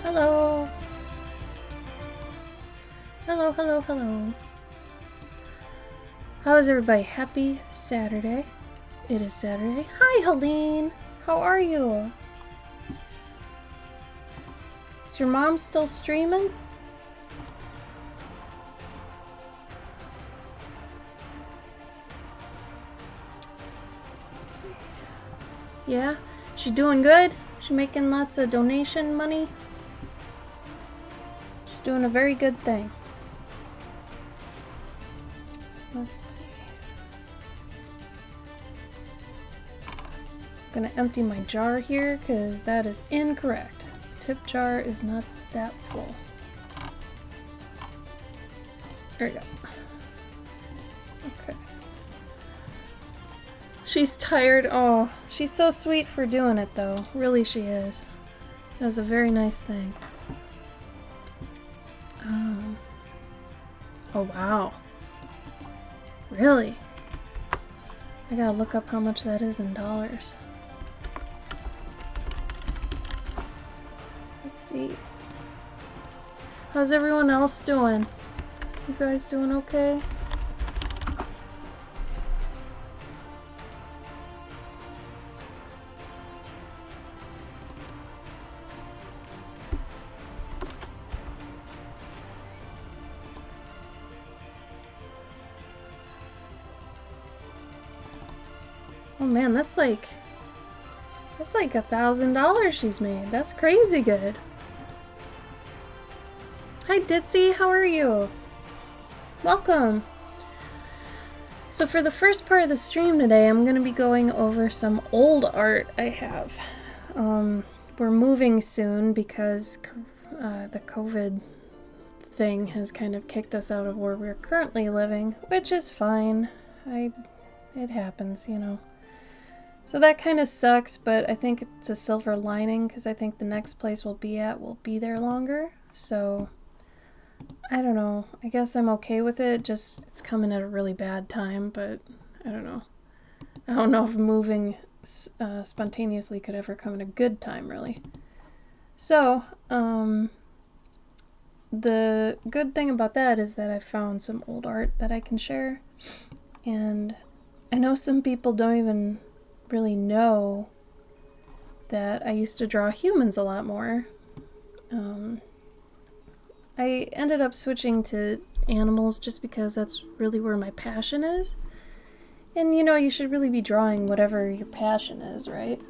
Hello. Hello, hello, hello. How is everybody? Happy Saturday. It is Saturday. Hi, Helene. How are you? Is your mom still streaming? Let's see. Yeah? She doing good? She making lots of donation money? She's doing a very good thing. Let's see. I'm gonna empty my jar here because that is incorrect. The tip jar is not that full. There we go. Okay. She's tired. Oh, she's so sweet for doing it though. Really she is. That's a very nice thing. Oh wow. Really? I gotta look up how much that is in dollars. Let's see. How's everyone else doing? You guys doing okay? Oh man, that's like $1,000 she's made. That's crazy good. Hi Ditzy, how are you? Welcome. So for the first part of the stream today, I'm gonna be going over some old art I have. We're moving soon because the COVID thing has kind of kicked us out of where we're currently living, which is fine. It happens, you know. So that kind of sucks, but I think it's a silver lining because I think the next place we'll be at will be there longer. So, I don't know. I guess I'm okay with it. Just, it's coming at a really bad time, but I don't know. I don't know if moving spontaneously could ever come at a good time, really. So, the good thing about that is that I found some old art that I can share. And I know some people don't even really know that I used to draw humans a lot more. I ended up switching to animals just because that's really where my passion is. And you know, you should really be drawing whatever your passion is, right?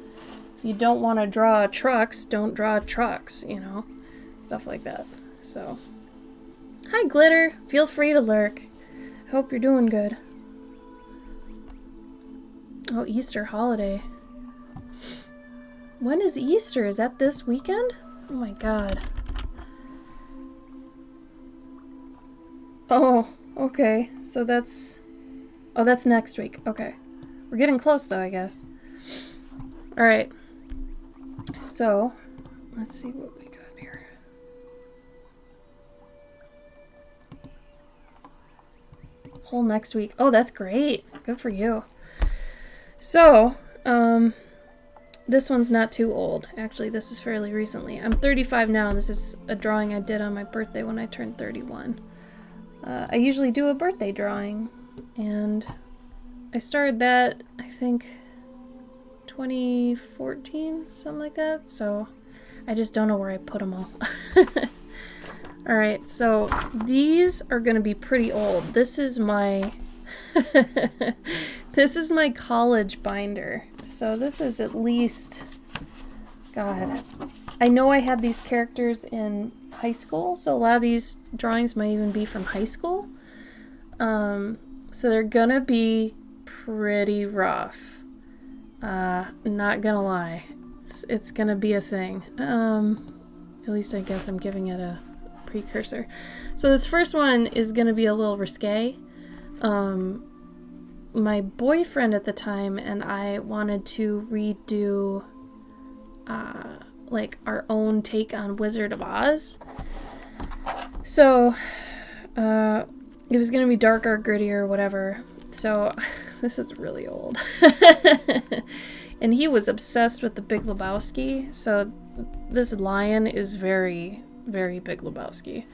If you don't want to draw trucks, don't draw trucks, you know? Stuff like that. So, hi Glitter! Feel free to lurk. Hope you're doing good. Oh, Easter holiday. When is Easter? Is that this weekend? Oh my god. Oh, okay. So that's... Oh, that's next week. Okay. We're getting close though, I guess. Alright. So, let's see what we got here. Whole next week. Oh, that's great. Good for you. So, this one's not too old. Actually, this is fairly recently. I'm 35 now, and this is a drawing I did on my birthday when I turned 31. I usually do a birthday drawing, and I started that, I think, 2014, something like that, so I just don't know where I put them all. Alright, so these are going to be pretty old. This is my... This is my college binder. So this is at least... God. I know I had these characters in high school, so a lot of these drawings might even be from high school. So they're gonna be pretty rough. Not gonna lie. It's gonna be a thing. At least I guess I'm giving it a precursor. So this first one is gonna be a little risque. My boyfriend at the time and I wanted to redo like our own take on Wizard of Oz. So it was gonna be darker, grittier, whatever. So this is really old. And he was obsessed with The Big Lebowski, so this lion is very, very Big Lebowski.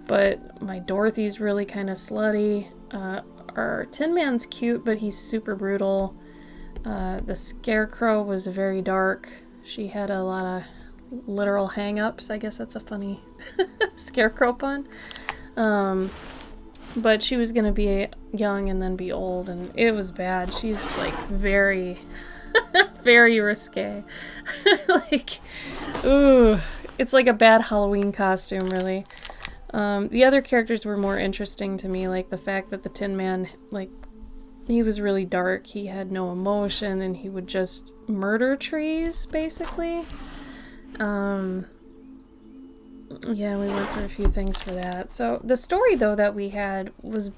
But my Dorothy's really kind of slutty. Our Tin Man's cute, but he's super brutal. The Scarecrow was very dark. She had a lot of literal hang-ups. I guess that's a funny Scarecrow pun. But she was gonna be young and then be old, and it was bad. She's like very, very risque. Like, ooh, it's like a bad Halloween costume, really. The other characters were more interesting to me, like the fact that the Tin Man, like, he was really dark, he had no emotion, and he would just murder trees, basically. Yeah, we went through a few things for that. So the story, though, that we had was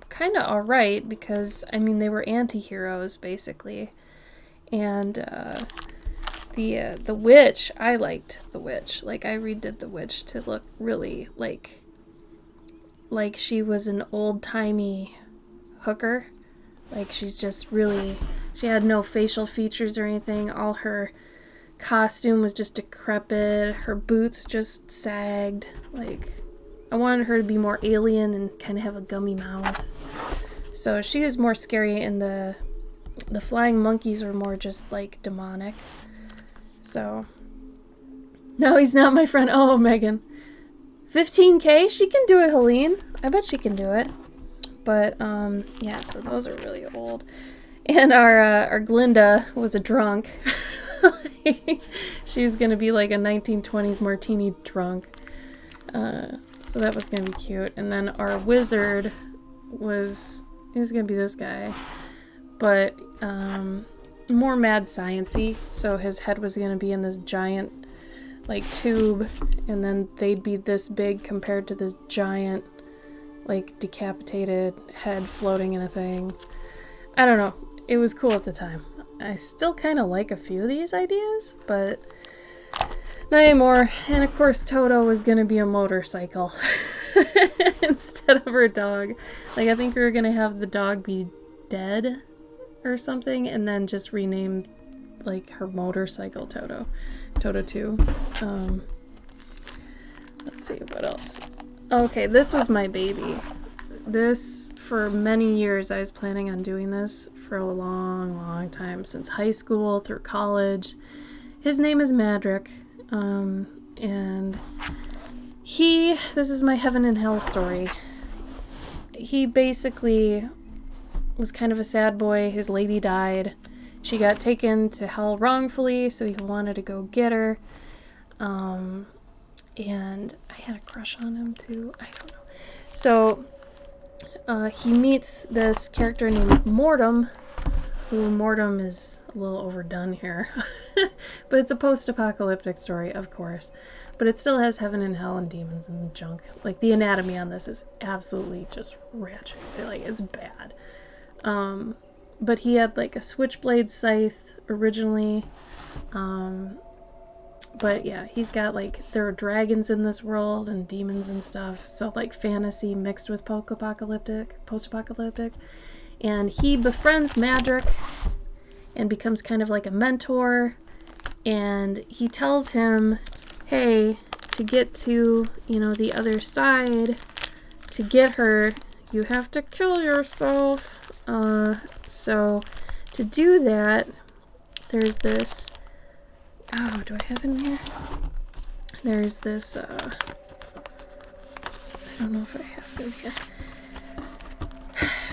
kind of alright, because, I mean, they were anti-heroes, basically. And, the witch, I liked the witch. Like, I redid the witch to look really like she was an old-timey hooker. Like, she's just really, she had no facial features or anything. All her costume was just decrepit. Her boots just sagged. Like, I wanted her to be more alien and kind of have a gummy mouth. So she was more scary, and the flying monkeys were more just, like, demonic. So, no, he's not my friend. Oh, Megan. 15K? She can do it, Helene. I bet she can do it. But, yeah, so those are really old. And our Glinda was a drunk. She was gonna be like a 1920s martini drunk. So that was gonna be cute. And then our wizard he was gonna be this guy. But, more mad science-y. So his head was gonna be in this giant, like, tube. And then they'd be this big compared to this giant, like, decapitated head floating in a thing. I don't know. It was cool at the time. I still kind of like a few of these ideas, but not anymore. And of course, Toto was going to be a motorcycle instead of her dog. Like, I think we were going to have the dog be dead or something, and then just rename, like, her motorcycle Toto. Toto 2. Let's see, what else? Okay, this was my baby. This, for many years, I was planning on doing this for a long, long time, since high school through college. His name is Madrick, and this is my heaven and hell story. He basically was kind of a sad boy. His lady died. She got taken to hell wrongfully, so he wanted to go get her. And I had a crush on him too. I don't know. So he meets this character named Mortem, who Mortem is a little overdone here. But it's a post-apocalyptic story, of course. But it still has heaven and hell and demons and junk. Like, the anatomy on this is absolutely just ratchet. Like, it's bad. But he had, like, a switchblade scythe originally. But yeah, he's got, like, there are dragons in this world and demons and stuff. So, like, fantasy mixed with post-apocalyptic. And he befriends Madrick and becomes kind of like a mentor. And he tells him, hey, to get to, the other side, to get her, you have to kill yourself. So to do that, there's this... Oh, do I have it in here? There's this, I don't know if I have it in here.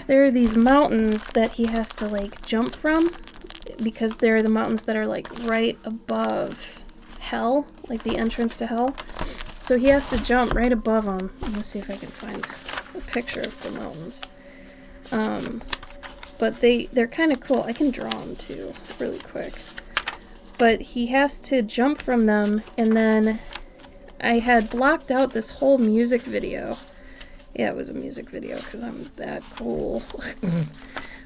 There are these mountains that he has to, like, jump from, because they're the mountains that are, like, right above hell, like the entrance to hell. So he has to jump right above them. Let me see if I can find a picture of the mountains. But they're kind of cool. I can draw them, too, really quick. But he has to jump from them, and then I had blocked out this whole music video. Yeah, it was a music video, because I'm that cool.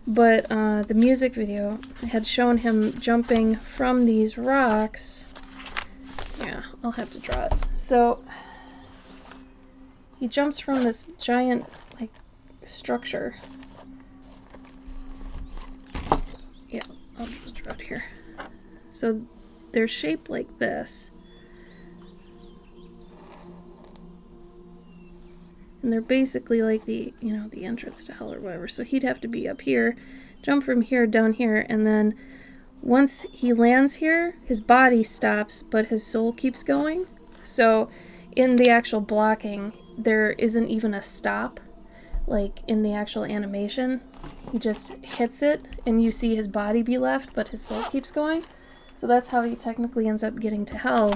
But the music video had shown him jumping from these rocks. Yeah, I'll have to draw it. So, he jumps from this giant, like, structure. Yeah, I'll just draw it here. So they're shaped like this. And they're basically like the, you know, the entrance to hell or whatever. So he'd have to be up here, jump from here down here, and then once he lands here, his body stops, but his soul keeps going. So in the actual blocking, there isn't even a stop, like in the actual animation. He just hits it, and you see his body be left, but his soul keeps going. So that's how he technically ends up getting to hell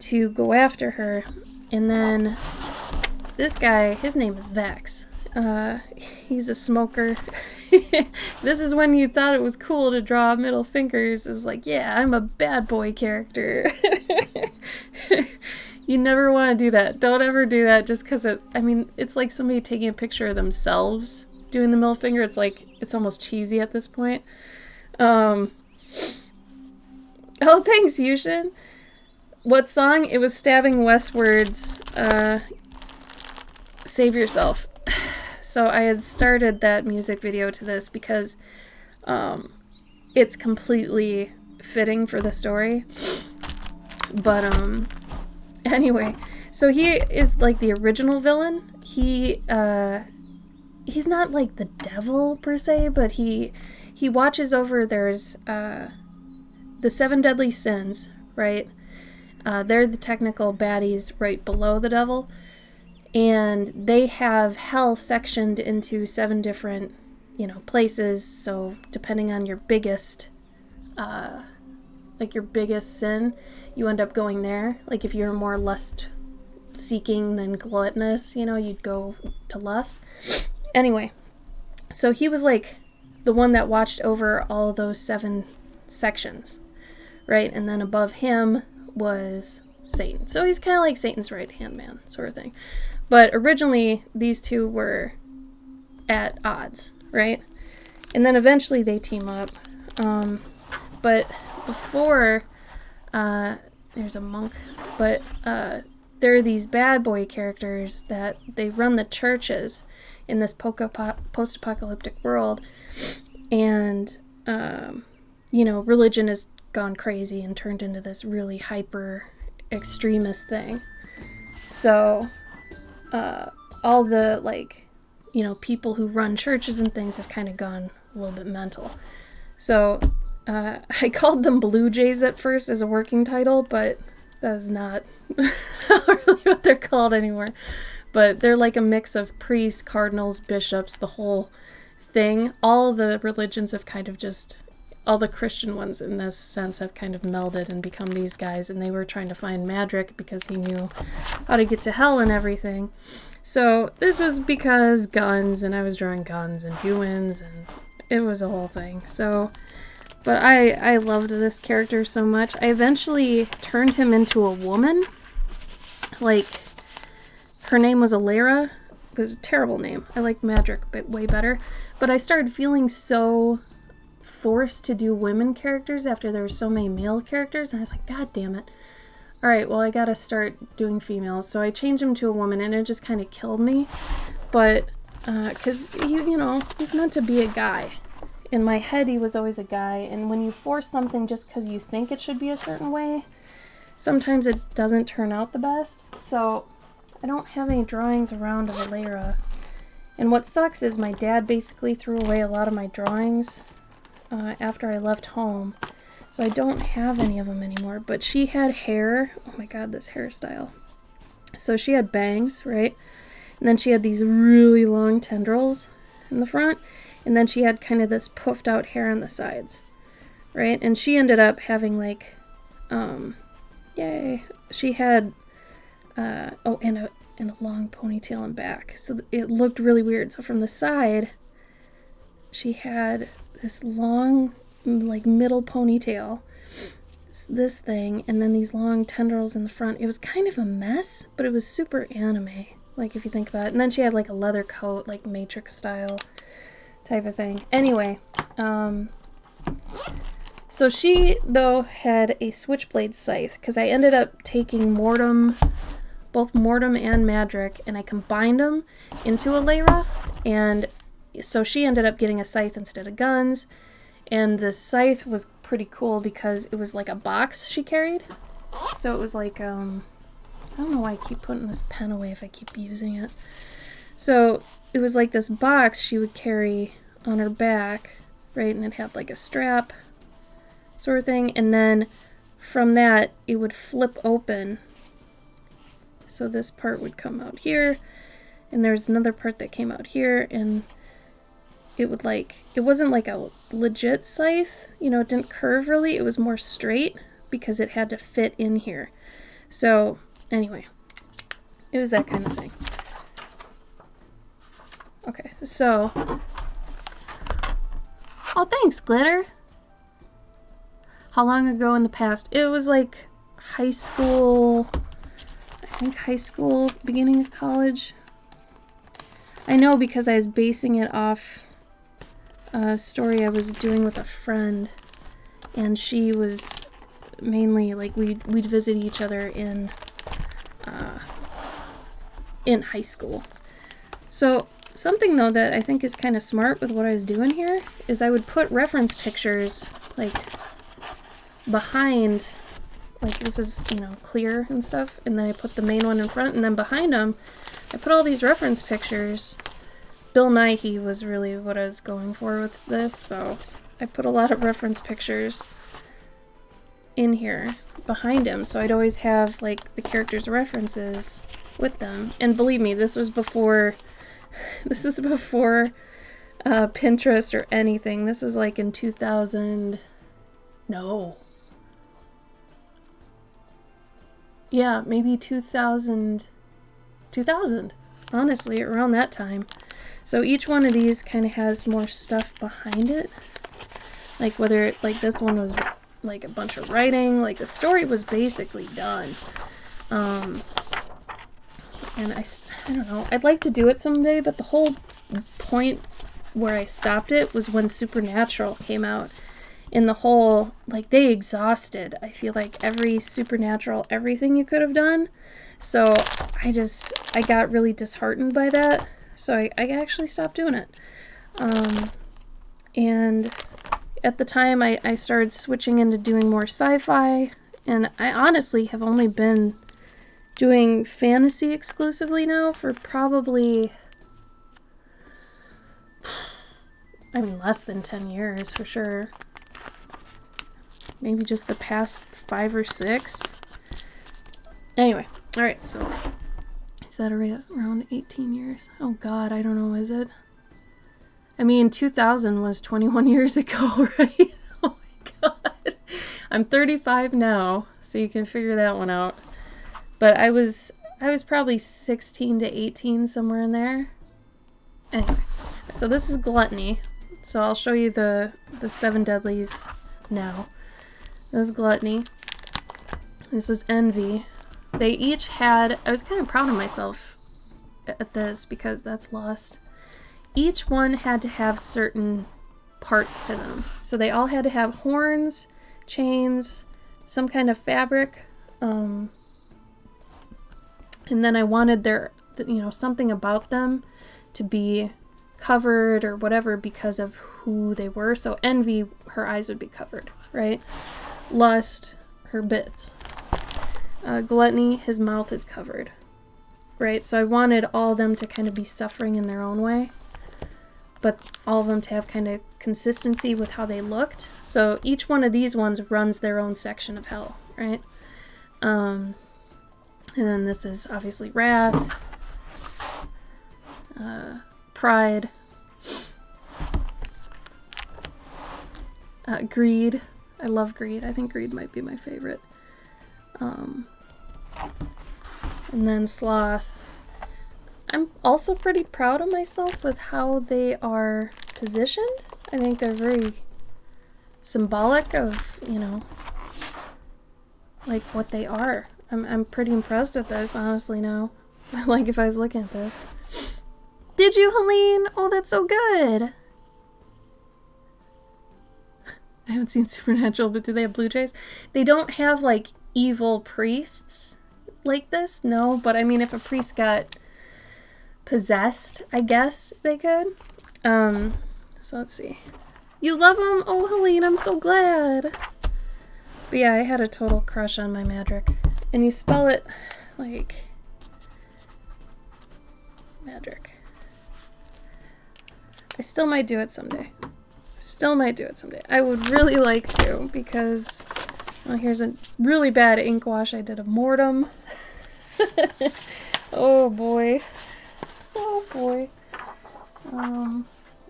to go after her. And then this guy, his name is Vex. He's a smoker. This is when you thought it was cool to draw middle fingers. Is like, yeah, I'm a bad boy character. You never want to do that. Don't ever do that just because it's like somebody taking a picture of themselves doing the middle finger. It's like, it's almost cheesy at this point. Oh, thanks, Yushin. What song? It was Stabbing Westward's Save Yourself. So I had started that music video to this because it's completely fitting for the story. But anyway, so he is like the original villain. He's not like the devil per se, but he watches over, there's the 7 deadly sins, right? They're the technical baddies right below the devil. And they have hell sectioned into 7 different, places. So depending on your biggest, your biggest sin, you end up going there. Like if you're more lust seeking than gluttonous, you'd go to lust. Anyway, so he was like the one that watched over all those 7 sections, right? And then above him was Satan. So he's kind of like Satan's right-hand man sort of thing. But originally, these two were at odds, right? And then eventually they team up. But before, there's a monk, but there are these bad boy characters that they run the churches in this post-apocalyptic world. And, religion has gone crazy and turned into this really hyper extremist thing. So all the people who run churches and things have kind of gone a little bit mental. So I called them Blue Jays at first as a working title, but that is not really what they're called anymore. But they're like a mix of priests, cardinals, bishops, the whole thing. All the religions have kind of all the Christian ones in this sense have kind of melded and become these guys, and they were trying to find Madrick because he knew how to get to hell and everything. So this is because guns, and I was drawing guns and humans, and it was a whole thing. So, but I loved this character so much. I eventually turned him into a woman. Like, her name was Alara. It was a terrible name. I liked Madrick way better. But I started feeling so forced to do women characters after there were so many male characters, and I was like, God damn it. Alright, well, I gotta start doing females. So I changed him to a woman, and it just kind of killed me. But, because, he's meant to be a guy. In my head, he was always a guy, and when you force something just because you think it should be a certain way, sometimes it doesn't turn out the best. So I don't have any drawings around of Alara. And what sucks is my dad basically threw away a lot of my drawings after I left home. So I don't have any of them anymore. But she had hair. Oh my god, this hairstyle. So she had bangs, right? And then she had these really long tendrils in the front. And then she had kind of this puffed out hair on the sides, right? And she ended up having like, she had, and a long ponytail in back. So it looked really weird. So from the side, she had this long, like middle ponytail, this thing, and then these long tendrils in the front. It was kind of a mess, but it was super anime, like if you think about it. And then she had like a leather coat, like Matrix style type of thing. Anyway, so she, though, had a switchblade scythe, because I ended up taking both Mortem and Madrick, and I combined them into Alara, and so she ended up getting a scythe instead of guns, and the scythe was pretty cool because it was like a box she carried. So it was like, don't know why I keep putting this pen away if I keep using it. So it was like this box she would carry on her back, right? And it had like a strap sort of thing. And then from that, it would flip open. So this part would come out here. And there's another part that came out here. And it would like, it wasn't like a legit scythe. You know, it didn't curve really. It was more straight because it had to fit in here. So anyway, it was that kind of thing. Okay, so, oh, thanks, Glitter. How long ago in the past? It was like high school, I think high school, beginning of college. I know because I was basing it off a story I was doing with a friend, and she was mainly like we'd visit each other in high school. So something though that I think is kind of smart with what I was doing here is I would put reference pictures like behind, like this is, you know, clear and stuff, and then I put the main one in front, and then behind them I put all these reference pictures. Bill Nighy was really what I was going for with this, so I put a lot of reference pictures in here behind him, so I'd always have like the characters' references with them. And believe me, this is before Pinterest or anything. This was like in 2000. No. Yeah, maybe 2000. Honestly, around that time. So each one of these kind of has more stuff behind it. Like whether, like this one was like a bunch of writing, like the story was basically done. And I don't know, I'd like to do it someday, but the whole point where I stopped it was when Supernatural came out. In the whole, like, they exhausted, I feel like, every Supernatural, everything you could have done. So I got really disheartened by that. So I actually stopped doing it. And at the time, I started switching into doing more sci-fi. And I honestly have only been doing fantasy exclusively now for probably, I mean, less than 10 years for sure. Maybe just the past 5 or 6. Anyway, alright, so is that around 18 years? Oh god, I don't know, is it? I mean, 2000 was 21 years ago, right? Oh my god. I'm 35 now, so you can figure that one out. But I was probably 16 to 18, somewhere in there. Anyway, so this is Gluttony. So I'll show you the 7 deadlies now. This is Gluttony. This was Envy. They each had, I was kind of proud of myself at this because that's lost. Each one had to have certain parts to them. So they all had to have horns, chains, some kind of fabric, and then I wanted their, you know, something about them to be covered or whatever because of who they were. So Envy, her eyes would be covered, right? Lust, her bits. Gluttony, his mouth is covered, right? So I wanted all of them to kind of be suffering in their own way, but all of them to have kind of consistency with how they looked. So each one of these ones runs their own section of hell, right? And then this is obviously Wrath, Pride, Greed. I love Greed. I think Greed might be my favorite. And then Sloth. I'm also pretty proud of myself with how they are positioned. I think they're very symbolic of, you know, like what they are. I'm pretty impressed with this, honestly, now. Like, if I was looking at this. Did you, Helene? Oh, that's so good! I haven't seen Supernatural, but do they have blue jays? They don't have, like, evil priests like this, no. But, I mean, if a priest got possessed, I guess they could. So let's see. You love them? Oh, Helene, I'm so glad. But yeah, I had a total crush on my Madrick. And you spell it Like, magic. I still might do it someday. Still might do it someday. I would really like to, because here's a really bad ink wash I did of Mortem. Oh boy. Oh boy.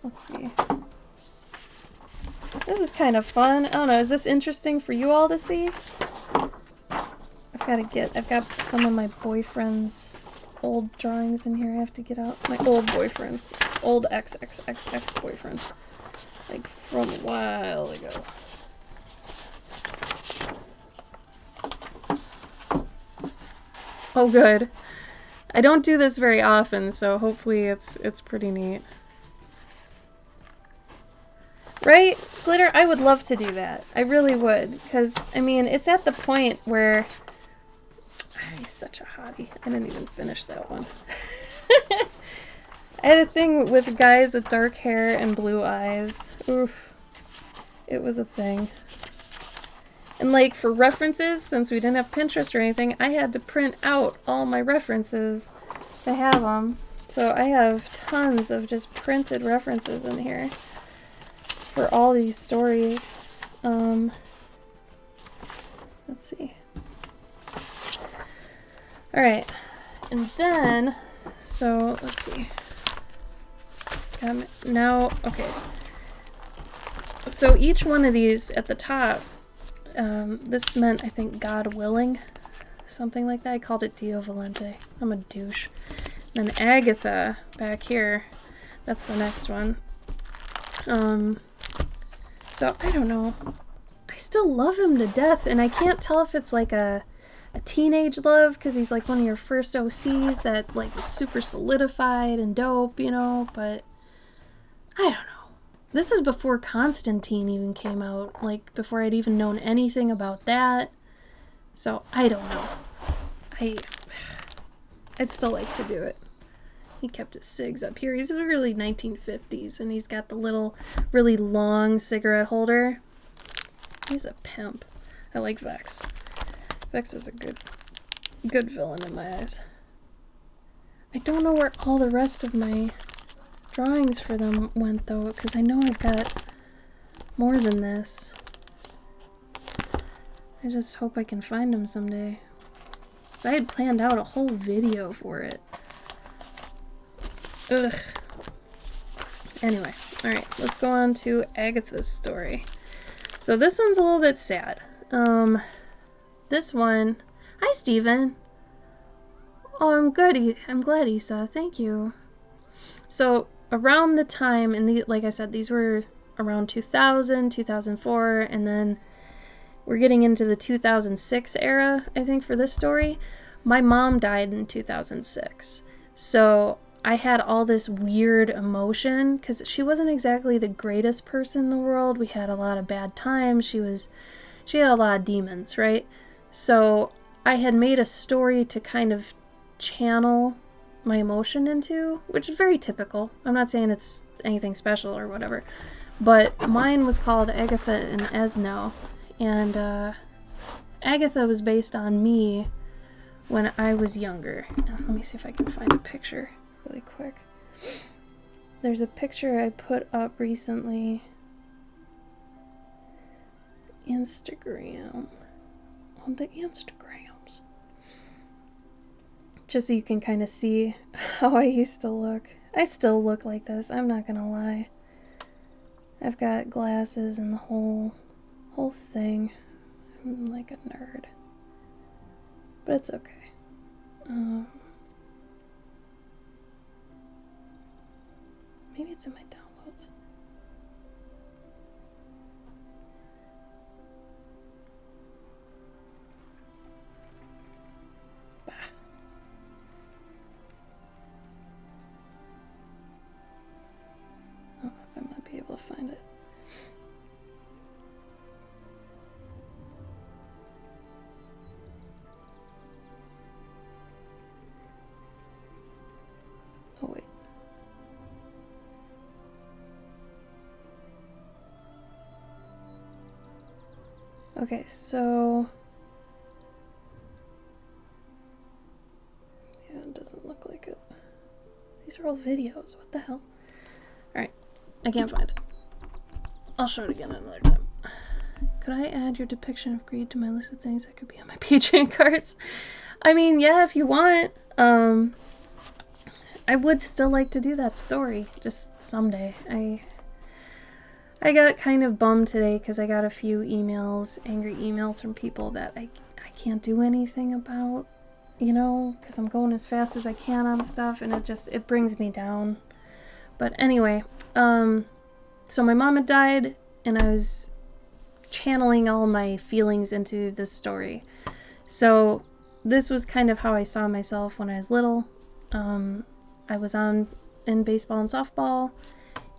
Let's see. This is kind of fun. I don't know, is this interesting for you all to see? I've got some of my boyfriend's old drawings in here I have to get out. My old boyfriend. Old ex-boyfriend. Like, from a while ago. Oh, good. I don't do this very often, so hopefully it's pretty neat. Right? Glitter, I would love to do that. I really would. Because, I mean, it's at the point where... He's such a hottie. I didn't even finish that one. I had a thing with guys with dark hair and blue eyes. Oof. It was a thing. And like, for references, since we didn't have Pinterest or anything, I had to print out all my references to have them. So I have tons of just printed references in here for all these stories. Let's see. Alright. And then, so, let's see. Now, okay. So each one of these at the top, this meant, I think, God willing, something like that. I called it Dio Valente. I'm a douche. Then Agatha, back here, that's the next one. So, I don't know. I still love him to death, and I can't tell if it's like a teenage love, because he's like one of your first OCs that like was super solidified and dope, you know, but I don't know. This is before Constantine even came out, like before I'd even known anything about that. So I don't know. I'd still like to do it. He kept his cigs up here. He's really 1950s, and he's got the little, really long cigarette holder. He's a pimp. I like Vex. Vex is a good villain in my eyes. I don't know where all the rest of my drawings for them went, though, because I know I've got more than this. I just hope I can find them someday. So I had planned out a whole video for it. Ugh. Anyway, alright, let's go on to Agatha's story. So this one's a little bit sad. This one... Hi, Steven! Oh, I'm good. I'm glad, Isa. Thank you. So, around the time, and like I said, these were around 2000, 2004, and then we're getting into the 2006 era, I think, for this story. My mom died in 2006. So, I had all this weird emotion, because she wasn't exactly the greatest person in the world. We had a lot of bad times. She had a lot of demons, right? So I had made a story to kind of channel my emotion into, which is very typical. I'm not saying it's anything special or whatever, but mine was called Agatha and Esno, and Agatha was based on me when I was younger. Let me see if I can find a picture really quick. There's a picture I put up recently. Instagram. On the Instagrams. Just so you can kind of see how I used to look. I still look like this, I'm not gonna lie. I've got glasses and the whole thing. I'm like a nerd. But it's okay. Maybe it's in my downloads. Bah. I don't know if I might be able to find it. Oh, wait. Okay, so These are all videos. What the hell? Alright. I can't find it. I'll show it again another time. Could I add your depiction of greed to my list of things that could be on my Patreon cards? I mean, yeah, if you want. I would still like to do that story. Just someday. I got kind of bummed today because I got a few emails, angry emails from people that I can't do anything about, you know, because I'm going as fast as I can on stuff, and it brings me down. But anyway, so my mom had died, and I was channeling all my feelings into this story. So this was kind of how I saw myself when I was little. I was in baseball and softball,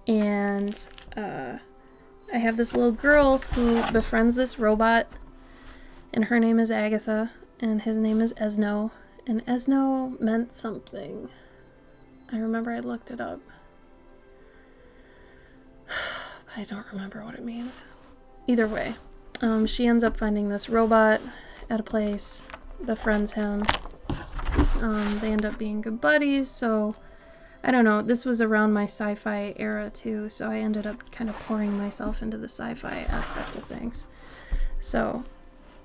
and I have this little girl who befriends this robot, and her name is Agatha, and his name is Esno, and Esno meant something. I remember I looked it up. I don't remember what it means. Either way, she ends up finding this robot at a place, befriends him. They end up being good buddies, so I don't know. This was around my sci-fi era too, so I ended up kind of pouring myself into the sci-fi aspect of things. So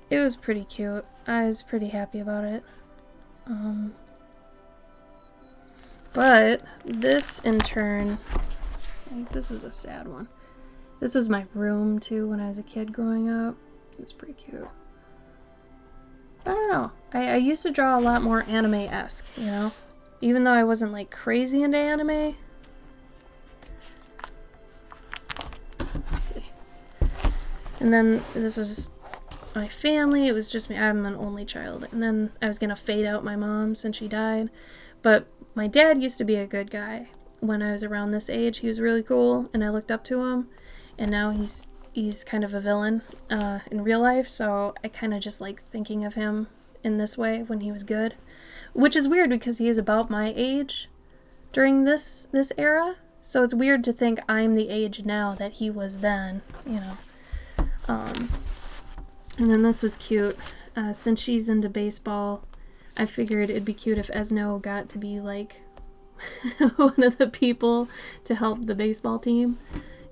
it was pretty cute. I was pretty happy about it. But this in turn, this was a sad one. This was my room too when I was a kid growing up. It's pretty cute. I don't know. I used to draw a lot more anime-esque, you know? Even though I wasn't like crazy into anime. Let's see. And then this was my family. It was just me. I'm an only child. And then I was gonna fade out my mom since she died. But my dad used to be a good guy when I was around this age. He was really cool, and I looked up to him. And now he's kind of a villain in real life, so I kind of just like thinking of him in this way when he was good. Which is weird because he is about my age during this era, so it's weird to think I'm the age now that he was then, you know. And then this was cute. Since she's into baseball, I figured it'd be cute if Esno got to be like one of the people to help the baseball team,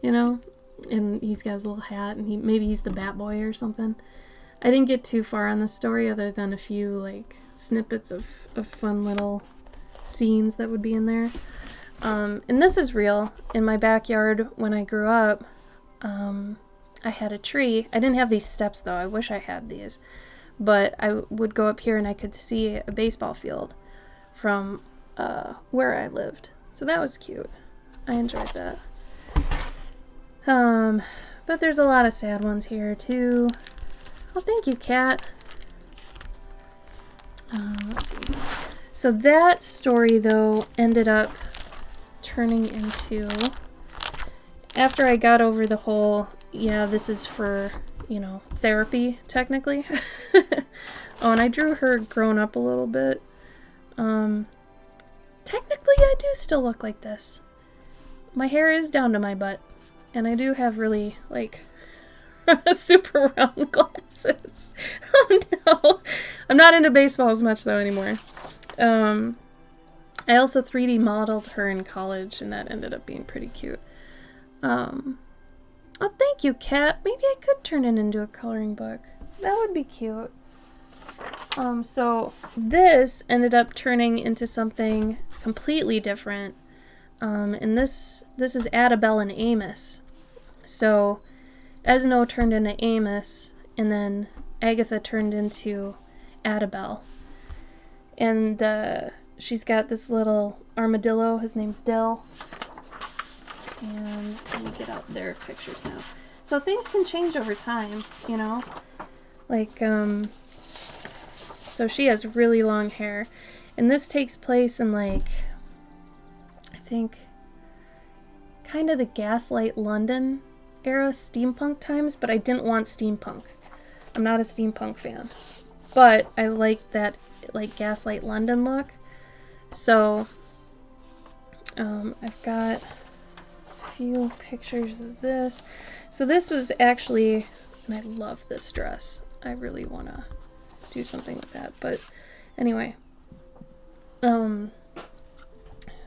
you know. And he's got his little hat, and maybe he's the bat boy or something. I didn't get too far on the story other than a few like snippets of fun little scenes that would be in there. And this is real. In my backyard when I grew up, I had a tree. I didn't have these steps though. I wish I had these. But I would go up here and I could see a baseball field from where I lived. So that was cute. I enjoyed that. But there's a lot of sad ones here too. Oh, thank you, Kat. Let's see. So that story though ended up turning into, after I got over the whole, yeah, this is for, you know, therapy technically. Oh, and I drew her grown up a little bit. Technically I do still look like this. My hair is down to my butt. And I do have really, like, super round glasses. Oh no. I'm not into baseball as much though anymore. I also 3D modeled her in college, and that ended up being pretty cute. Oh, thank you, Kat. Maybe I could turn it into a coloring book. That would be cute. So this ended up turning into something completely different. And this is Adabel and Amos. So Esno turned into Amos, and then Agatha turned into Adabel. And she's got this little armadillo. His name's Dill. And let me get out their pictures now. So things can change over time, you know? Like, so she has really long hair. And this takes place in, like, I think, kind of the Gaslight London era, steampunk times, but I didn't want steampunk. I'm not a steampunk fan. But I like that, like, Gaslight London look. So, I've got a few pictures of this. So this was actually, and I love this dress. I really want to do something with that. But anyway,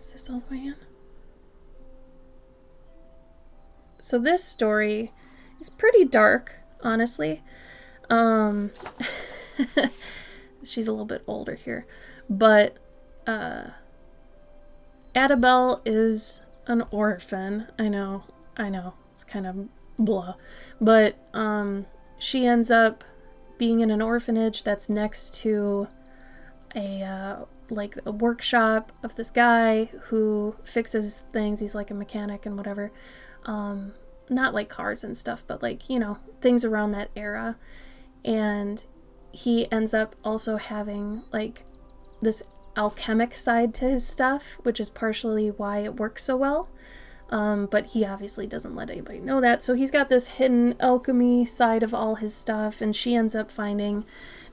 Is this all the way in? So this story is pretty dark, honestly. She's a little bit older here, but Adabel is an orphan. I know, it's kind of blah, but she ends up being in an orphanage that's next to a workshop of this guy who fixes things. He's like a mechanic and whatever. Not like cars and stuff, but like, you know, things around that era. And he ends up also having like this alchemic side to his stuff, which is partially why it works so well. But he obviously doesn't let anybody know that. So he's got this hidden alchemy side of all his stuff, and she ends up finding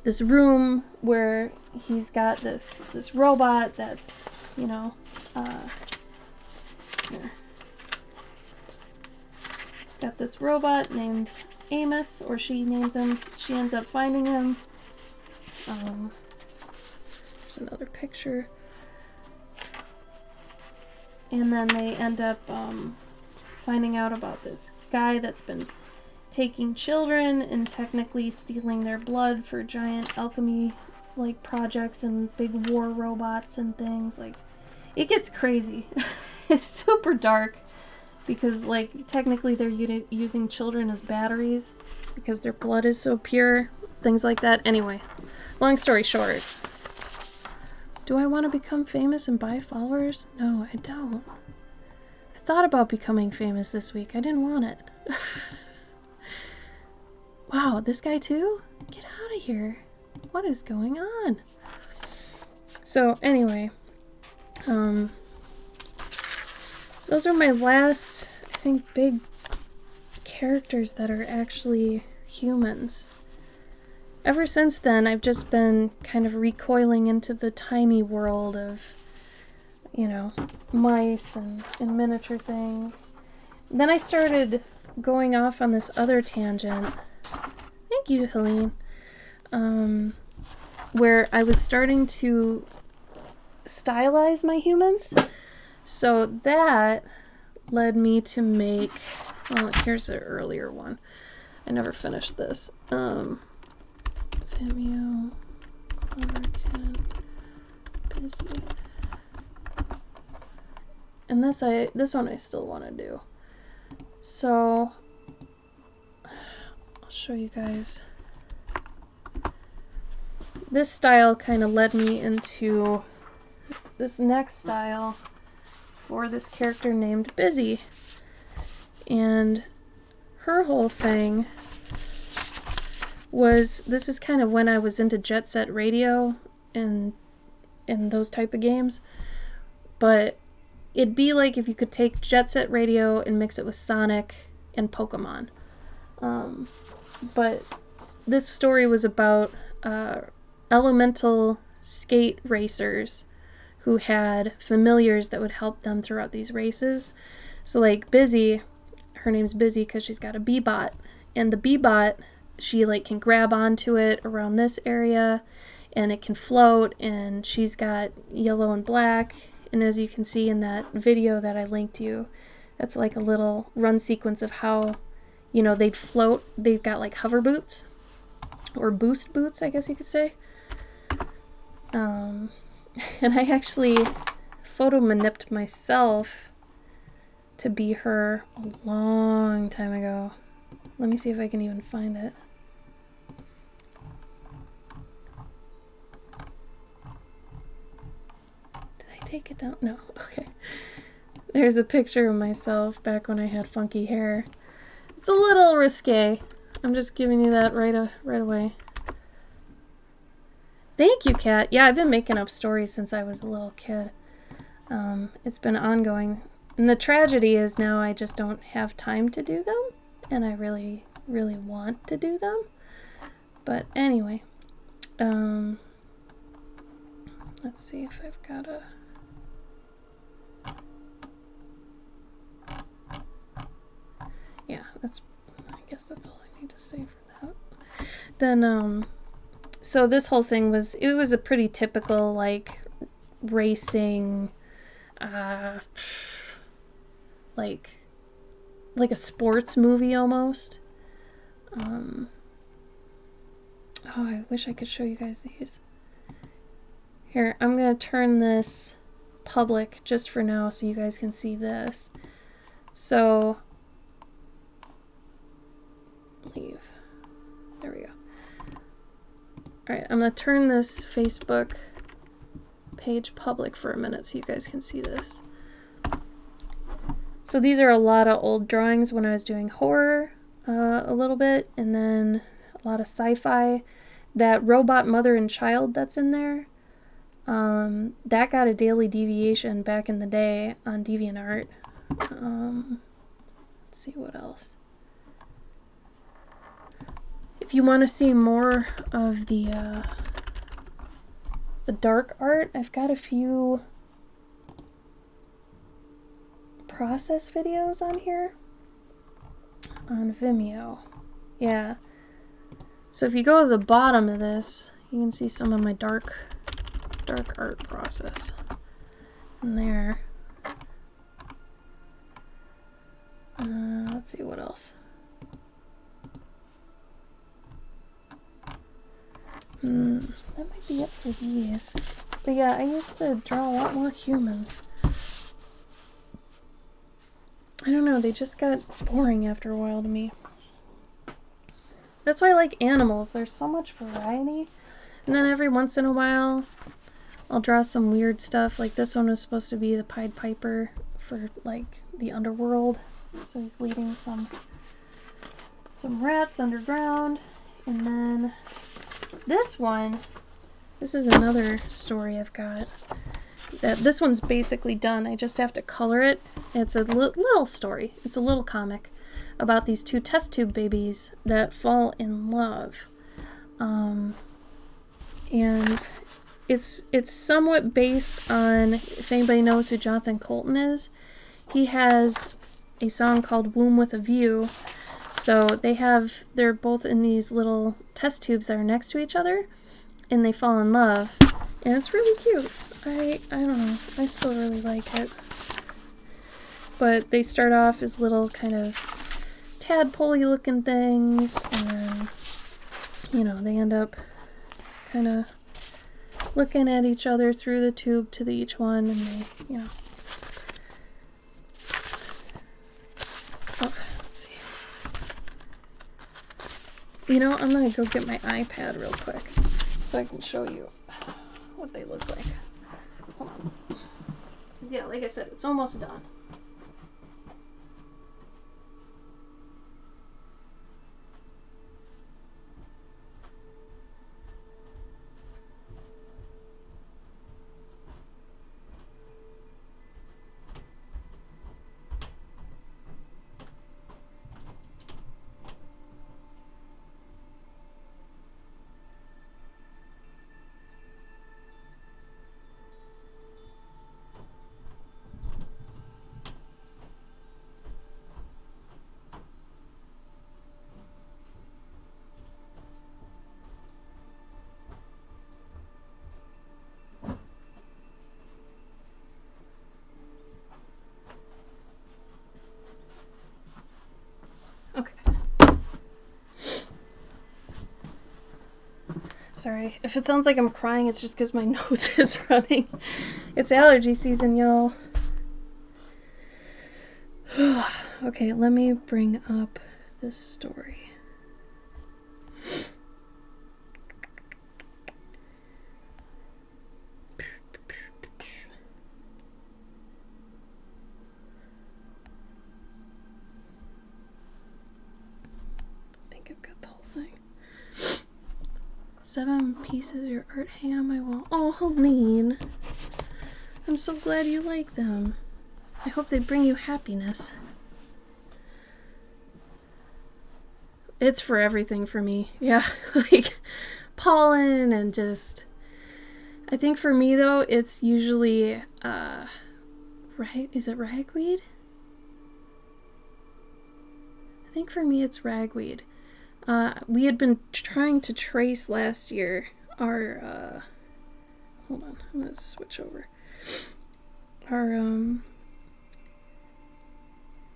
this room where he's got this robot that's, you know, here. He's got this robot named Amos, or she names him. She ends up finding him. There's another picture. And then they end up finding out about this guy that's been taking children and technically stealing their blood for giant alchemy like projects and big war robots and things. Like, it gets crazy. It's super dark because like technically they're using children as batteries because their blood is so pure, things like that. Anyway, long story short, do I want to become famous and buy followers? No, I don't. I thought about becoming famous this week. I didn't want it. Wow, this guy too? Get out of here. What is going on? So anyway, those are my last, I think, big characters that are actually humans. Ever since then, I've just been kind of recoiling into the tiny world of, you know, mice and miniature things. Then I started going off on this other tangent. Thank you, Helene. Where I was starting to stylize my humans. So that led me to make, well, here's an earlier one. I never finished this. Vimeo, Overkin, Busy. And this one I still want to do. So I'll show you guys. This style kind of led me into this next style for this character named Busy. And her whole thing was, this is kind of when I was into Jet Set Radio and those type of games. But it'd be like if you could take Jet Set Radio and mix it with Sonic and Pokemon. But this story was about elemental skate racers who had familiars that would help them throughout these races. So like Busy, her name's Busy because she's got a Bee-Bot, and the Bee-Bot, she like can grab onto it around this area and it can float, and she's got yellow and black. And as you can see in that video that I linked you, that's like a little run sequence of how, you know, they'd float. They've got like hover boots or boost boots, I guess you could say. And I actually photo manipped myself to be her a long time ago. Let me see if I can even find it. Did I take it down? No. Okay. There's a picture of myself back when I had funky hair. It's a little risque. I'm just giving you that right away. Thank you, Kat. Yeah, I've been making up stories since I was a little kid. It's been ongoing. And the tragedy is now I just don't have time to do them. And I really, really want to do them. But anyway. Let's see if I've got a... Yeah, I guess that's all I need to say for that. Then, so this whole thing was, it was a pretty typical, like, racing, like a sports movie almost. Oh, I wish I could show you guys these. Here, I'm gonna turn this public just for now so you guys can see this. So, leave. There we go. Alright, I'm gonna turn this Facebook page public for a minute so you guys can see this. So these are a lot of old drawings when I was doing horror a little bit, and then a lot of sci-fi. That robot mother and child that's in there, that got a daily deviation back in the day on DeviantArt. Let's see what else. If you want to see more of the dark art, I've got a few process videos on here on Vimeo. Yeah. So if you go to the bottom of this, you can see some of my dark art process in there. Let's see what else. That might be it for these. But yeah, I used to draw a lot more humans. I don't know, they just got boring after a while to me. That's why I like animals. There's so much variety. And then every once in a while, I'll draw some weird stuff. Like this one was supposed to be the Pied Piper for like the underworld. So he's leading some rats underground. And then this one, this is another story I've got. This one's basically done. I just have to color it. It's a little story. It's a little comic about these two test tube babies that fall in love. And it's somewhat based on, if anybody knows who Jonathan Coulton is, he has a song called Womb with a View. So they're both in these little test tubes that are next to each other, and they fall in love. And it's really cute. I don't know. I still really like it. But they start off as little kind of tadpole-y looking things, and then, you know, they end up kind of looking at each other through the tube to each one, and they, you know. Oh, let's see. You know, I'm gonna go get my iPad real quick so I can show you what they look like. Hold on. 'Cause yeah, like I said, it's almost done. Sorry, if it sounds like I'm crying, it's just because my nose is running. It's allergy season, y'all. Okay, let me bring up this story. I think I've got the whole thing. 7 pieces of your art hang on my wall. Oh, Helene. I'm so glad you like them. I hope they bring you happiness. It's for everything for me. Yeah, like pollen and just... I think for me, though, it's usually... Is it ragweed? I think for me it's ragweed. We had been trying to trace last year our, hold on, I'm gonna switch over. are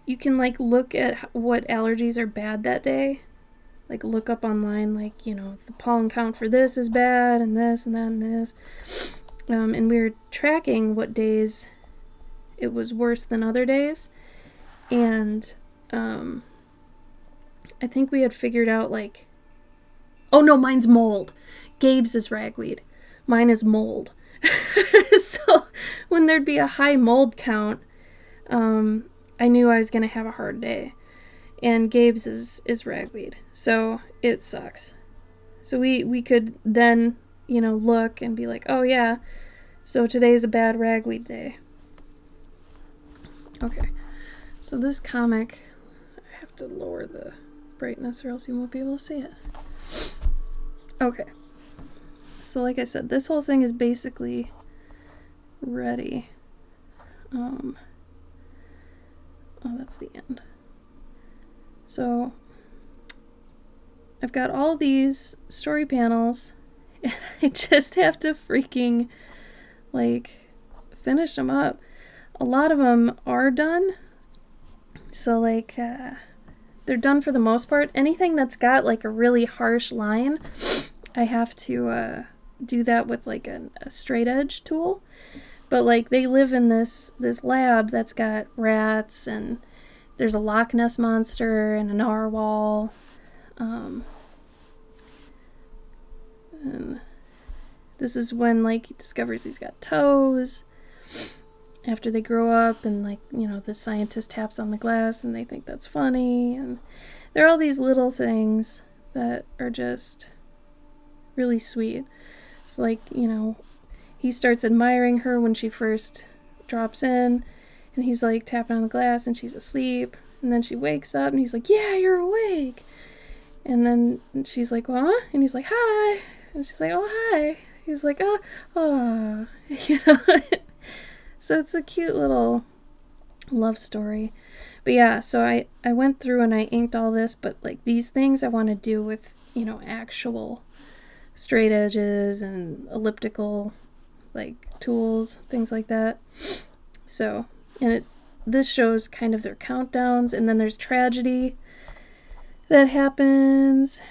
you can like look at what allergies are bad that day. Like look up online, like, you know, the pollen count for this is bad and this and that and this. And we were tracking what days it was worse than other days. And I think we had figured out like, oh no, mine's mold. Gabe's is ragweed. Mine is mold. So when there'd be a high mold count, I knew I was going to have a hard day. And Gabe's is ragweed. So it sucks. So we could then, you know, look and be like, oh yeah, so today's a bad ragweed day. Okay. So this comic, I have to lower the brightness or else you won't be able to see it. Okay. So like I said, this whole thing is basically ready. Oh, that's the end. So I've got all these story panels and I just have to freaking like finish them up. A lot of them are done. So like they're done for the most part. Anything that's got like a really harsh line, I have to do that with like a straight edge tool. But like they live in this lab that's got rats, and there's a Loch Ness monster and a narwhal. And this is when like he discovers he's got toes after they grow up, and like, you know, the scientist taps on the glass and they think that's funny. And there are all these little things that are just really sweet. It's like, you know, he starts admiring her when she first drops in, and he's like tapping on the glass and she's asleep, and then she wakes up and he's like, yeah, you're awake. And then she's like, what? And he's like, hi. And she's like, oh, hi. He's like, oh. You know. So it's a cute little love story. But yeah, so I went through and I inked all this, but like these things I want to do with, you know, actual straight edges and elliptical like tools, things like that. So, and this shows kind of their countdowns, and then there's tragedy that happens.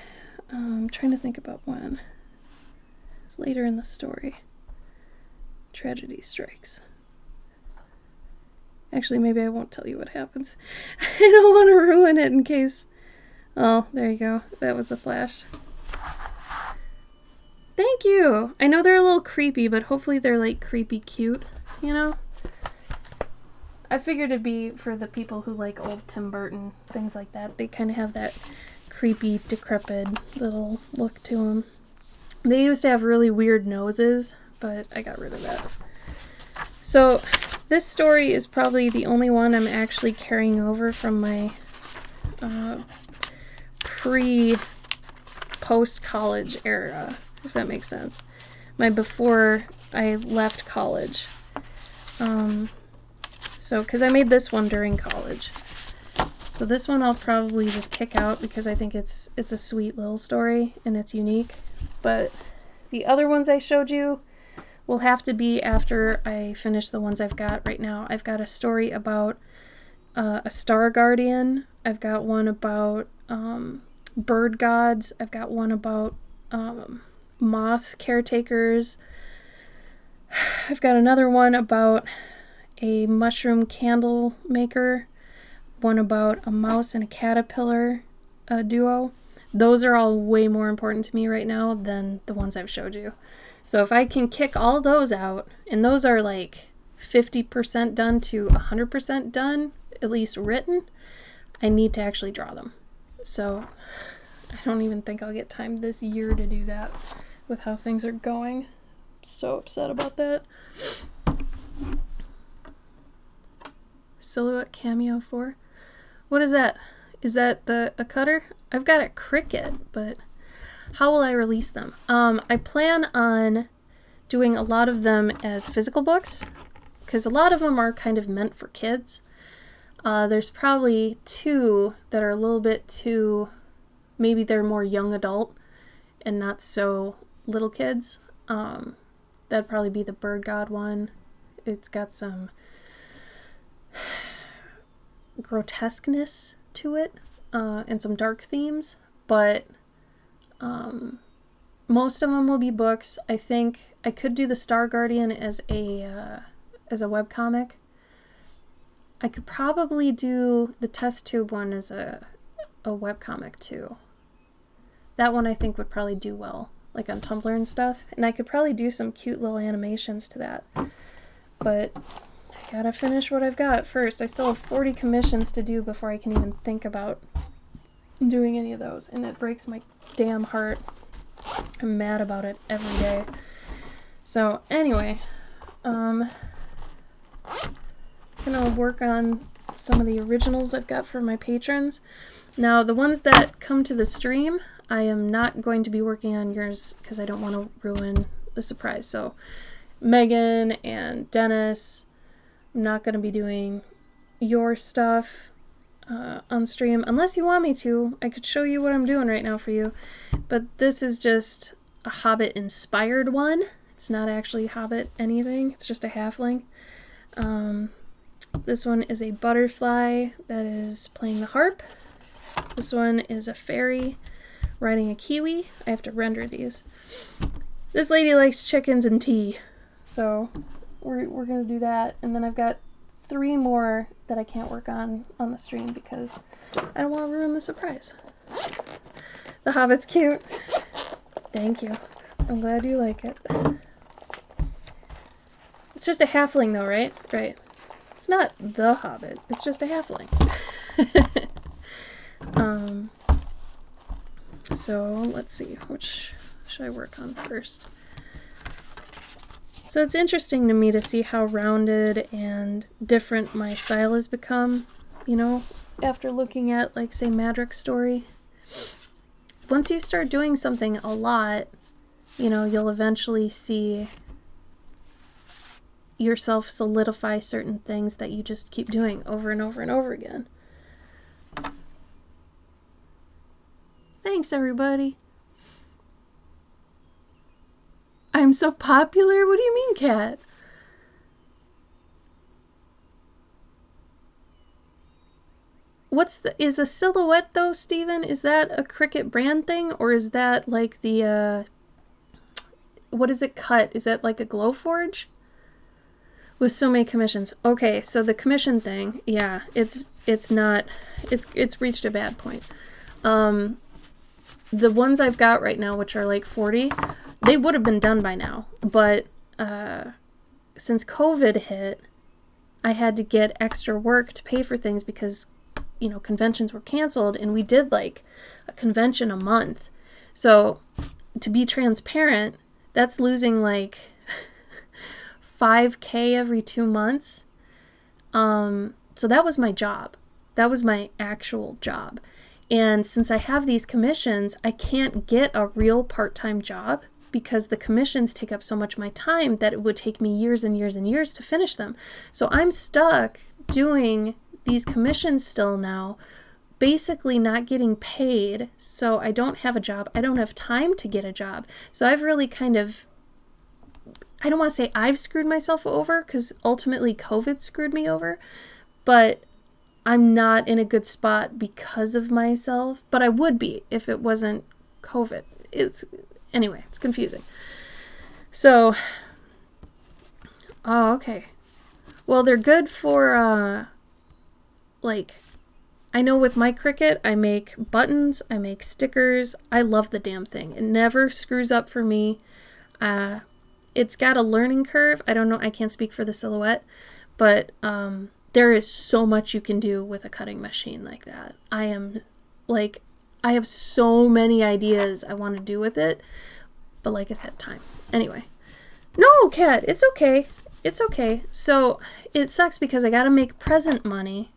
I'm trying to think about when. It's later in the story. Tragedy strikes. Actually, maybe I won't tell you what happens. I don't want to ruin it in case... Oh, there you go. That was a flash. Thank you! I know they're a little creepy, but hopefully they're like creepy cute, you know? I figured it'd be for the people who like old Tim Burton, things like that. They kind of have that creepy, decrepit little look to them. They used to have really weird noses, but I got rid of that. So this story is probably the only one I'm actually carrying over from my pre-post-college era, if that makes sense. My before I left college. So, because I made this one during college. So this one I'll probably just kick out because I think it's a sweet little story and it's unique. But the other ones I showed you will have to be after I finish the ones I've got right now. I've got a story about a star guardian. I've got one about bird gods. I've got one about moth caretakers. I've got another one about a mushroom candle maker. One about a mouse and a caterpillar duo. Those are all way more important to me right now than the ones I've showed you. So if I can kick all those out, and those are like 50% done to 100% done, at least written, I need to actually draw them. So I don't even think I'll get time this year to do that with how things are going. I'm so upset about that. Silhouette Cameo 4. What is that? Is that a cutter? I've got a Cricut, but how will I release them? I plan on doing a lot of them as physical books, because a lot of them are kind of meant for kids. There's probably 2 that are a little bit too, maybe they're more young adult and not so little kids. That'd probably be the Bird God one. It's got some grotesqueness to it, and some dark themes, but most of them will be books. I think I could do the Star Guardian as a webcomic. I could probably do the test tube one as a webcomic too. That one I think would probably do well, like on Tumblr and stuff. And I could probably do some cute little animations to that. But I gotta finish what I've got first. I still have 40 commissions to do before I can even think about doing any of those. And it breaks my damn heart. I'm mad about it every day. So anyway, gonna work on some of the originals I've got for my patrons. Now, the ones that come to the stream, I am not going to be working on yours because I don't want to ruin the surprise. So, Megan and Dennis, I'm not going to be doing your stuff on stream. Unless you want me to, I could show you what I'm doing right now for you. But this is just a Hobbit-inspired one. It's not actually Hobbit anything. It's just a halfling. This one is a butterfly that is playing the harp. This one is a fairy riding a kiwi. I have to render these. This lady likes chickens and tea. So we're going to do that. And then I've got 3 more that I can't work on the stream because I don't want to ruin the surprise. The Hobbit's cute. Thank you. I'm glad you like it. It's just a halfling though, right? Right. It's not the Hobbit. It's just a halfling. So let's see, which should I work on first? So it's interesting to me to see how rounded and different my style has become, you know, after looking at, like, say, Madric's story. Once you start doing something a lot, you know, you'll eventually see yourself solidify certain things that you just keep doing over and over and over again. Thanks, everybody. I'm so popular? What do you mean, Kat? Is the silhouette though, Steven? Is that a Cricut brand thing? Or is that like the, what is it cut? Is that like a Glowforge? With so many commissions. Okay, so the commission thing, yeah, it's reached a bad point. The ones I've got right now, which are like 40, they would have been done by now. But since COVID hit, I had to get extra work to pay for things because, you know, conventions were canceled and we did like a convention a month. So to be transparent, that's losing like $5,000 every 2 months. So that was my job. That was my actual job. And since I have these commissions, I can't get a real part-time job because the commissions take up so much of my time that it would take me years and years and years to finish them. So I'm stuck doing these commissions still now, basically not getting paid. So I don't have a job. I don't have time to get a job. So I've really kind of, I don't want to say I've screwed myself over because ultimately COVID screwed me over, but I'm not in a good spot because of myself, but I would be if it wasn't COVID. Anyway, it's confusing. So, oh, okay. Well, they're good for, like, I know with my Cricut, I make buttons, I make stickers. I love the damn thing. It never screws up for me. It's got a learning curve. I don't know, I can't speak for the silhouette, but there is so much you can do with a cutting machine like that. I have so many ideas I want to do with it, but like I said, time. Anyway. No, Kat, it's okay. It's okay. So it sucks because I gotta make present money,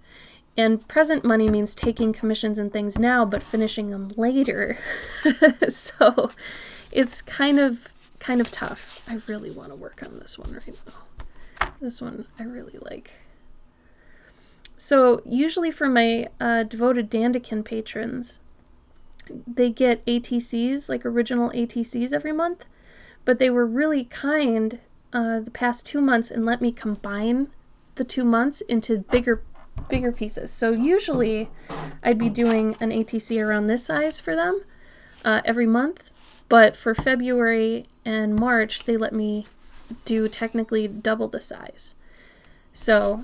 and present money means taking commissions and things now, but finishing them later. So it's kind of tough. I really want to work on this one right now. This one I really like. So usually for my devoted Dandikin patrons, they get ATCs, like original ATCs every month, but they were really kind the past 2 months and let me combine the 2 months into bigger bigger pieces. So usually I'd be doing an ATC around this size for them every month, but for February and March they let me do technically double the size. So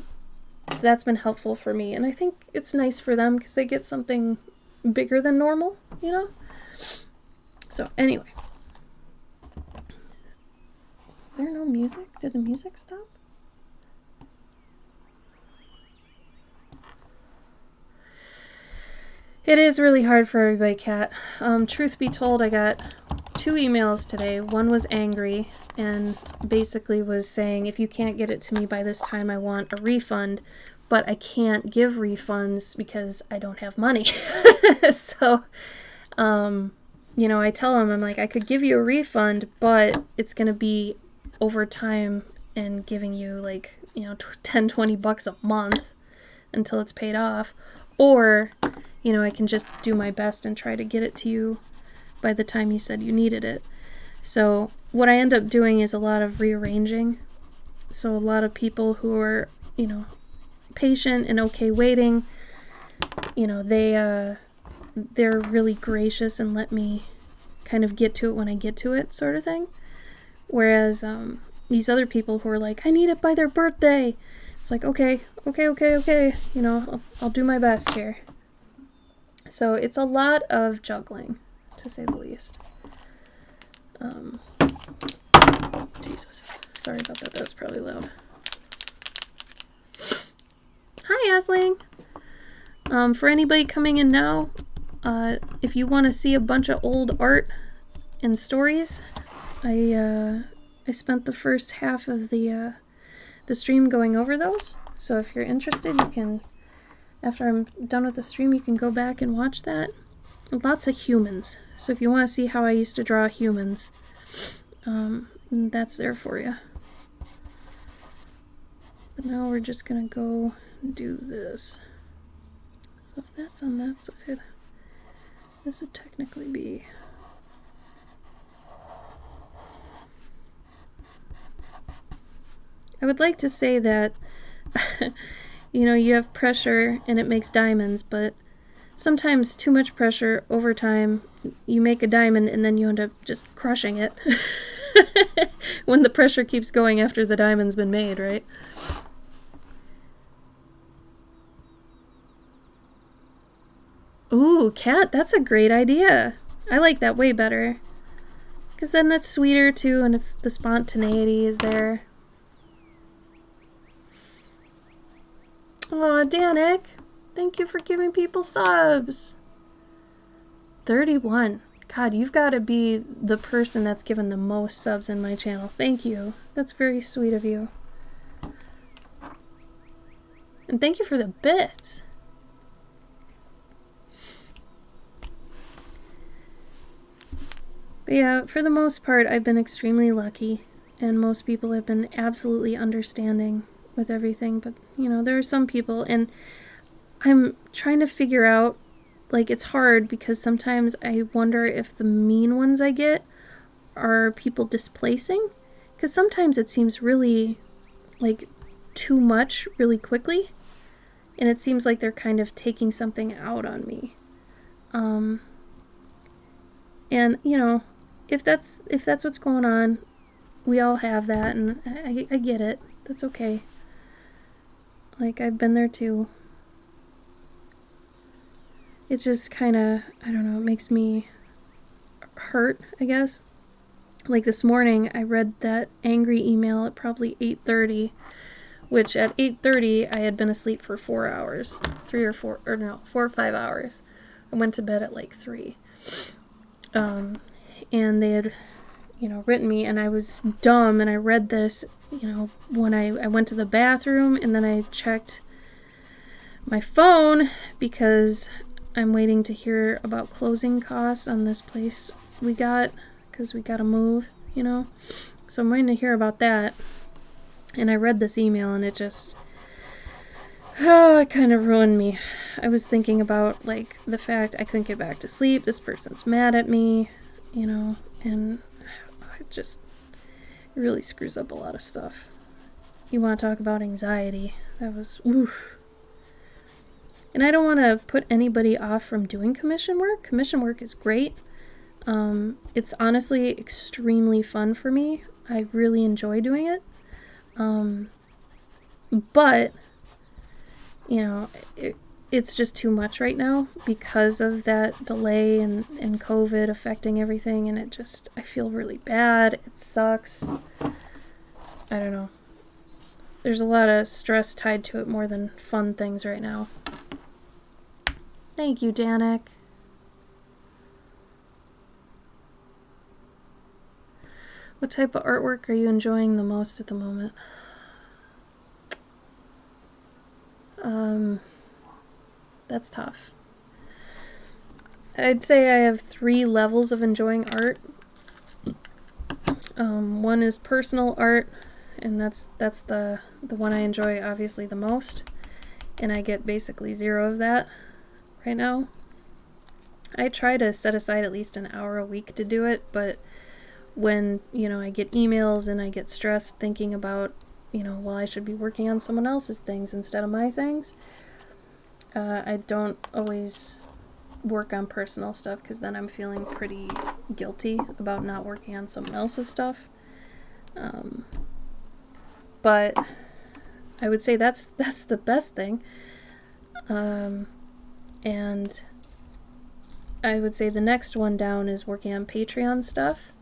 that's been helpful for me, and I think it's nice for them because they get something bigger than normal, you know? So anyway. Is there no music? Did the music stop? It is really hard for everybody, Kat. Truth be told, I got 2 emails today. One was angry and basically was saying, if you can't get it to me by this time, I want a refund, but I can't give refunds because I don't have money. So, you know, I tell them, I'm like, I could give you a refund, but it's going to be over time and giving you like, you know, 10, 20 bucks a month until it's paid off. Or, you know, I can just do my best and try to get it to you by the time you said you needed it. So what I end up doing is a lot of rearranging. So a lot of people who are, you know, patient and okay waiting, you know, they're really gracious and let me kind of get to it when I get to it, sort of thing. Whereas these other people who are like, I need it by their birthday. It's like, okay. You know, I'll do my best here. So it's a lot of juggling, to say the least. Jesus. Sorry about that. That was probably loud. Hi, Asling. For anybody coming in now, if you want to see a bunch of old art and stories, I spent the first half of the stream going over those. So if you're interested, you can, after I'm done with the stream, you can go back and watch that. Lots of humans. So if you want to see how I used to draw humans, that's there for you. But now we're just going to go do this. So if that's on that side, this would technically be... I would like to say that, you know, you have pressure and it makes diamonds, but sometimes too much pressure over time, you make a diamond and then you end up just crushing it when the pressure keeps going after the diamond's been made, right? Ooh, cat, that's a great idea. I like that way better. Because then that's sweeter too, and it's the spontaneity is there. Aw, Danik, thank you for giving people subs. 31. God, you've got to be the person that's given the most subs in my channel. Thank you. That's very sweet of you. And thank you for the bits. But yeah, for the most part, I've been extremely lucky. And most people have been absolutely understanding with everything. But, you know, there are some people, and I'm trying to figure out, like, it's hard because sometimes I wonder if the mean ones I get are people displacing. Because sometimes it seems really, like, too much really quickly. And it seems like they're kind of taking something out on me. And, you know, if that's what's going on, we all have that, and I get it. That's okay. Like, I've been there too. It just kind of, I don't know, it makes me hurt, I guess. Like this morning, I read that angry email at probably 8:30, which at 8:30, I had been asleep for 4 hours. 4 or 5 hours. I went to bed at like 3. And they had, you know, written me, and I was dumb, and I read this, you know, when I went to the bathroom, and then I checked my phone because I'm waiting to hear about closing costs on this place we got, because we got to move, you know. So I'm waiting to hear about that. And I read this email, and it just, it kind of ruined me. I was thinking about, like, the fact I couldn't get back to sleep. This person's mad at me, you know, and it just really screws up a lot of stuff. You want to talk about anxiety? That was, oof. And I don't want to put anybody off from doing commission work. Commission work is great. It's honestly extremely fun for me. I really enjoy doing it. But, you know, it's just too much right now because of that delay and COVID affecting everything. And I feel really bad. It sucks. I don't know. There's a lot of stress tied to it more than fun things right now. Thank you, Danik. What type of artwork are you enjoying the most at the moment? That's tough. I'd say I have 3 levels of enjoying art. One is personal art, and that's the one I enjoy obviously the most, and I get basically 0 of that right now. I try to set aside at least an hour a week to do it, but when, you know, I get emails and I get stressed thinking about, you know, well, I should be working on someone else's things instead of my things, I don't always work on personal stuff because then I'm feeling pretty guilty about not working on someone else's stuff. But I would say that's the best thing. And I would say the next one down is working on Patreon stuff.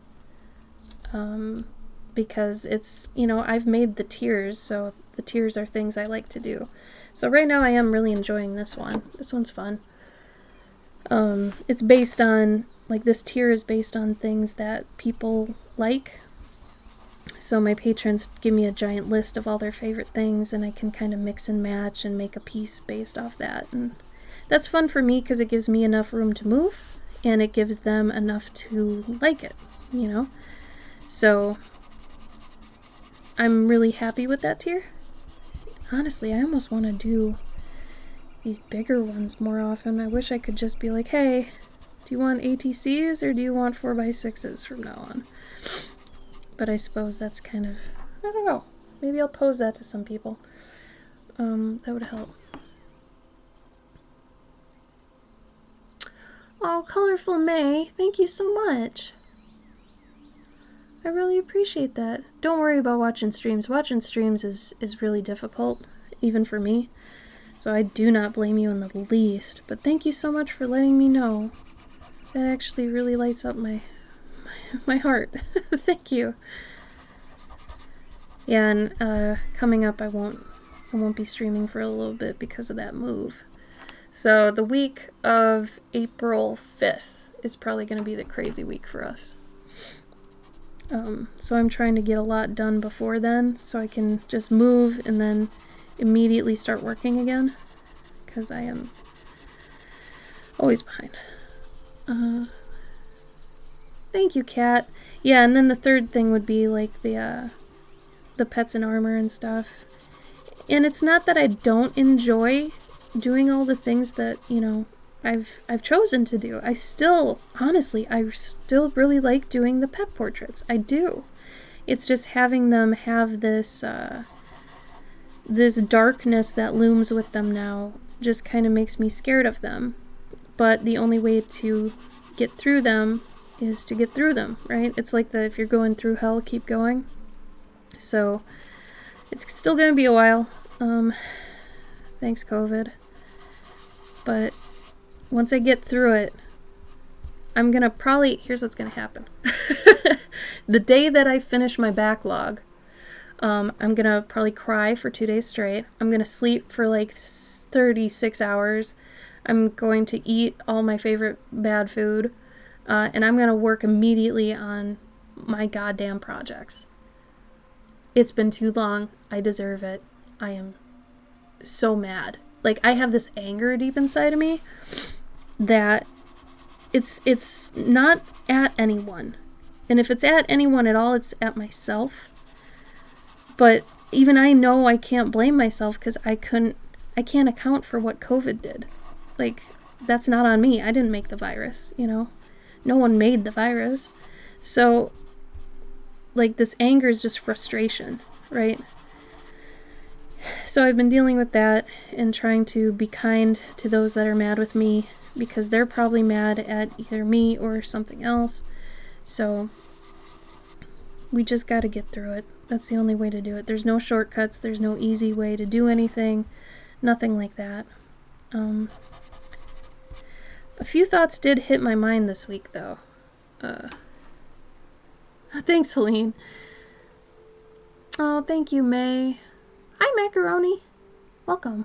Because it's, you know, I've made the tiers, so the tiers are things I like to do. So right now I am really enjoying this one. This one's fun. It's based on, like, this tier is based on things that people like. So my patrons give me a giant list of all their favorite things, and I can kind of mix and match and make a piece based off that. And that's fun for me because it gives me enough room to move, and it gives them enough to like it, you know? So I'm really happy with that tier. Honestly, I almost want to do these bigger ones more often. I wish I could just be like, hey, do you want ATCs or do you want 4x6s from now on? But I suppose that's kind of, I don't know. Maybe I'll pose that to some people. That would help. Oh, Colorful May, thank you so much. I really appreciate that. Don't worry about watching streams. Watching streams is really difficult, even for me. So I do not blame you in the least. But thank you so much for letting me know. That actually really lights up my heart. Thank you. Yeah, and coming up I won't be streaming for a little bit because of that move. So the week of April 5th is probably going to be the crazy week for us. So I'm trying to get a lot done before then so I can just move and then immediately start working again, because I am always behind. Thank you, Kat. Yeah, and then the third thing would be like the pets in armor and stuff. And it's not that I don't enjoy doing all the things that, you know, I've chosen to do. I still, honestly, I still really like doing the pet portraits. I do. It's just having them have this this darkness that looms with them now just kind of makes me scared of them. But the only way to get through them is to get through them, right? It's like if you're going through hell, keep going. So it's still going to be a while. Thanks, COVID. But once I get through it, I'm going to probably... Here's what's going to happen. The day that I finish my backlog, I'm going to probably cry for 2 days straight. I'm going to sleep for like 36 hours. I'm going to eat all my favorite bad food. And I'm going to work immediately on my goddamn projects. It's been too long. I deserve it. I am so mad. Like, I have this anger deep inside of me that it's not at anyone. And if it's at anyone at all, it's at myself. But even I know I can't blame myself because I can't account for what COVID did. Like, that's not on me. I didn't make the virus, you know? No one made the virus. So, like, this anger is just frustration, right? So I've been dealing with that and trying to be kind to those that are mad with me, because they're probably mad at either me or something else. So we just got to get through it. That's the only way to do it. There's no shortcuts. There's no easy way to do anything. Nothing like that. A few thoughts did hit my mind this week, though. Thanks, Helene. Oh, thank you, May. Hi, Macaroni. Welcome.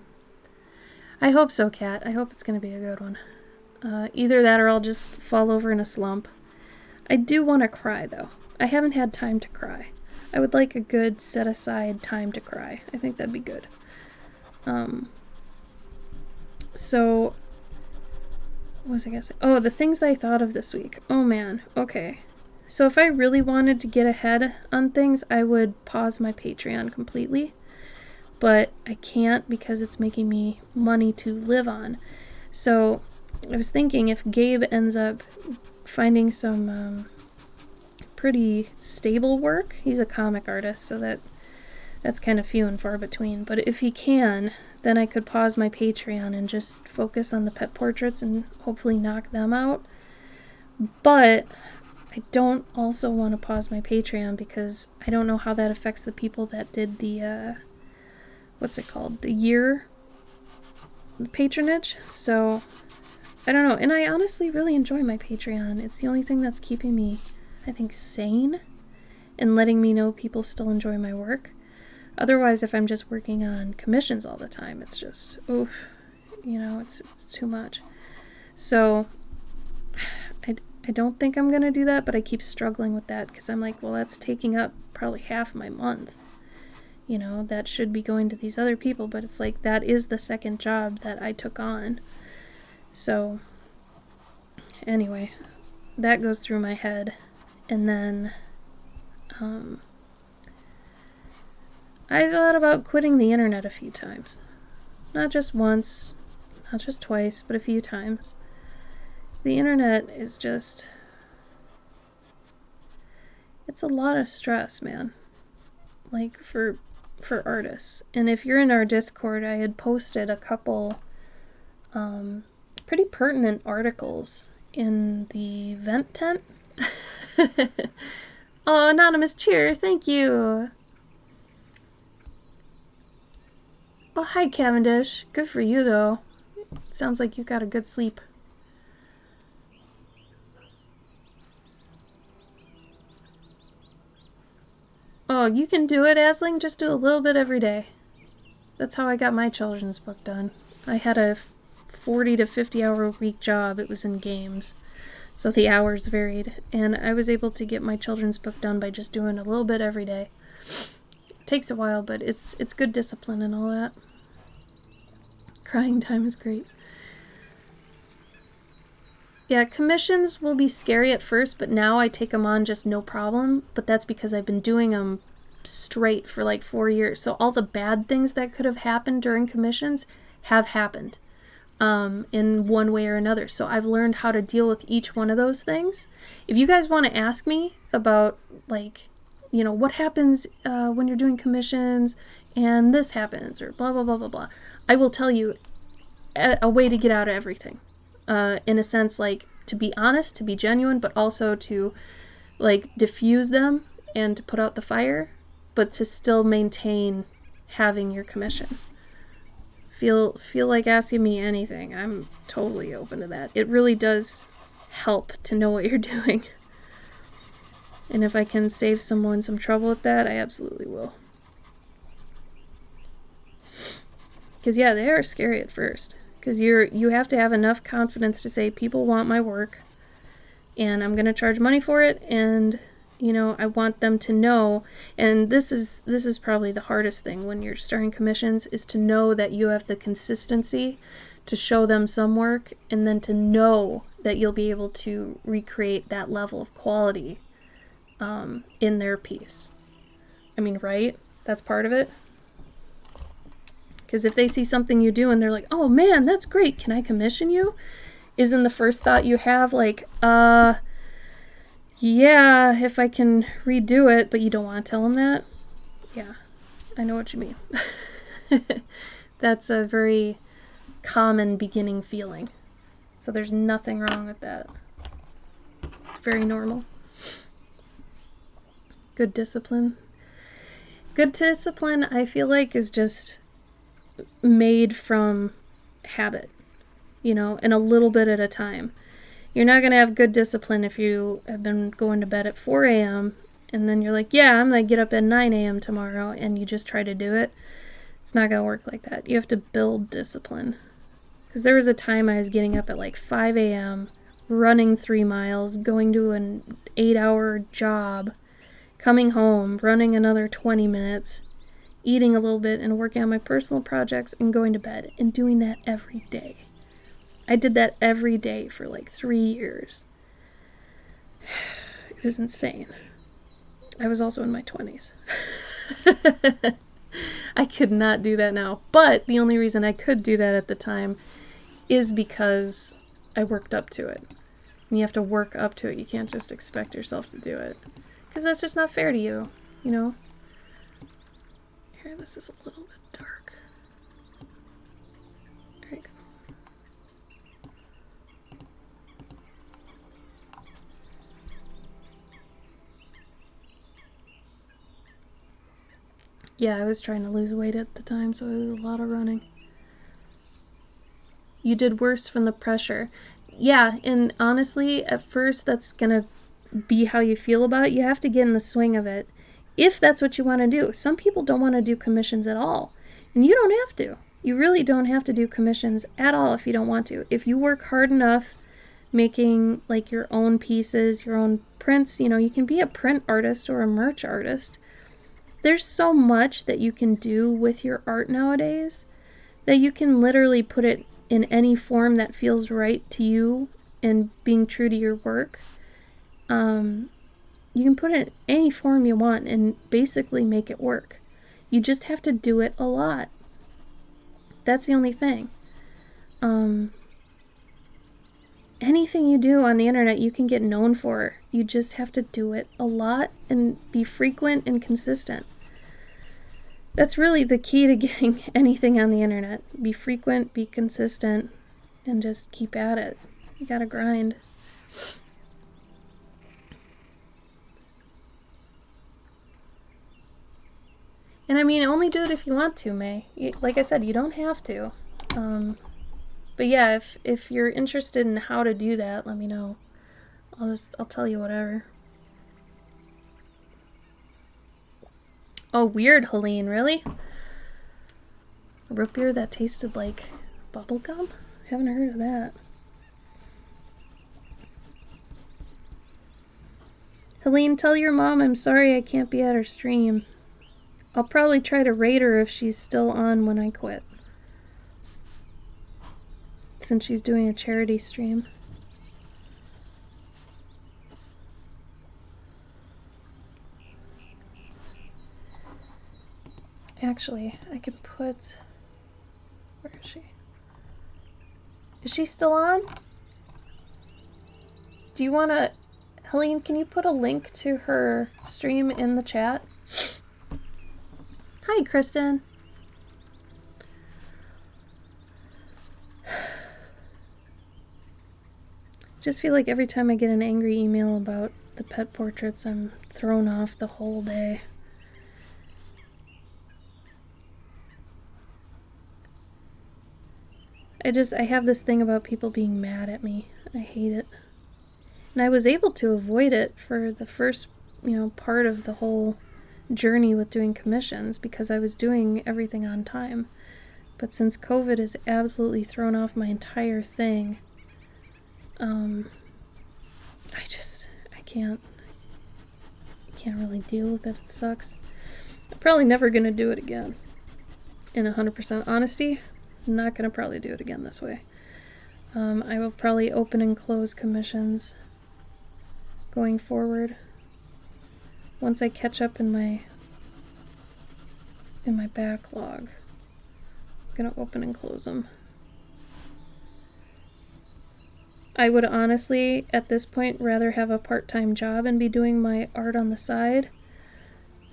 I hope so, Kat. I hope it's going to be a good one. Either that or I'll just fall over in a slump. I do want to cry, though. I haven't had time to cry. I would like a good set-aside time to cry. I think that'd be good. So, what was I going to say? Oh, the things I thought of this week. Oh, man. Okay. So if I really wanted to get ahead on things, I would pause my Patreon completely. But I can't because it's making me money to live on. So I was thinking, if Gabe ends up finding some pretty stable work, he's a comic artist, so that's kind of few and far between. But if he can, then I could pause my Patreon and just focus on the pet portraits and hopefully knock them out. But I don't also want to pause my Patreon because I don't know how that affects the people that did the what's it called? The year patronage. So I don't know. And I honestly really enjoy my Patreon. It's the only thing that's keeping me, I think, sane and letting me know people still enjoy my work. Otherwise, if I'm just working on commissions all the time, it's just, oof, it's too much. So I don't think I'm going to do that, but I keep struggling with that because I'm like, well, that's taking up probably half my month. That should be going to these other people, but it's like, that is the second job that I took on. So anyway, that goes through my head. And then I thought about quitting the internet a few times. Not just once, not just twice, but a few times. So the internet is just, it's a lot of stress, man. Like for artists. And if you're in our Discord, I had posted a couple pretty pertinent articles in the vent tent. Oh, anonymous cheer, thank you. Oh, hi, Cavendish. Good for you, though. Sounds like you got a good sleep. Oh, you can do it, Asling. Just do a little bit every day. That's how I got my children's book done. I had a 40 to 50 hour a week job. It was in games, so the hours varied. And I was able to get my children's book done by just doing a little bit every day. It takes a while, but it's good discipline and all that. Crying time is great. Yeah, commissions will be scary at first, but now I take them on just no problem. But that's because I've been doing them straight for like 4 years. So all the bad things that could have happened during commissions have happened in one way or another. So I've learned how to deal with each one of those things. If you guys want to ask me about, like, what happens when you're doing commissions and this happens or blah, blah, blah, blah, blah, I will tell you a way to get out of everything. In a sense, like, to be honest, to be genuine, but also to, like, diffuse them and to put out the fire, but to still maintain having your commission. Feel like asking me anything. I'm totally open to that. It really does help to know what you're doing. And if I can save someone some trouble with that, I absolutely will. Because, yeah, they are scary at first. Because you have to have enough confidence to say, people want my work, and I'm going to charge money for it, and, I want them to know, and this is probably the hardest thing when you're starting commissions, is to know that you have the consistency to show them some work, and then to know that you'll be able to recreate that level of quality in their piece. I mean, right? That's part of it. Because if they see something you do and they're like, oh man, that's great, can I commission you? Isn't the first thought you have like, yeah, if I can redo it, but you don't want to tell them that? Yeah, I know what you mean. That's a very common beginning feeling. So there's nothing wrong with that. It's very normal. Good discipline. Good discipline, I feel like, is just made from habit, and a little bit at a time. You're not going to have good discipline if you have been going to bed at 4 a.m. and then you're like, yeah, I'm going to get up at 9 a.m. tomorrow, and you just try to do it. It's not going to work like that. You have to build discipline. Because there was a time I was getting up at like 5 a.m., running 3 miles, going to an 8-hour job, coming home, running another 20 minutes, eating a little bit, and working on my personal projects, and going to bed, and doing that every day. I did that every day for like 3 years. It was insane. I was also in my 20s. I could not do that now. But the only reason I could do that at the time is because I worked up to it. And you have to work up to it. You can't just expect yourself to do it. Because that's just not fair to you, Here, this is a little bit dark. There you go. Yeah, I was trying to lose weight at the time, so it was a lot of running. You did worse from the pressure. Yeah, and honestly, at first that's gonna be how you feel about it. You have to get in the swing of it, if that's what you want to do. Some people don't want to do commissions at all, and you don't have to. You really don't have to do commissions at all if you don't want to. If you work hard enough making like your own pieces, your own prints, you can be a print artist or a merch artist. There's so much that you can do with your art nowadays that you can literally put it in any form that feels right to you and being true to your work. You can put it in any form you want and basically make it work. You just have to do it a lot. That's the only thing. Anything you do on the internet, you can get known for. You just have to do it a lot and be frequent and consistent. That's really the key to getting anything on the internet. Be frequent, be consistent, and just keep at it. You gotta grind. And I mean, only do it if you want to, May. Like I said, you don't have to. But yeah, if you're interested in how to do that, let me know. I'll tell you whatever. Oh, weird, Helene, really? A root beer that tasted like bubblegum? Haven't heard of that. Helene, tell your mom I'm sorry I can't be at her stream. I'll probably try to raid her if she's still on when I quit. Since she's doing a charity stream. Actually, I could put... Where is she? Is she still on? Do you want to... Helene, can you put a link to her stream in the chat? Hi, Kristen. Just feel like every time I get an angry email about the pet portraits, I'm thrown off the whole day. I have this thing about people being mad at me. I hate it. And I was able to avoid it for the first, part of the whole journey with doing commissions because I was doing everything on time. But since COVID has absolutely thrown off my entire thing, I can't really deal with it. It sucks. I'm probably never gonna do it again. In 100% honesty, I'm not gonna probably do it again this way. I will probably open and close commissions going forward. Once I catch up in my backlog, I'm gonna open and close them. I would honestly, at this point, rather have a part-time job and be doing my art on the side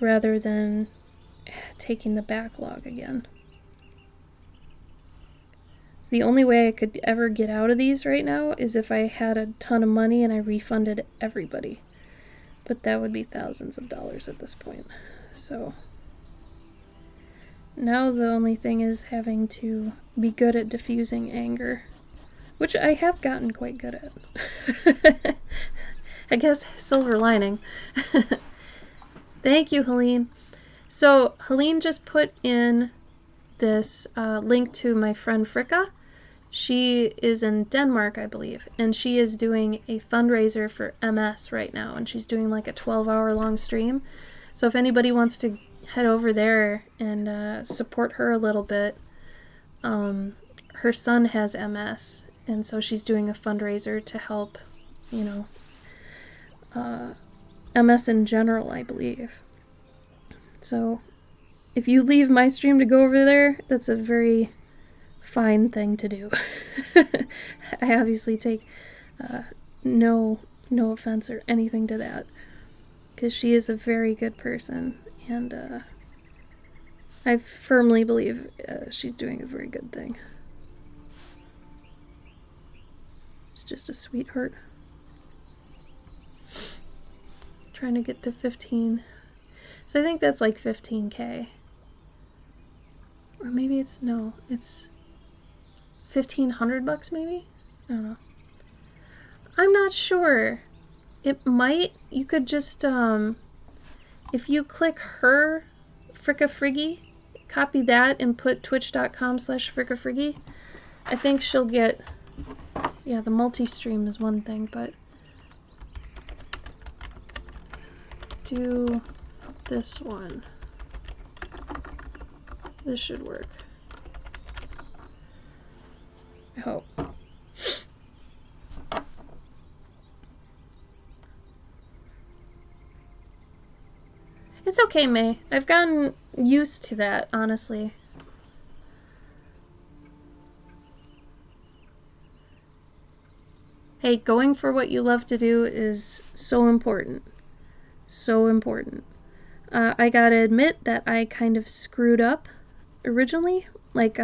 rather than taking the backlog again. So the only way I could ever get out of these right now is if I had a ton of money and I refunded everybody. But that would be thousands of dollars at this point. So now the only thing is having to be good at diffusing anger, which I have gotten quite good at. I guess silver lining. Thank you, Helene. So Helene just put in this link to my friend Fricka. She is in Denmark, I believe, and she is doing a fundraiser for MS right now, and she's doing like a 12-hour long stream. So if anybody wants to head over there and support her a little bit, her son has MS, and so she's doing a fundraiser to help, you know, MS in general, I believe. So if you leave my stream to go over there, that's a very fine thing to do. I obviously take no offense or anything to that, because she is a very good person, and I firmly believe she's doing a very good thing. She's just a sweetheart. Trying to get to 15. So I think that's like 15K. Or maybe it's, no, it's $1,500 maybe? I don't know. I'm not sure. It might, you could just, if you click her, Fricka Friggy, copy that and put twitch.com/FrickaFriggy, I think she'll get, yeah, the multi-stream is one thing, but do this one. This should work. I hope. It's okay, May. I've gotten used to that, honestly. Hey, going for what you love to do is so important. So important. I gotta admit that I kind of screwed up originally. Like,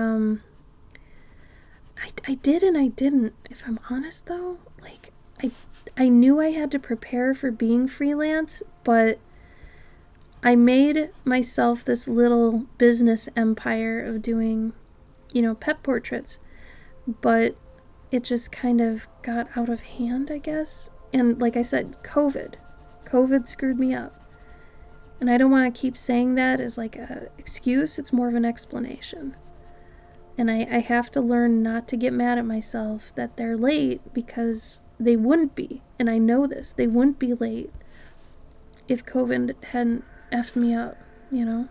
I did and I didn't, if I'm honest though. Like, I knew I had to prepare for being freelance, but I made myself this little business empire of doing, you know, pet portraits, but it just kind of got out of hand, I guess. And like I said, COVID screwed me up. And I don't want to keep saying that as like an excuse. It's more of an explanation. And I have to learn not to get mad at myself that they're late, because they wouldn't be. And I know this. They wouldn't be late if COVID hadn't effed me up, you know?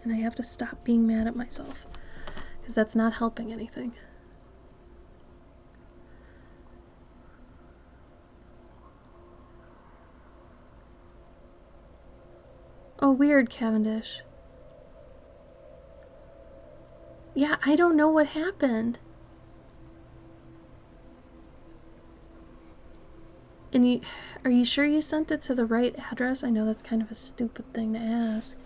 And I have to stop being mad at myself, because that's not helping anything. Oh, weird, Cavendish. Yeah, I don't know what happened. And are you sure you sent it to the right address? I know that's kind of a stupid thing to ask.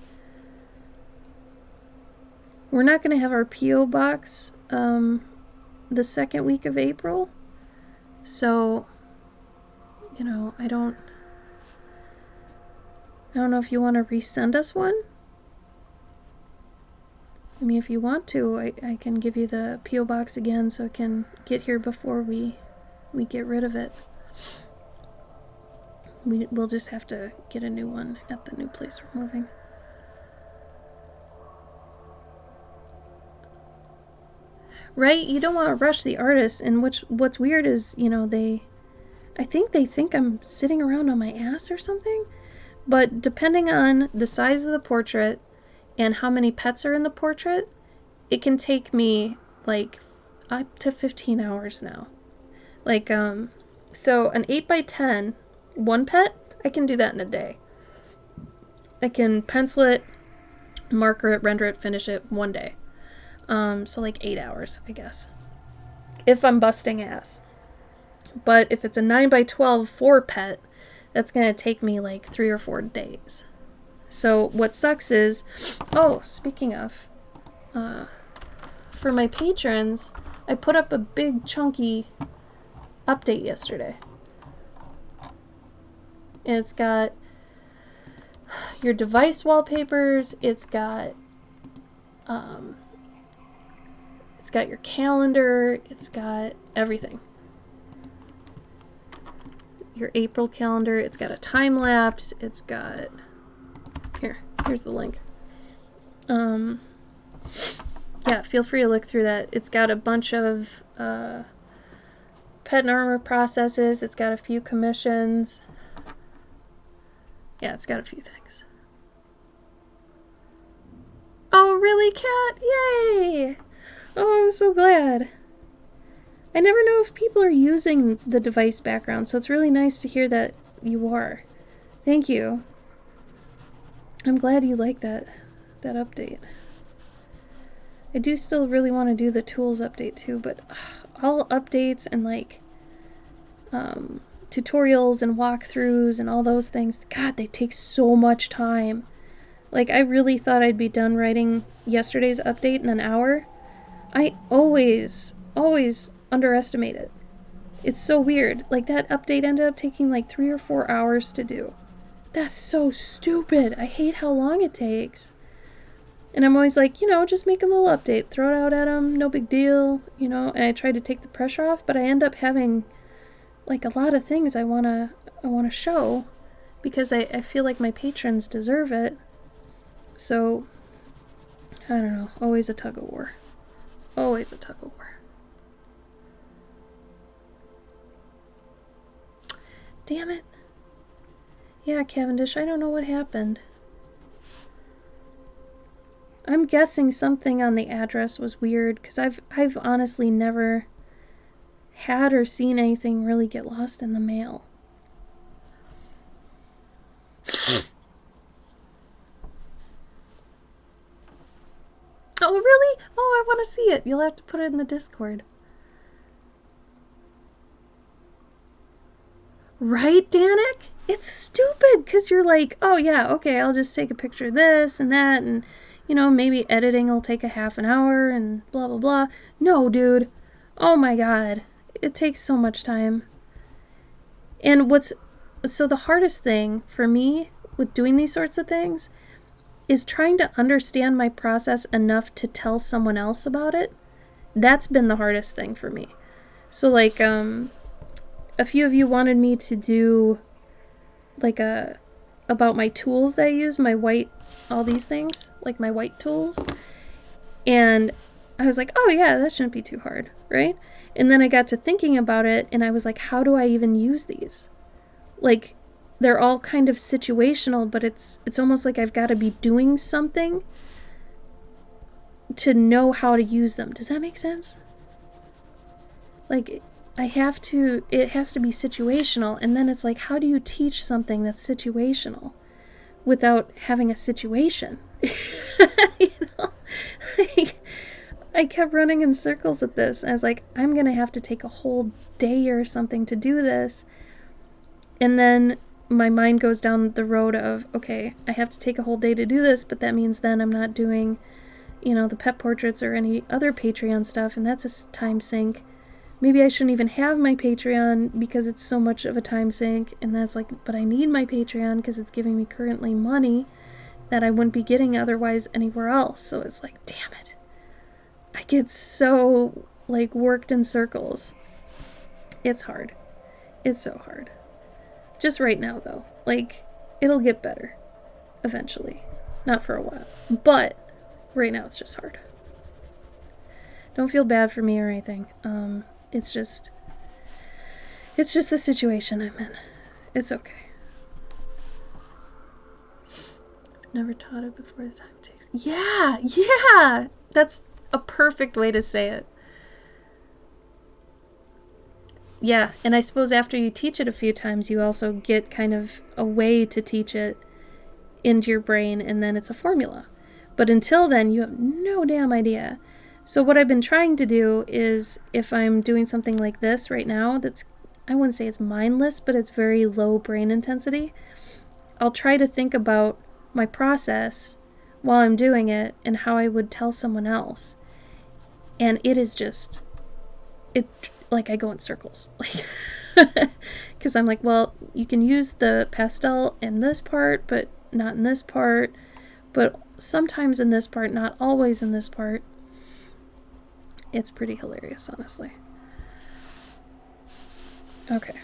We're not going to have our P.O. box the second week of April. So, you know, I don't know if you want to resend us one. I mean, if you want to, I can give you the P.O. box again so it can get here before we get rid of it. We'll just have to get a new one at the new place we're moving. Right? You don't want to rush the artist, and what's weird is, you know, I think they think I'm sitting around on my ass or something. But depending on the size of the portrait and how many pets are in the portrait, it can take me like up to 15 hours now. Like, so an 8x10, one pet, I can do that in a day. I can pencil it, marker it, render it, finish it one day. So like 8 hours, I guess, if I'm busting ass. But if it's a 9x12 4 pet, that's going to take me like 3 or 4 days. So what sucks is, oh, speaking of, for my patrons, I put up a big chunky update yesterday. And it's got your device wallpapers, it's got your calendar, it's got everything. Your April calendar, it's got a time lapse, it's got here's the link. Yeah, feel free to look through that. It's got a bunch of pet and armor processes, it's got a few commissions. Yeah, it's got a few things. Oh, really, Kat? Yay! Oh, I'm so glad. I never know if people are using the device background, so it's really nice to hear that you are. Thank you. I'm glad you like that update. I do still really want to do the tools update too, but all updates and like tutorials and walkthroughs and all those things, God, they take so much time. Like, I really thought I'd be done writing yesterday's update in an hour. I always underestimate it. It's so weird. Like, that update ended up taking like 3 or 4 hours to do. That's so stupid. I hate how long it takes. And I'm always like, just make a little update. Throw it out at them. No big deal. And I try to take the pressure off, but I end up having like a lot of things I want to show because I feel like my patrons deserve it. So, I don't know. Always a tug of war. Always a tug of war. Damn it. Yeah, Cavendish, I don't know what happened. I'm guessing something on the address was weird, because I've honestly never had or seen anything really get lost in the mail. Oh, really? Oh, I want to see it. You'll have to put it in the Discord. Right, Danik? It's stupid, because you're like, oh yeah, okay, I'll just take a picture of this and that, and, maybe editing will take a half an hour, and blah, blah, blah. No, dude. Oh my god. It takes so much time. And so the hardest thing for me with doing these sorts of things is trying to understand my process enough to tell someone else about it. That's been the hardest thing for me. So like, a few of you wanted me to do like about my tools that I use, all these things, like my white tools. And I was like, oh yeah, that shouldn't be too hard, right? And then I got to thinking about it and I was like, how do I even use these? Like, they're all kind of situational, but it's almost like I've got to be doing something to know how to use them. Does that make sense? Like, it has to be situational, and then it's like, how do you teach something that's situational without having a situation? Like, I kept running in circles with this. I was like, I'm going to have to take a whole day or something to do this. And then my mind goes down the road of, okay, I have to take a whole day to do this, but that means then I'm not doing, the pet portraits or any other Patreon stuff, and that's a time sink. Maybe I shouldn't even have my Patreon because it's so much of a time sink, and that's like, but I need my Patreon because it's giving me currently money that I wouldn't be getting otherwise anywhere else. So it's like, damn it. I get so, like, worked in circles. It's hard. It's so hard. Just right now, though. Like, it'll get better. Eventually. Not for a while. But, right now it's just hard. Don't feel bad for me or anything. It's just the situation I'm in. It's okay. Never taught it before the time takes. Yeah! That's a perfect way to say it. Yeah, and I suppose after you teach it a few times, you also get kind of a way to teach it into your brain, and then it's a formula. But until then, you have no damn idea. So what I've been trying to do is, if I'm doing something like this right now, that's, I wouldn't say it's mindless, but it's very low brain intensity, I'll try to think about my process while I'm doing it and how I would tell someone else. And it is just, like, I go in circles. Like, because I'm like, well, you can use the pastel in this part, but not in this part. But sometimes in this part, not always in this part. It's pretty hilarious, honestly. Okay.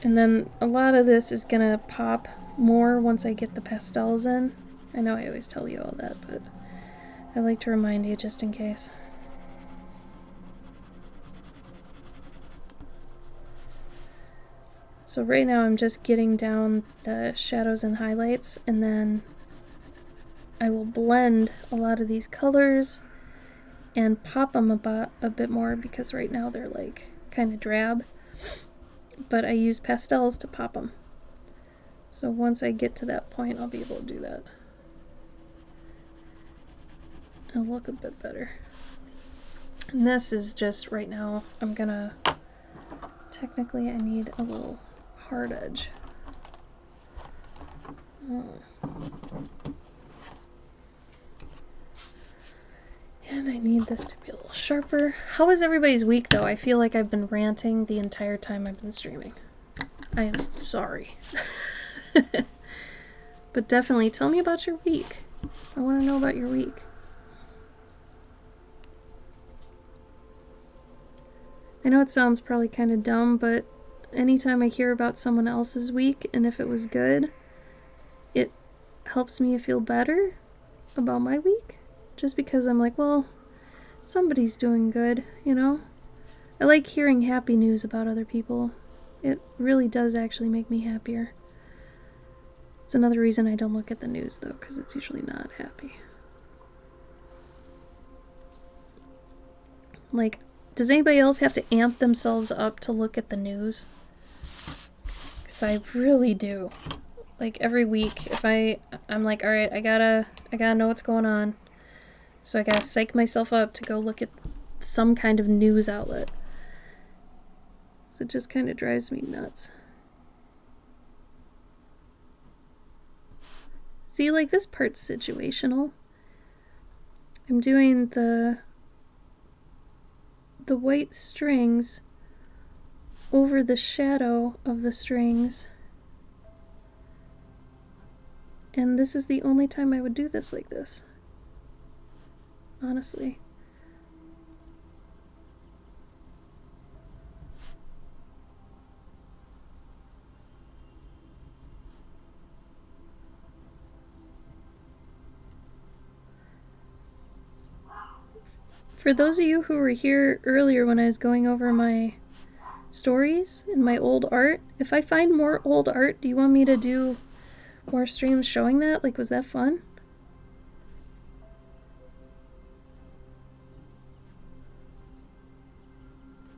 And then a lot of this is going to pop more once I get the pastels in. I know I always tell you all that, but I like to remind you just in case. So right now I'm just getting down the shadows and highlights, and then I will blend a lot of these colors and pop them a bit more, because right now they're like kind of drab. But I use pastels to pop them. So once I get to that point, I'll be able to do that. It'll look a bit better. And this is just right now, I'm gonna, technically I need a little hard edge. And I need this to be a little sharper. How is everybody's week though? I feel like I've been ranting the entire time I've been streaming. I am sorry. But definitely tell me about your week. I want to know about your week. I know it sounds probably kind of dumb, but anytime I hear about someone else's week, and if it was good, it helps me feel better about my week. Just because I'm like, well, somebody's doing good, you know? I like hearing happy news about other people. It really does actually make me happier. It's another reason I don't look at the news, though, because it's usually not happy. Like, does anybody else have to amp themselves up to look at the news? Because I really do. Like, every week, if I'm like, alright, I gotta know what's going on. So I gotta psych myself up to go look at some kind of news outlet. So it just kind of drives me nuts. See, like, this part's situational. I'm doing the white strings over the shadow of the strings. And this is the only time I would do this like this. Honestly. For those of you who were here earlier when I was going over my stories and my old art, if I find more old art, do you want me to do more streams showing that? Like, was that fun?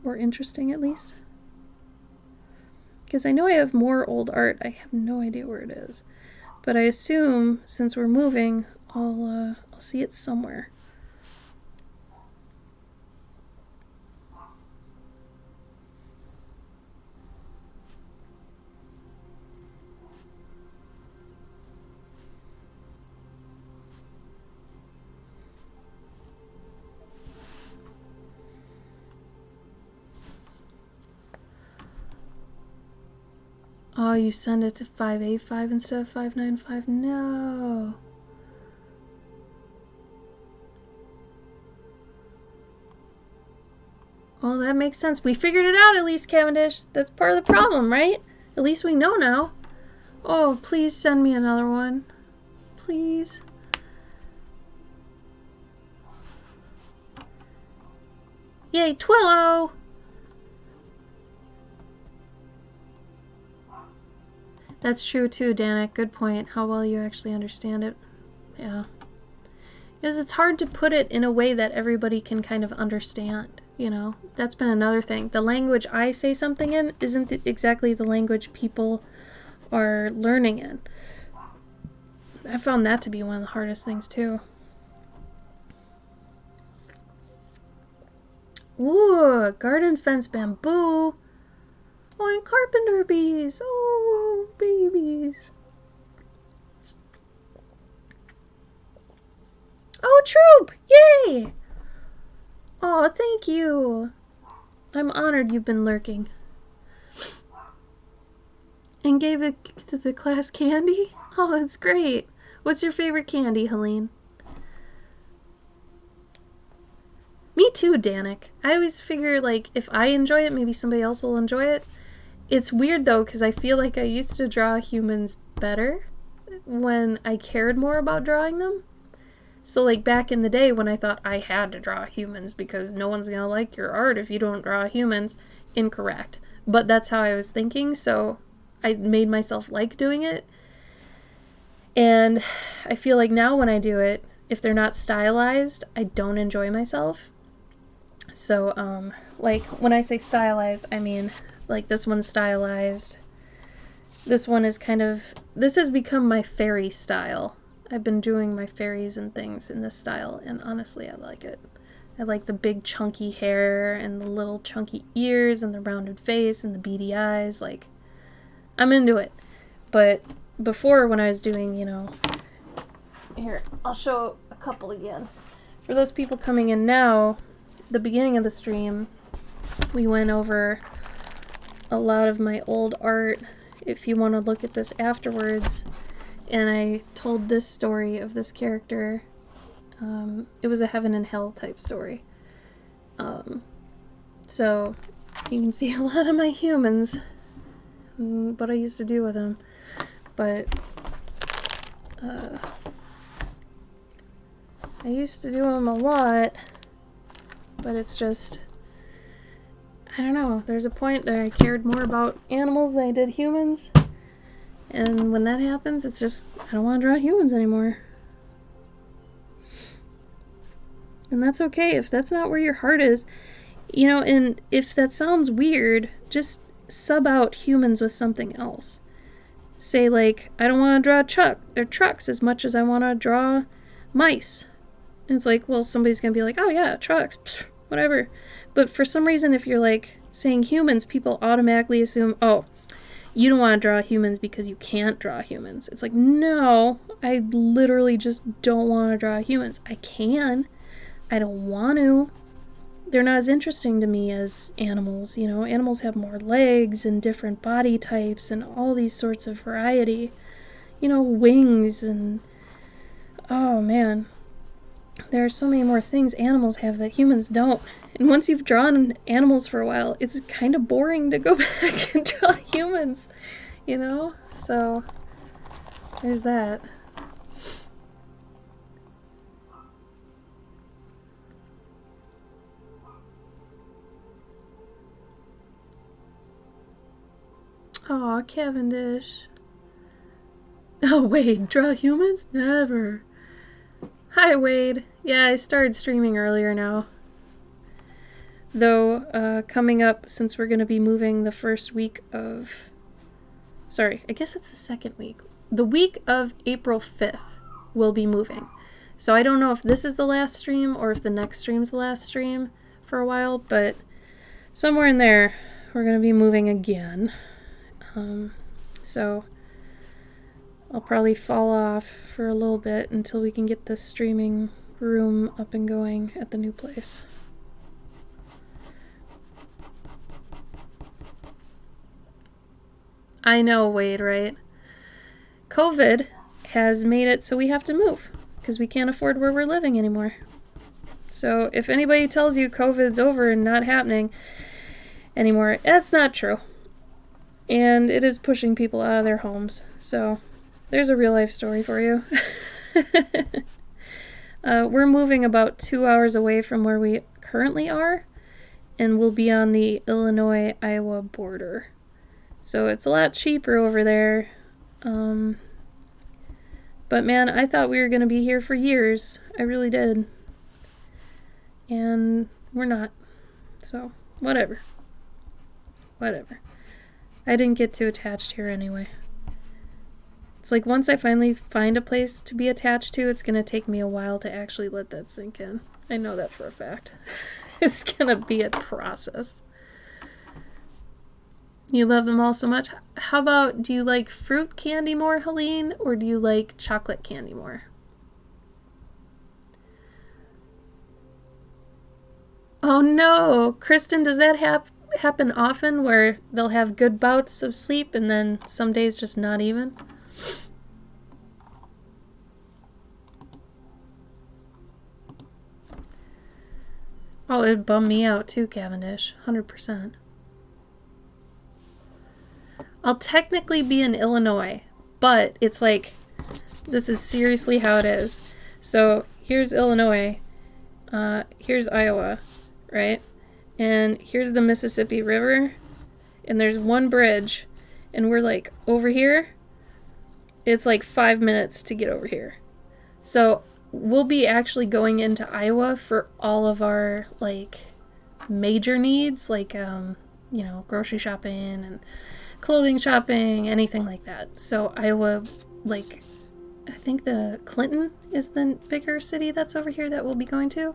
Or interesting, at least? Because I know I have more old art. I have no idea where it is. But I assume, since we're moving, I'll see it somewhere. Oh, you send it to 585 instead of 595? No. Well, that makes sense. We figured it out, at least, Cavendish. That's part of the problem, right? At least we know now. Oh, please send me another one. Please. Yay, Twillo! That's true too, Danik. Good point. How well you actually understand it. Yeah. Because it's hard to put it in a way that everybody can kind of understand, you know? That's been another thing. The language I say something in isn't exactly the language people are learning in. I found that to be one of the hardest things too. Ooh, garden fence bamboo. Oh, and carpenter bees. Oh, babies. Oh, troop! Yay! Oh, thank you. I'm honored you've been lurking. And gave it to the class candy? Oh, that's great. What's your favorite candy, Helene? Me too, Danik. I always figure, like, if I enjoy it, maybe somebody else will enjoy it. It's weird, though, because I feel like I used to draw humans better when I cared more about drawing them. So, like, back in the day when I thought I had to draw humans because no one's gonna like your art if you don't draw humans, incorrect. But that's how I was thinking, so I made myself like doing it. And I feel like now when I do it, if they're not stylized, I don't enjoy myself. So, like, when I say stylized, I mean, like, this one's stylized. This one is kind of, this has become my fairy style. I've been doing my fairies and things in this style, and honestly, I like it. I like the big chunky hair, and the little chunky ears, and the rounded face, and the beady eyes, like, I'm into it. But before, when I was doing, you know, here, I'll show a couple again. For those people coming in now, the beginning of the stream, we went over a lot of my old art. If you want to look at this afterwards, and I told this story of this character. It was a heaven and hell type story. So you can see a lot of my humans, what I used to do with them. But I used to do them a lot, but it's just, I don't know, there's a point that I cared more about animals than I did humans. And when that happens, it's just, I don't want to draw humans anymore. And that's okay if that's not where your heart is. You know, and if that sounds weird, just sub out humans with something else. Say, like, I don't want to draw trucks as much as I want to draw mice. And it's like, well, somebody's going to be like, oh yeah, trucks, pfft, whatever. But for some reason, if you're, like, saying humans, people automatically assume, oh, you don't want to draw humans because you can't draw humans. It's like, no, I literally just don't want to draw humans. I can. I don't want to. They're not as interesting to me as animals. You know, animals have more legs and different body types and all these sorts of variety. You know, wings and, oh man, there are so many more things animals have that humans don't. And once you've drawn animals for a while, it's kind of boring to go back and draw humans, you know? So, there's that. Aw, Cavendish. Oh, Wade, draw humans? Never. Hi, Wade. Yeah, I started streaming earlier now. Though, coming up, since we're going to be moving the first week of... Sorry, I guess it's the second week. The week of April 5th, we'll be moving. So I don't know if this is the last stream or if the next stream's the last stream for a while, but somewhere in there, we're going to be moving again. So I'll probably fall off for a little bit until we can get the streaming room up and going at the new place. I know, Wade, right? COVID has made it so we have to move because we can't afford where we're living anymore. So if anybody tells you COVID's over and not happening anymore, that's not true. And it is pushing people out of their homes. So there's a real life story for you. We're moving about 2 hours away from where we currently are, and we'll be on the Illinois-Iowa border. So it's a lot cheaper over there. But man, I thought we were going to be here for years. I really did. And we're not. So, whatever. Whatever. I didn't get too attached here anyway. It's like once I finally find a place to be attached to, it's going to take me a while to actually let that sink in. I know that for a fact. It's going to be a process. You love them all so much. How about, do you like fruit candy more, Helene, or do you like chocolate candy more? Oh no, Kristen, does that happen often where they'll have good bouts of sleep and then some days just not even? Oh, it'd bum me out too, Cavendish. 100%. I'll technically be in Illinois, but it's like, this is seriously how it is. So here's Illinois, here's Iowa, right? And here's the Mississippi River, and there's one bridge, and we're like over here. It's like 5 minutes to get over here. So we'll be actually going into Iowa for all of our like major needs, like grocery shopping and clothing shopping, anything like that. So Iowa, like, I think the Clinton is the bigger city that's over here that we'll be going to,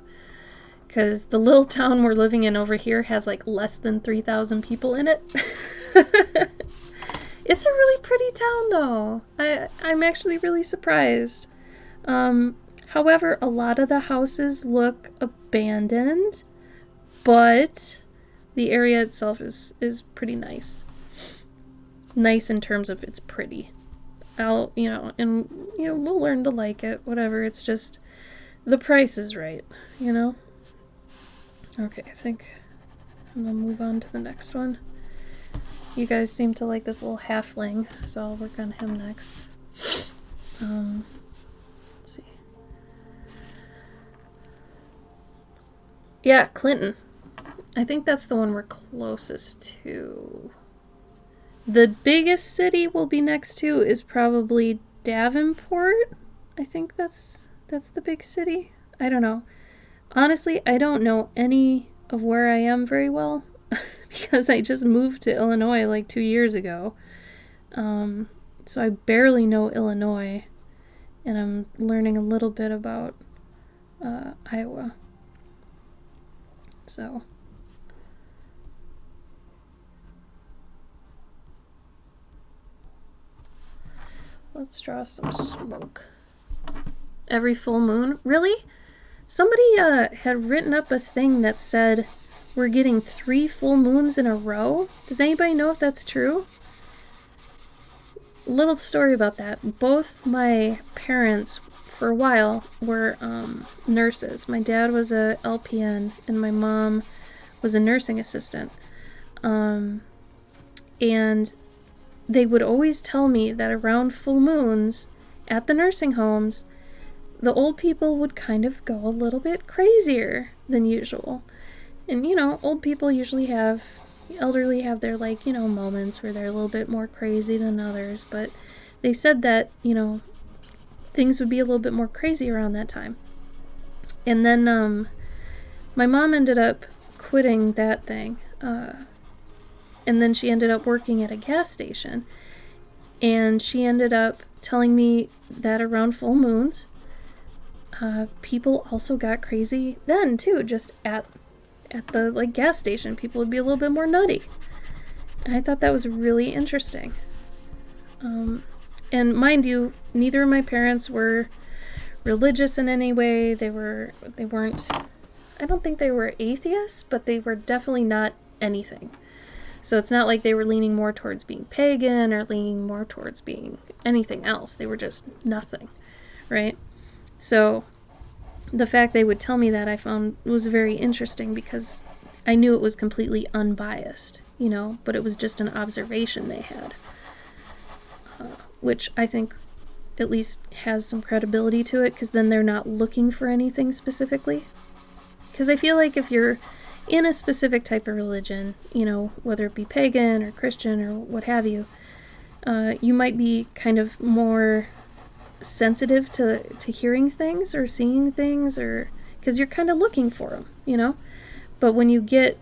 because the little town we're living in over here has like less than 3,000 people in it. It's a really pretty town though. I'm actually really surprised. However, a lot of the houses look abandoned, but the area itself is pretty nice. Nice in terms of it's pretty. We'll learn to like it, whatever. It's just the price is right, you know? Okay, I think I'm gonna move on to the next one. You guys seem to like this little halfling, so I'll work on him next. Let's see. Yeah, Clinton. I think that's the one we're closest to. The biggest city we'll be next to is probably Davenport. I think that's the big city. I don't know. Honestly, I don't know any of where I am very well because I just moved to Illinois like 2 years ago. So I barely know Illinois, and I'm learning a little bit about Iowa. So let's draw some smoke. Every full moon? Really? Somebody had written up a thing that said we're getting 3 full moons in a row. Does anybody know if that's true? Little story about that. Both my parents, for a while, were nurses. My dad was a LPN, and my mom was a nursing assistant. And they would always tell me that around full moons at the nursing homes, the old people would kind of go a little bit crazier than usual. And, old people usually elderly have their, moments where they're a little bit more crazy than others. But they said that, things would be a little bit more crazy around that time. And then my mom ended up quitting that thing. And then she ended up working at a gas station. And she ended up telling me that around full moons, people also got crazy then too, just at the gas station. People would be a little bit more nutty. And I thought that was really interesting. And mind you, neither of my parents were religious in any way. They weren't, I don't think they were atheists, but they were definitely not anything. So it's not like they were leaning more towards being pagan or leaning more towards being anything else. They were just nothing, right? So the fact they would tell me that I found was very interesting because I knew it was completely unbiased, but it was just an observation they had, which I think at least has some credibility to it, because then they're not looking for anything specifically. Because I feel like if you're in a specific type of religion, whether it be pagan or Christian or what have you, you might be kind of more sensitive to hearing things or seeing things, or because you're kind of looking for them, But when you get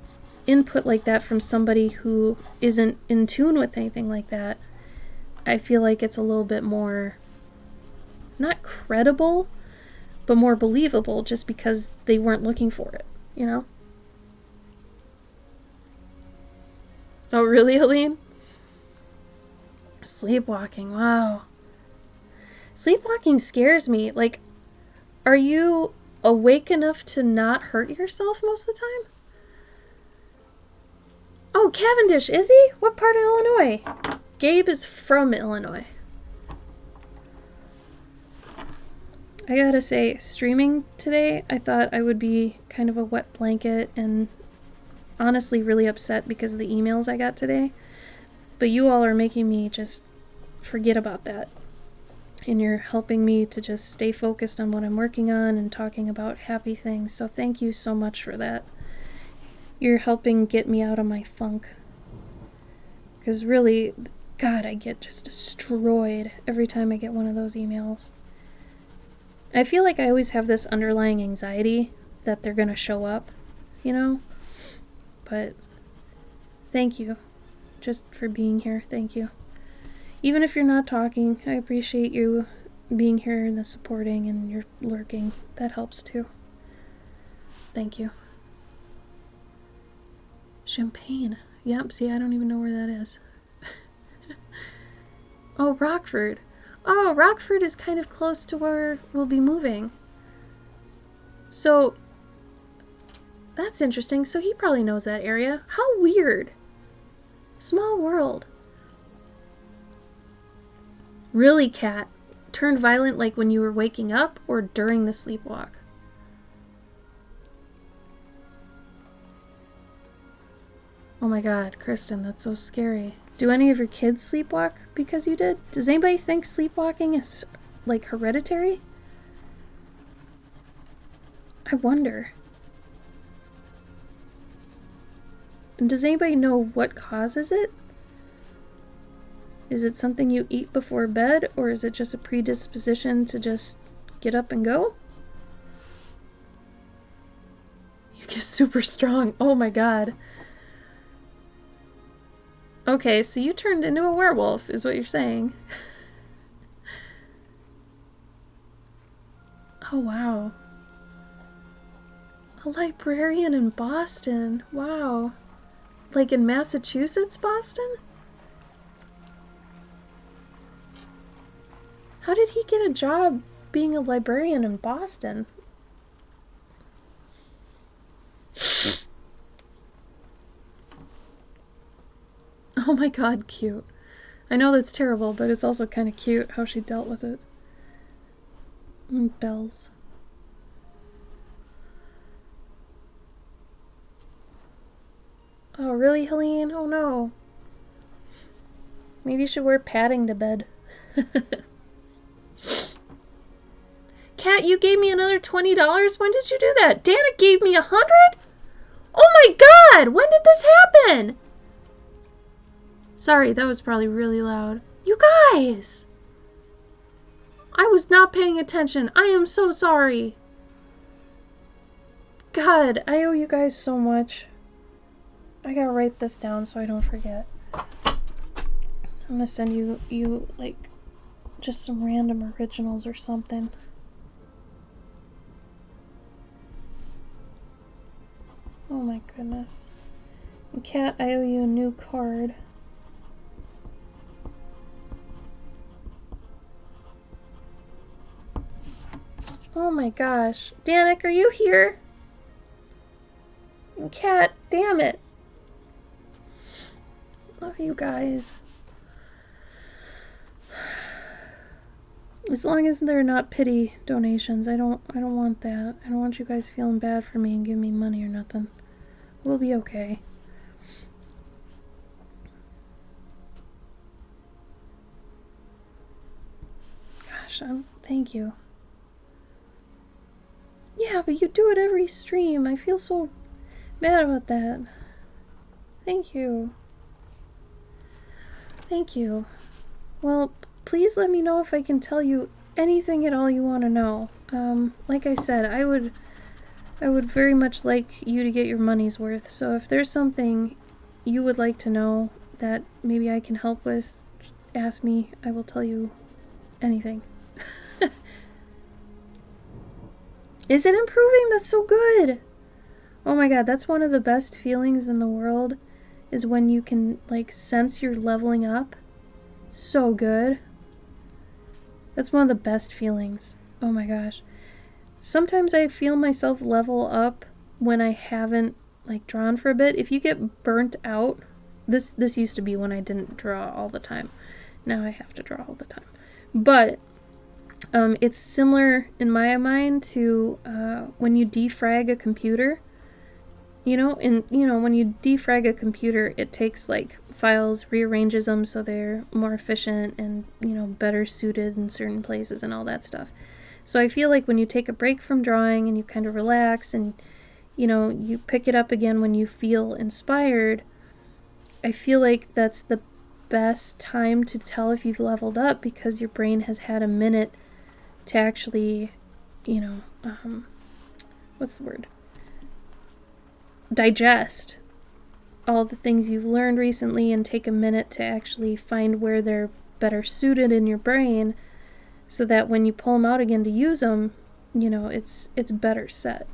input like that from somebody who isn't in tune with anything like that, I feel like it's a little bit more, not credible, but more believable, just because they weren't looking for it, Oh, really, Helene? Sleepwalking, wow. Sleepwalking scares me. Like, are you awake enough to not hurt yourself most of the time? Oh, Cavendish, is he? What part of Illinois? Gabe is from Illinois. I gotta say, streaming today, I thought I would be kind of a wet blanket and honestly really upset because of the emails I got today. But you all are making me just forget about that. And you're helping me to just stay focused on what I'm working on and talking about happy things. So thank you so much for that. You're helping get me out of my funk. Because really, God, I get just destroyed every time I get one of those emails. I feel like I always have this underlying anxiety that they're gonna show up, you know? But thank you just for being here. Thank you. Even if you're not talking, I appreciate you being here and the supporting and your lurking. That helps too. Thank you. Champagne. Yep, see, I don't even know where that is. Oh, Rockford. Oh, Rockford is kind of close to where we'll be moving. So, that's interesting. So he probably knows that area. How weird. Small world. Really, Cat? Turned violent like when you were waking up or during the sleepwalk? Oh my god, Kristen, that's so scary. Do any of your kids sleepwalk because you did? Does anybody think sleepwalking is, like, hereditary? I wonder. And does anybody know what causes it? Is it something you eat before bed, or is it just a predisposition to just get up and go? You get super strong. Oh my god. Okay, so you turned into a werewolf, is what you're saying. Oh wow. A librarian in Boston. Wow. Like in Massachusetts, Boston? How did he get a job being a librarian in Boston? Oh my god, cute. I know that's terrible, but it's also kind of cute how she dealt with it. Bells. Oh, really, Helene? Oh no. Maybe you should wear padding to bed. Kat, you gave me another $20? When did you do that? Dana gave me $100? Oh my god! When did this happen? Sorry, that was probably really loud. You guys! I was not paying attention. I am so sorry. God, I owe you guys so much. I gotta write this down so I don't forget. I'm gonna send you like, just some random originals or something. Oh my goodness. And Kat, I owe you a new card. Oh my gosh. Danik, are you here? And Kat, damn it. Love you guys. As long as they're not pity donations, I don't want that. I don't want you guys feeling bad for me and giving me money or nothing. We'll be okay. Gosh, thank you. Yeah, but you do it every stream. I feel so mad about that. Thank you. Thank you. Well, please let me know if I can tell you anything at all you want to know. Like I said, I would very much like you to get your money's worth. So if there's something you would like to know that maybe I can help with, ask me. I will tell you anything. Is it improving? That's so good. Oh my god, that's one of the best feelings in the world, is when you can, like, sense you're leveling up. So good. That's one of the best feelings. Oh my gosh. Sometimes I feel myself level up when I haven't, like, drawn for a bit. If you get burnt out This used to be when I didn't draw all the time. Now I have to draw all the time. But it's similar in my mind to when you defrag a computer. When you defrag a computer, it takes like files, rearranges them so they're more efficient and, better suited in certain places and all that stuff. So I feel like when you take a break from drawing and you kind of relax and, you pick it up again when you feel inspired, I feel like that's the best time to tell if you've leveled up, because your brain has had a minute to actually, what's the word? Digest all the things you've learned recently and take a minute to actually find where they're better suited in your brain, so that when you pull them out again to use them, it's better set,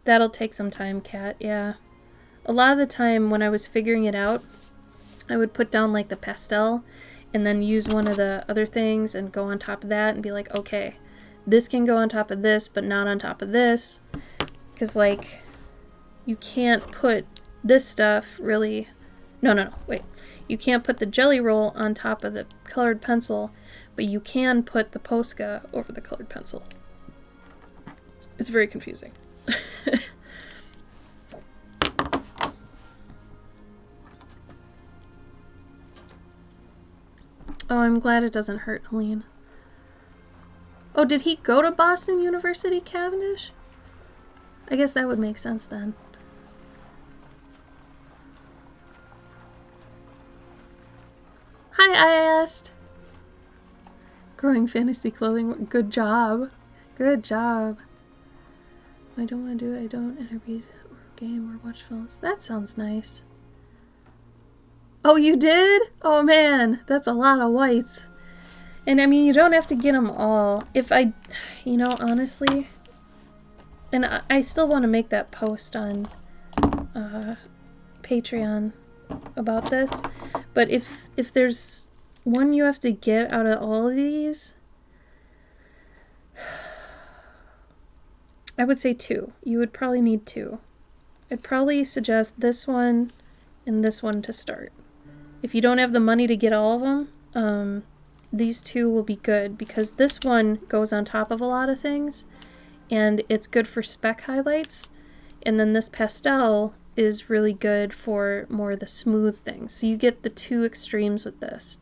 That'll take some time, Kat, yeah. A lot of the time when I was figuring it out, I would put down like the pastel and then use one of the other things and go on top of that and be like, okay, this can go on top of this, but not on top of this. Because, like, you can't put this stuff really... No, wait. You can't put the jelly roll on top of the colored pencil, but you can put the Posca over the colored pencil. It's very confusing. Oh, I'm glad it doesn't hurt, Helene. Oh, did he go to Boston University, Cavendish? I guess that would make sense then. Hi, I asked. Growing fantasy clothing. Good job. Good job. I don't want to do it. I don't interview or game or watch films. That sounds nice. Oh, you did? Oh man, that's a lot of whites. And I mean, you don't have to get them all. If I, honestly, and I still want to make that post on Patreon about this, but if there's one you have to get out of all of these, I would say 2. You would probably need 2. I'd probably suggest this one and this one to start. If you don't have the money to get all of them, these 2 will be good, because this one goes on top of a lot of things and it's good for spec highlights, and then this pastel is really good for more of the smooth things. So you get the 2 extremes with this.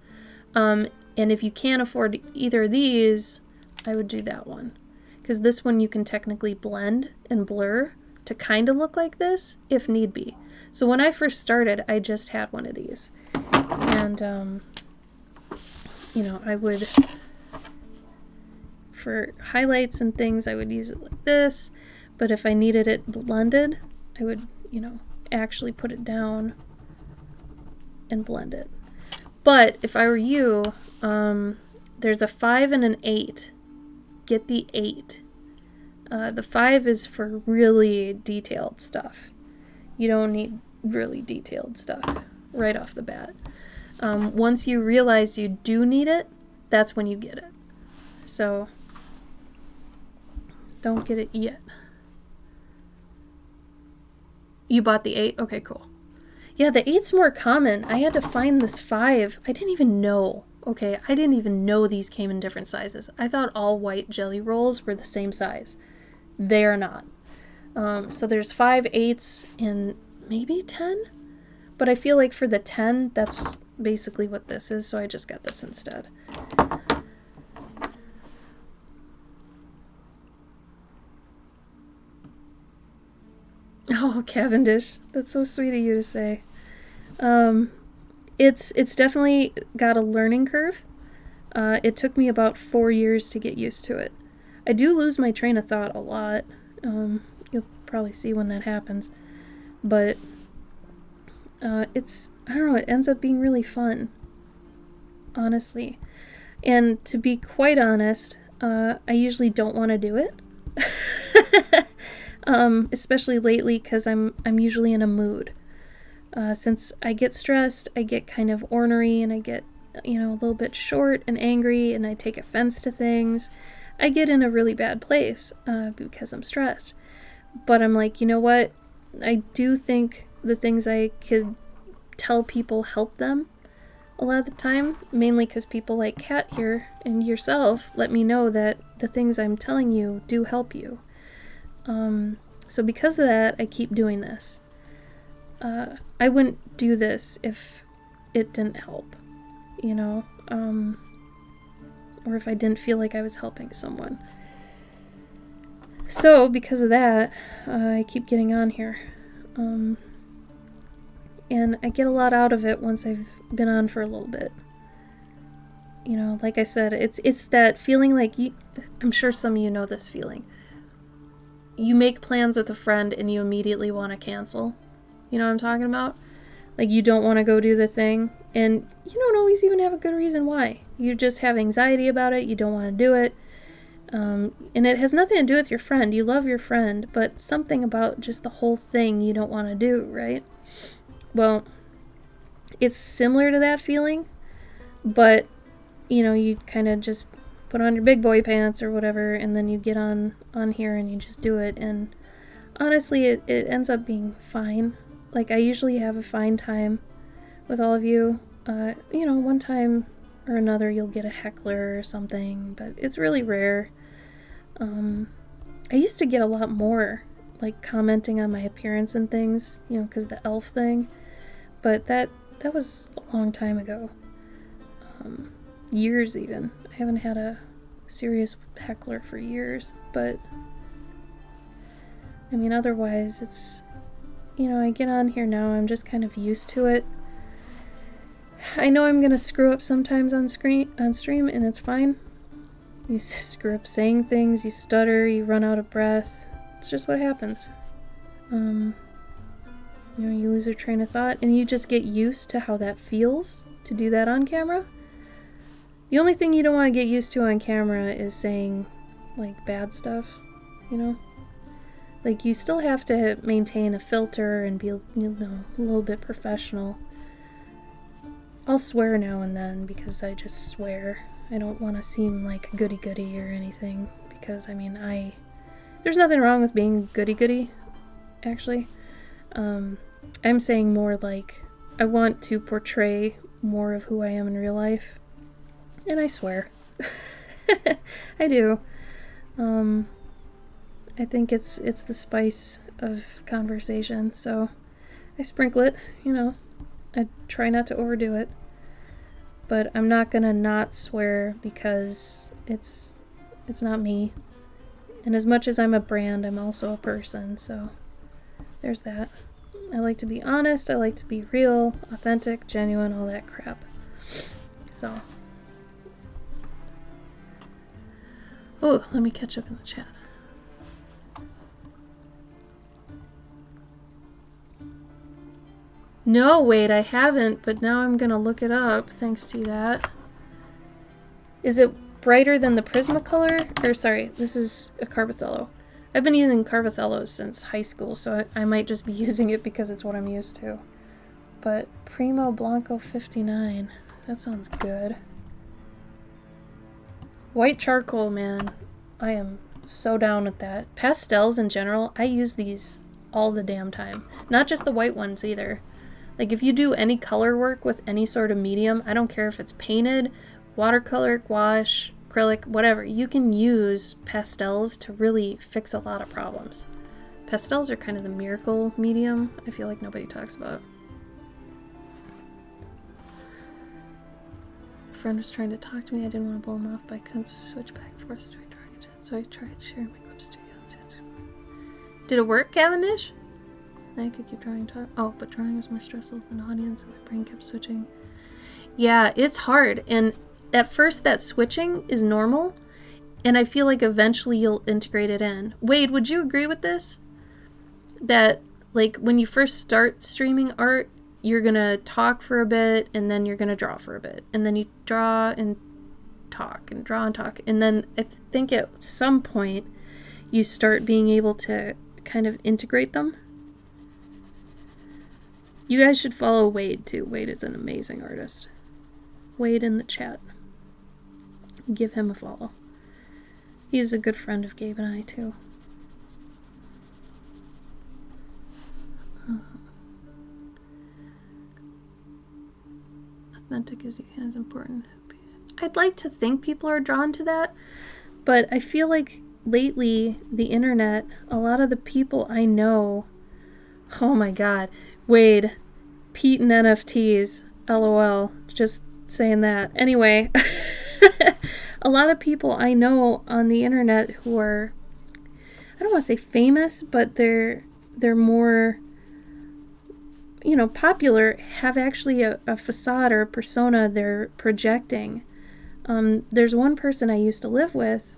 And if you can't afford either of these, I would do that one, because this one you can technically blend and blur to kind of look like this if need be. So when I first started, I just had one of these. And, I would, for highlights and things, I would use it like this. But if I needed it blended, I would, actually put it down and blend it. But if I were you, there's a 5 and an 8. Get the 8. The 5 is for really detailed stuff. You don't need really detailed stuff right off the bat. Once you realize you do need it, that's when you get it. So don't get it yet. You bought the 8? Okay, cool. Yeah, the 8's more common. I had to find this 5. I didn't even know. Okay, I didn't even know these came in different sizes. I thought all white jelly rolls were the same size. They are not. So there's 5 8s and maybe 10? But I feel like for the 10, that's basically what this is, so I just got this instead. Oh, Cavendish. That's so sweet of you to say. It's definitely got a learning curve. It took me about 4 years to get used to it. I do lose my train of thought a lot. You'll probably see when that happens. But I don't know, it ends up being really fun. Honestly. And to be quite honest, I usually don't want to do it. Especially lately, because I'm usually in a mood. Since I get stressed, I get kind of ornery, and I get, a little bit short and angry, and I take offense to things. I get in a really bad place because I'm stressed. But I'm like, you know what? I do think the things I could tell people help them a lot of the time, mainly because people like Kat here and yourself let me know that the things I'm telling you do help you. So because of that, I keep doing this. I wouldn't do this if it didn't help, you know, or if I didn't feel like I was helping someone. So because of that, I keep getting on here. And I get a lot out of it once I've been on for a little bit. You know, like I said, it's that feeling like I'm sure some of you know this feeling. You make plans with a friend and you immediately want to cancel. You know what I'm talking about? Like you don't want to go do the thing and you don't always even have a good reason why. You just have anxiety about it, you don't want to do it. And it has nothing to do with your friend. You love your friend, but something about just the whole thing you don't want to do, right? Well, it's similar to that feeling, but, you know, you kind of just put on your big boy pants or whatever, and then you get on here and you just do it, and honestly, it ends up being fine. Like, I usually have a fine time with all of you. You know, one time or another you'll get a heckler or something, but it's really rare. I used to get a lot more, like, commenting on my appearance and things, you know, because the elf thing, but that was a long time ago. Years even. I haven't had a serious heckler for years, but I mean, otherwise it's, you know, I get on here now, I'm just kind of used to it. I know I'm gonna screw up sometimes on stream, and it's fine. You screw up saying things, you stutter, you run out of breath. It's just what happens. You know, you lose your train of thought, and you just get used to how that feels to do that on camera. The only thing you don't want to get used to on camera is saying, like, bad stuff, you know? Like, you still have to maintain a filter and be, you know, a little bit professional. I'll swear now and then because I just swear. I don't want to seem like a goody-goody or anything because, I mean, there's nothing wrong with being goody-goody, actually. I'm saying more like I want to portray more of who I am in real life, and I swear. I do. I think it's the spice of conversation, so I sprinkle it, you know. I try not to overdo it. But I'm not gonna not swear because it's not me. And as much as I'm a brand, I'm also a person, so there's that. I like to be honest, I like to be real, authentic, genuine, all that crap. So. Oh, let me catch up in the chat. No, wait, I haven't, but now I'm gonna look it up thanks to that. Is it brighter than the Prismacolor? Or sorry, this is a Carbothello. I've been using Carbothellos since high school, so I might just be using it because it's what I'm used to. But Primo Blanco 59, that sounds good. White charcoal, man. I am so down with that. Pastels in general, I use these all the damn time. Not just the white ones either. Like, if you do any color work with any sort of medium, I don't care if it's painted, watercolor, gouache, acrylic, whatever, you can use pastels to really fix a lot of problems. Pastels are kind of the miracle medium I feel like nobody talks about. A friend was trying to talk to me, I didn't want to blow him off, but I couldn't switch back and forth to try target, so I tried sharing my clip studio. Did it work, Cavendish? I could keep drawing. Oh, but drawing was more stressful than audience, and my brain kept switching. Yeah, it's hard, and at first that switching is normal, and I feel like eventually you'll integrate it in. Wade, would you agree with this? That, like, when you first start streaming art, you're gonna talk for a bit, and then you're gonna draw for a bit, and then you draw and talk, and draw and talk, and then I think at some point you start being able to kind of integrate them. You guys should follow Wade, too. Wade is an amazing artist. Wade in the chat. Give him a follow. He's a good friend of Gabe and I, too. authentic as you can is important. I'd like to think people are drawn to that, but I feel like lately, the internet, a lot of the people I know, oh my god, Wade, Pete and NFTs, LOL, just saying that. Anyway, a lot of people I know on the internet who are, I don't want to say famous, but they're more, you know, popular, have actually a facade or a persona they're projecting. There's one person I used to live with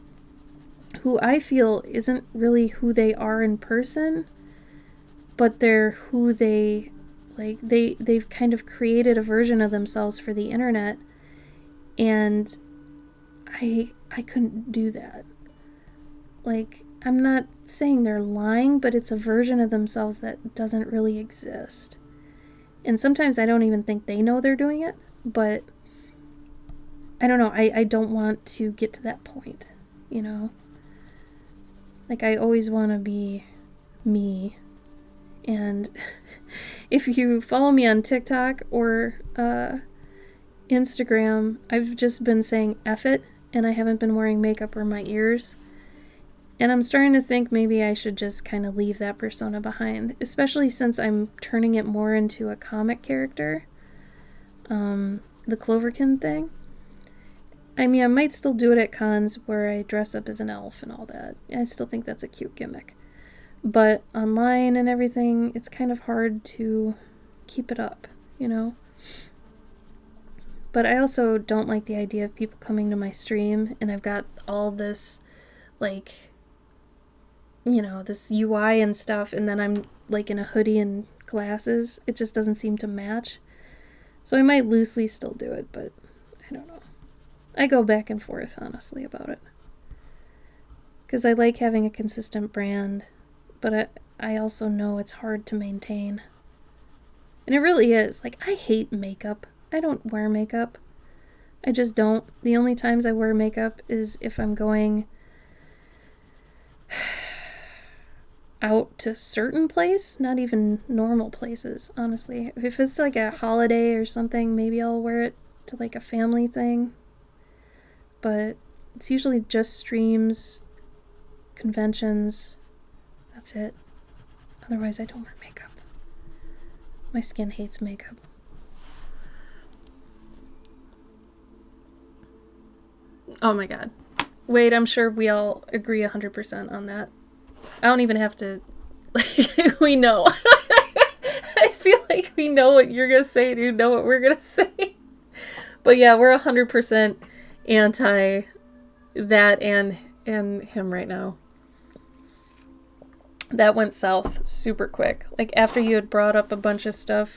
who I feel isn't really who they are in person, but they're who they, like, they've kind of created a version of themselves for the internet, and I couldn't do that. Like, I'm not saying they're lying, but it's a version of themselves that doesn't really exist. And sometimes I don't even think they know they're doing it, but I don't know, I don't want to get to that point, you know? Like, I always want to be me. And if you follow me on TikTok or Instagram, I've just been saying F it, and I haven't been wearing makeup or my ears. And I'm starting to think maybe I should just kind of leave that persona behind, especially since I'm turning it more into a comic character. The Cloverkin thing. I mean, I might still do it at cons where I dress up as an elf and all that. I still think that's a cute gimmick. But online and everything, it's kind of hard to keep it up, you know? But I also don't like the idea of people coming to my stream and I've got all this, like, you know, this UI and stuff, and then I'm, like, in a hoodie and glasses. It just doesn't seem to match. So I might loosely still do it, but I don't know. I go back and forth, honestly, about it. Because I like having a consistent brand, but I also know it's hard to maintain. And it really is. Like, I hate makeup. I don't wear makeup. I just don't. The only times I wear makeup is if I'm going out to a certain place, not even normal places, honestly. If it's like a holiday or something, maybe I'll wear it to like a family thing. But it's usually just streams, conventions, that's it. Otherwise, I don't wear makeup. My skin hates makeup. Oh my god. Wait, I'm sure we all agree 100% on that. I don't even have to, like, we know. I feel like we know what you're gonna say and you know what we're gonna say. But yeah, we're 100% anti that and him right now. That went south super quick. Like, after you had brought up a bunch of stuff,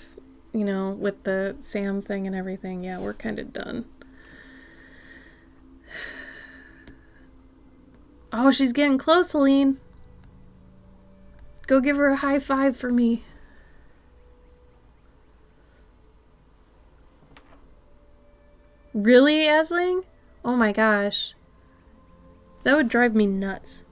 you know, with the Sam thing and everything, yeah, we're kind of done. Oh, she's getting close, Helene. Go give her a high five for me. Really, Asling? Oh my gosh. That would drive me nuts.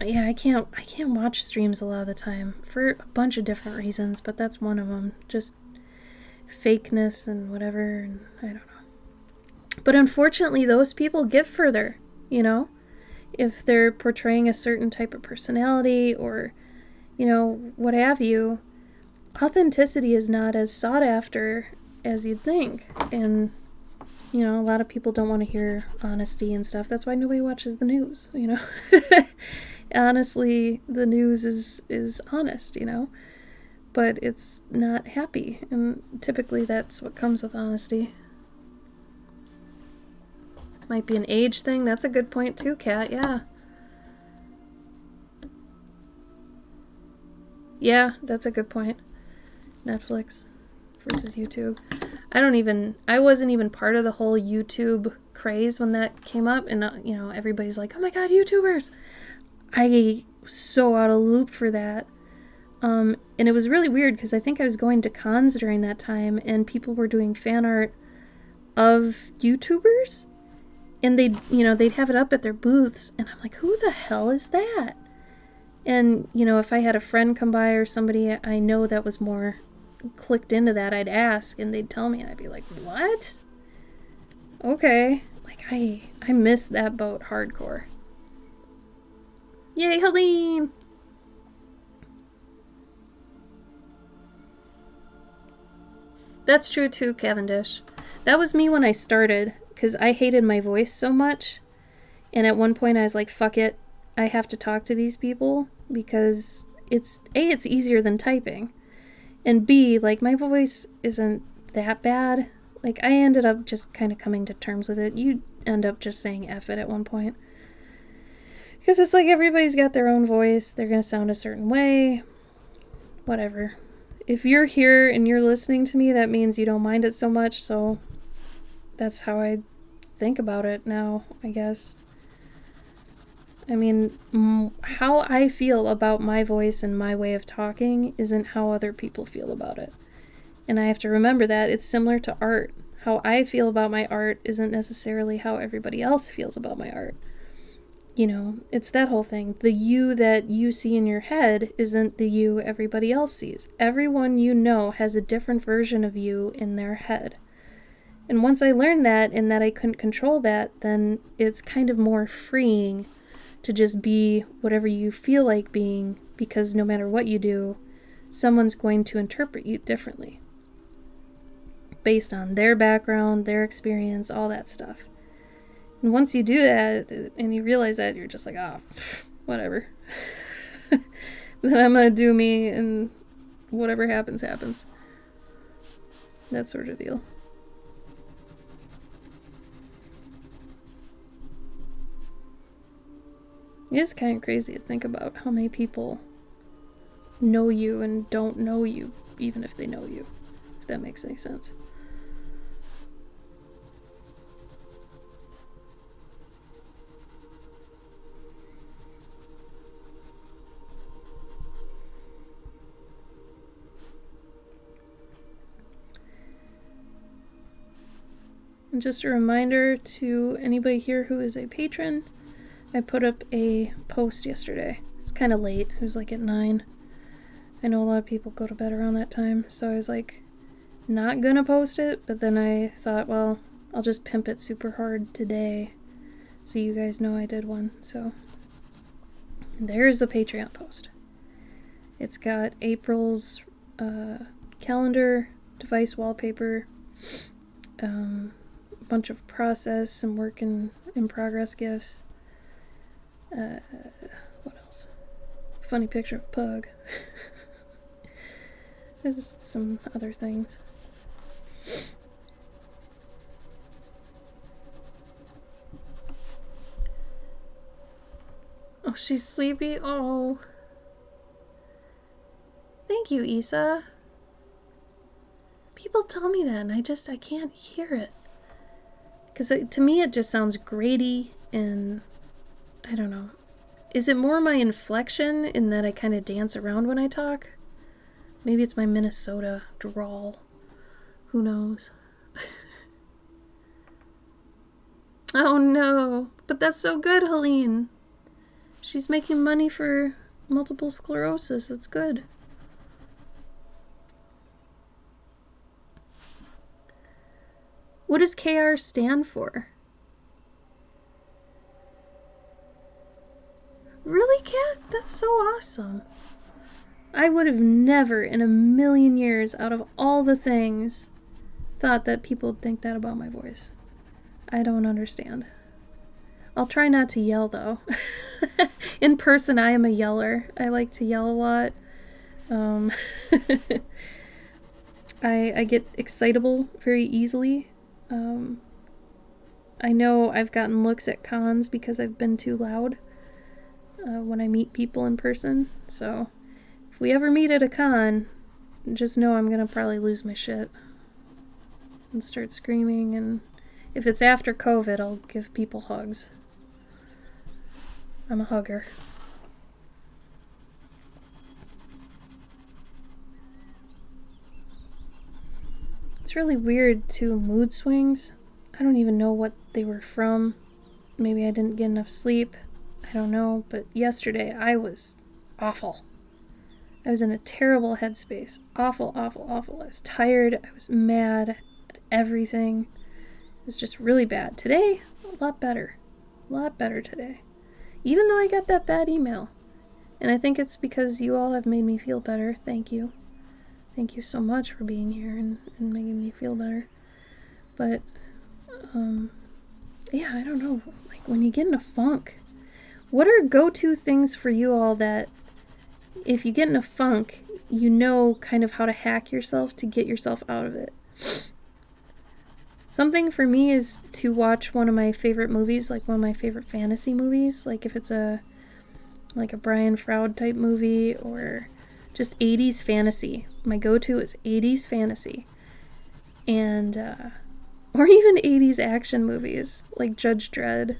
Yeah, I can't watch streams a lot of the time for a bunch of different reasons, but that's one of them. Just fakeness and whatever, and I don't know. But unfortunately, those people get further, you know? If they're portraying a certain type of personality or, you know, what have you, authenticity is not as sought after as you'd think. And, you know, a lot of people don't want to hear honesty and stuff. That's why nobody watches the news, you know? Honestly, the news is honest, you know? But it's not happy. And typically that's what comes with honesty. Might be an age thing. That's a good point too, Kat. Yeah. Yeah, that's a good point. Netflix versus YouTube. I wasn't even part of the whole YouTube craze when that came up, and you know, everybody's like, oh my god, YouTubers. I so out of loop for that. And it was really weird because I think I was going to cons during that time and people were doing fan art of YouTubers. And they'd have it up at their booths, and I'm like, who the hell is that? And, you know, if I had a friend come by or somebody I know that was more clicked into that, I'd ask and they'd tell me and I'd be like, what? Okay. Like, I missed that boat hardcore. Yay, Helene! That's true too, Cavendish. That was me when I started, because I hated my voice so much. And at one point I was like, fuck it, I have to talk to these people, because it's easier than typing. And B, like, my voice isn't that bad. Like, I ended up just kind of coming to terms with it. You end up just saying F it at one point. Because it's like everybody's got their own voice. They're going to sound a certain way. Whatever. If you're here and you're listening to me, that means you don't mind it so much. So that's how I think about it now, I guess. I mean, how I feel about my voice and my way of talking isn't how other people feel about it. And I have to remember that it's similar to art. How I feel about my art isn't necessarily how everybody else feels about my art. You know, it's that whole thing. The you that you see in your head isn't the you everybody else sees. Everyone you know has a different version of you in their head. And once I learned that and that I couldn't control that, then it's kind of more freeing to just be whatever you feel like being, because no matter what you do, someone's going to interpret you differently based on their background, their experience, all that stuff. And once you do that and you realize that, you're just like, oh, whatever. Then I'm gonna do me and whatever happens, happens. That sort of deal. It is kind of crazy to think about how many people know you and don't know you, even if they know you, if that makes any sense. And just a reminder to anybody here who is a patron, I put up a post yesterday. It's kind of late. It was like at 9. I know a lot of people go to bed around that time, so I was like, not gonna post it, but then I thought, well, I'll just pimp it super hard today so you guys know I did one. So there's a Patreon post. It's got April's calendar, device wallpaper, a bunch of process and work in progress gifts. What else? Funny picture of Pug. There's just some other things. Oh, she's sleepy? Oh. Thank you, Isa. People tell me that and I can't hear it. Because to me it just sounds grady and I don't know. Is it more my inflection in that I kind of dance around when I talk? Maybe it's my Minnesota drawl. Who knows? Oh no. But that's so good, Helene. She's making money for multiple sclerosis. That's good. What does KR stand for? Really, Kat? That's so awesome. I would have never in a million years, out of all the things, thought that people would think that about my voice. I don't understand. I'll try not to yell, though. In person, I am a yeller. I like to yell a lot. I get excitable very easily. I know I've gotten looks at cons because I've been too loud when I meet people in person. So if we ever meet at a con, just know I'm gonna probably lose my shit and start screaming. And if it's after COVID, I'll give people hugs. I'm a hugger. It's really weird too, mood swings. I don't even know what they were from. Maybe I didn't get enough sleep. I don't know, but yesterday I was awful. I was in a terrible headspace. Awful, awful, awful. I was tired. I was mad at everything. It was just really bad. Today, a lot better. A lot better today. Even though I got that bad email. And I think it's because you all have made me feel better. Thank you. Thank you so much for being here and making me feel better. But, yeah, I don't know. Like, when you get in a funk, what are go-to things for you all that, if you get in a funk, you know kind of how to hack yourself to get yourself out of it? Something for me is to watch one of my favorite movies, like one of my favorite fantasy movies, like if it's like a Brian Froud type movie or just 80s fantasy. My go-to is 80s fantasy. And, or even 80s action movies, like Judge Dredd,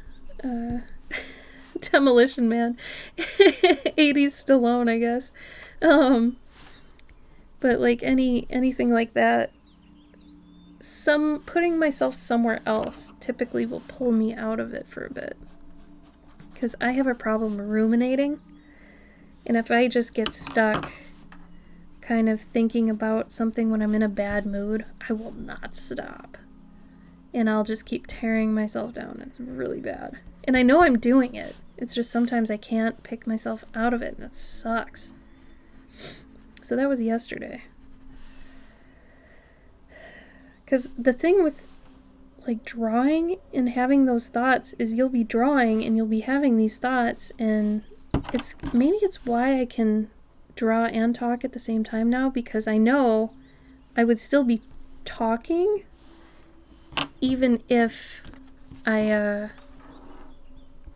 Demolition Man, 80s Stallone, I guess. But like anything like that, putting myself somewhere else typically will pull me out of it for a bit. Because I have a problem ruminating, and if I just get stuck kind of thinking about something when I'm in a bad mood, I will not stop. And I'll just keep tearing myself down. It's really bad. And I know I'm doing it. It's just sometimes I can't pick myself out of it, and it sucks. So that was yesterday. Because the thing with like drawing and having those thoughts is you'll be drawing and you'll be having these thoughts, and maybe it's why I can draw and talk at the same time now, because I know I would still be talking even if I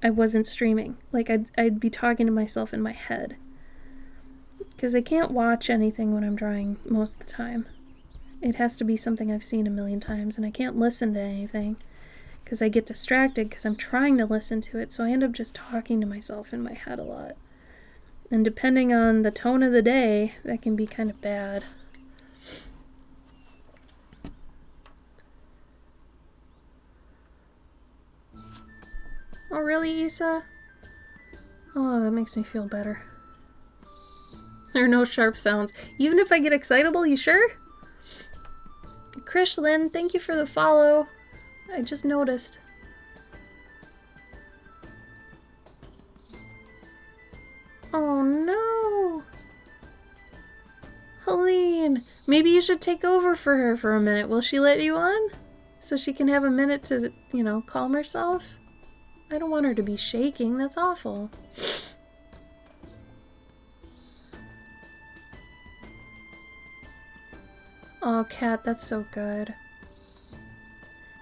wasn't streaming. Like I'd be talking to myself in my head, because I can't watch anything when I'm drawing most of the time. It has to be something I've seen a million times, and I can't listen to anything because I get distracted because I'm trying to listen to it, so I end up just talking to myself in my head a lot. And depending on the tone of the day, that can be kind of bad. Oh, really, Issa? Oh, that makes me feel better. There are no sharp sounds. Even if I get excitable, you sure? Krishlyn, thank you for the follow. I just noticed. Oh no! Helene, maybe you should take over for her for a minute. Will she let you on? So she can have a minute to, calm herself? I don't want her to be shaking. That's awful. Oh, Kat, that's so good.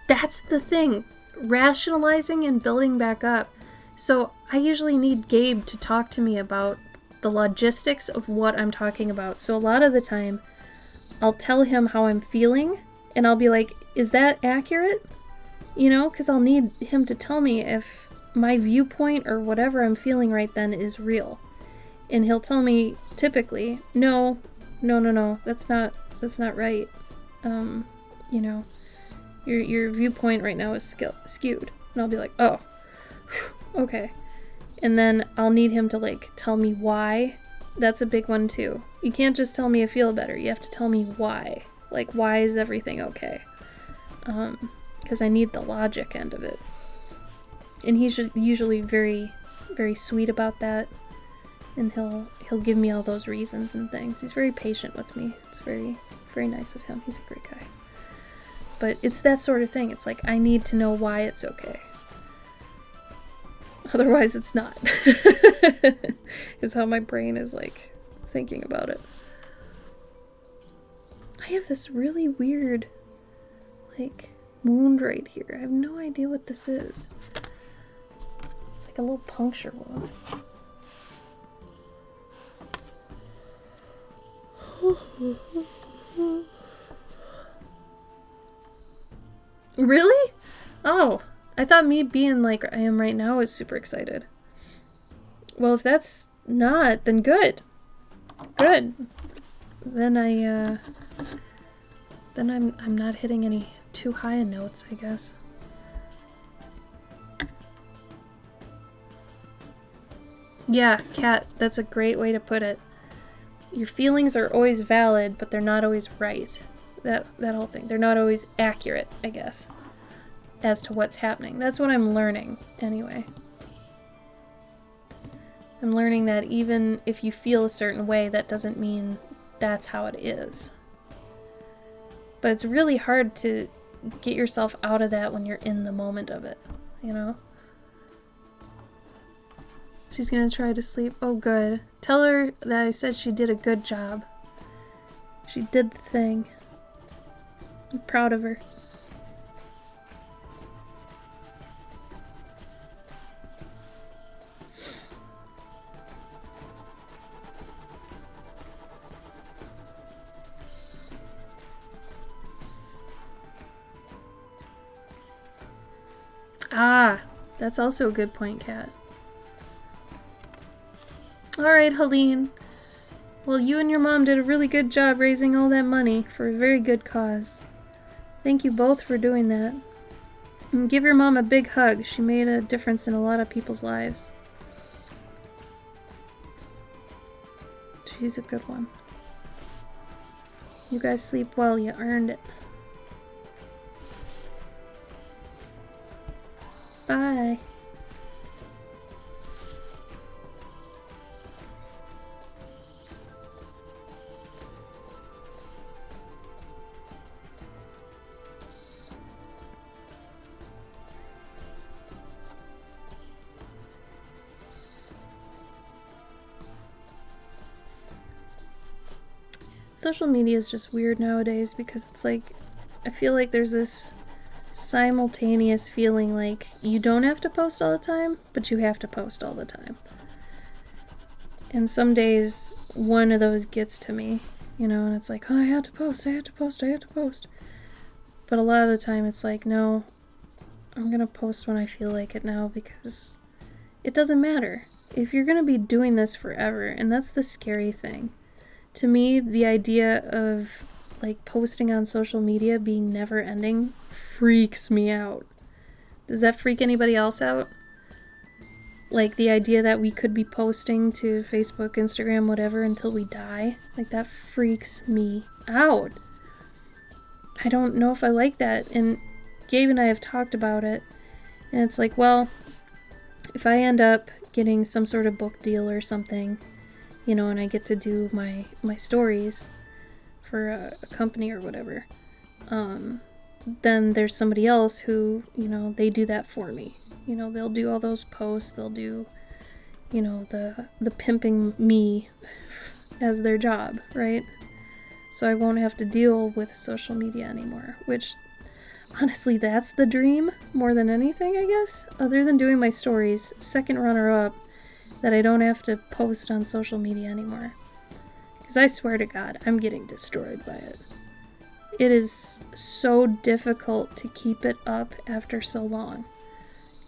That's the thing. Rationalizing and building back up. So I usually need Gabe to talk to me about the logistics of what I'm talking about. So a lot of the time, I'll tell him how I'm feeling, and I'll be like, is that accurate? Because I'll need him to tell me if my viewpoint or whatever I'm feeling right then is real. And he'll tell me, typically, no, that's not right. Your viewpoint right now is skewed. And I'll be like, oh, okay. And then I'll need him to, tell me why. That's a big one, too. You can't just tell me I feel better. You have to tell me why. Why is everything okay? Because I need the logic end of it. And he's usually very, very sweet about that. And he'll give me all those reasons and things. He's very patient with me. It's very, very nice of him. He's a great guy. But it's that sort of thing. It's I need to know why it's okay. Otherwise, it's not. Is how my brain is, thinking about it. I have this really weird, wound right here. I have no idea what this is. It's like a little puncture wound. Really? Oh, I thought me being like I am right now is super excited. Well, if that's not, then good. Good. Then I'm not hitting any too high notes, I guess. Yeah, Kat, that's a great way to put it. your feelings are always valid, but they're not always right. That whole thing. They're not always accurate, I guess, as to what's happening. That's what I'm learning, anyway. I'm learning that even if you feel a certain way, that doesn't mean that's how it is. But it's really hard to get yourself out of that when you're in the moment of it, you know? She's gonna try to sleep. Oh, good. Tell her that I said she did a good job. She did the thing. I'm proud of her. Ah, that's also a good point, Kat. Alright, Helene. Well, you and your mom did a really good job raising all that money for a very good cause. Thank you both for doing that. And give your mom a big hug. She made a difference in a lot of people's lives. She's a good one. You guys sleep well. You earned it. Bye. Social media is just weird nowadays because it's like, I feel like there's this simultaneous feeling like you don't have to post all the time, but you have to post all the time. And some days one of those gets to me, you know, and it's like, oh, I have to post. But a lot of the time it's like, no, I'm gonna post when I feel like it now because it doesn't matter. If you're gonna be doing this forever, and that's the scary thing. To me, the idea of like posting on social media being never ending freaks me out. Does that freak anybody else out? Like the idea that we could be posting to Facebook, Instagram, whatever until we die? Like that freaks me out. I don't know if I like that. And Gabe and I have talked about it. And it's like, well, if I end up getting some sort of book deal or something, you know, and I get to do my stories for a company or whatever, then there's somebody else who, you know, they do that for me. You know, they'll do all those posts, they'll do, you know, the pimping me as their job, right? So I won't have to deal with social media anymore, which, honestly, that's the dream more than anything, I guess. Other than doing my stories, second runner-up, that I don't have to post on social media anymore. Because I swear to God, I'm getting destroyed by it. It is so difficult to keep it up after so long.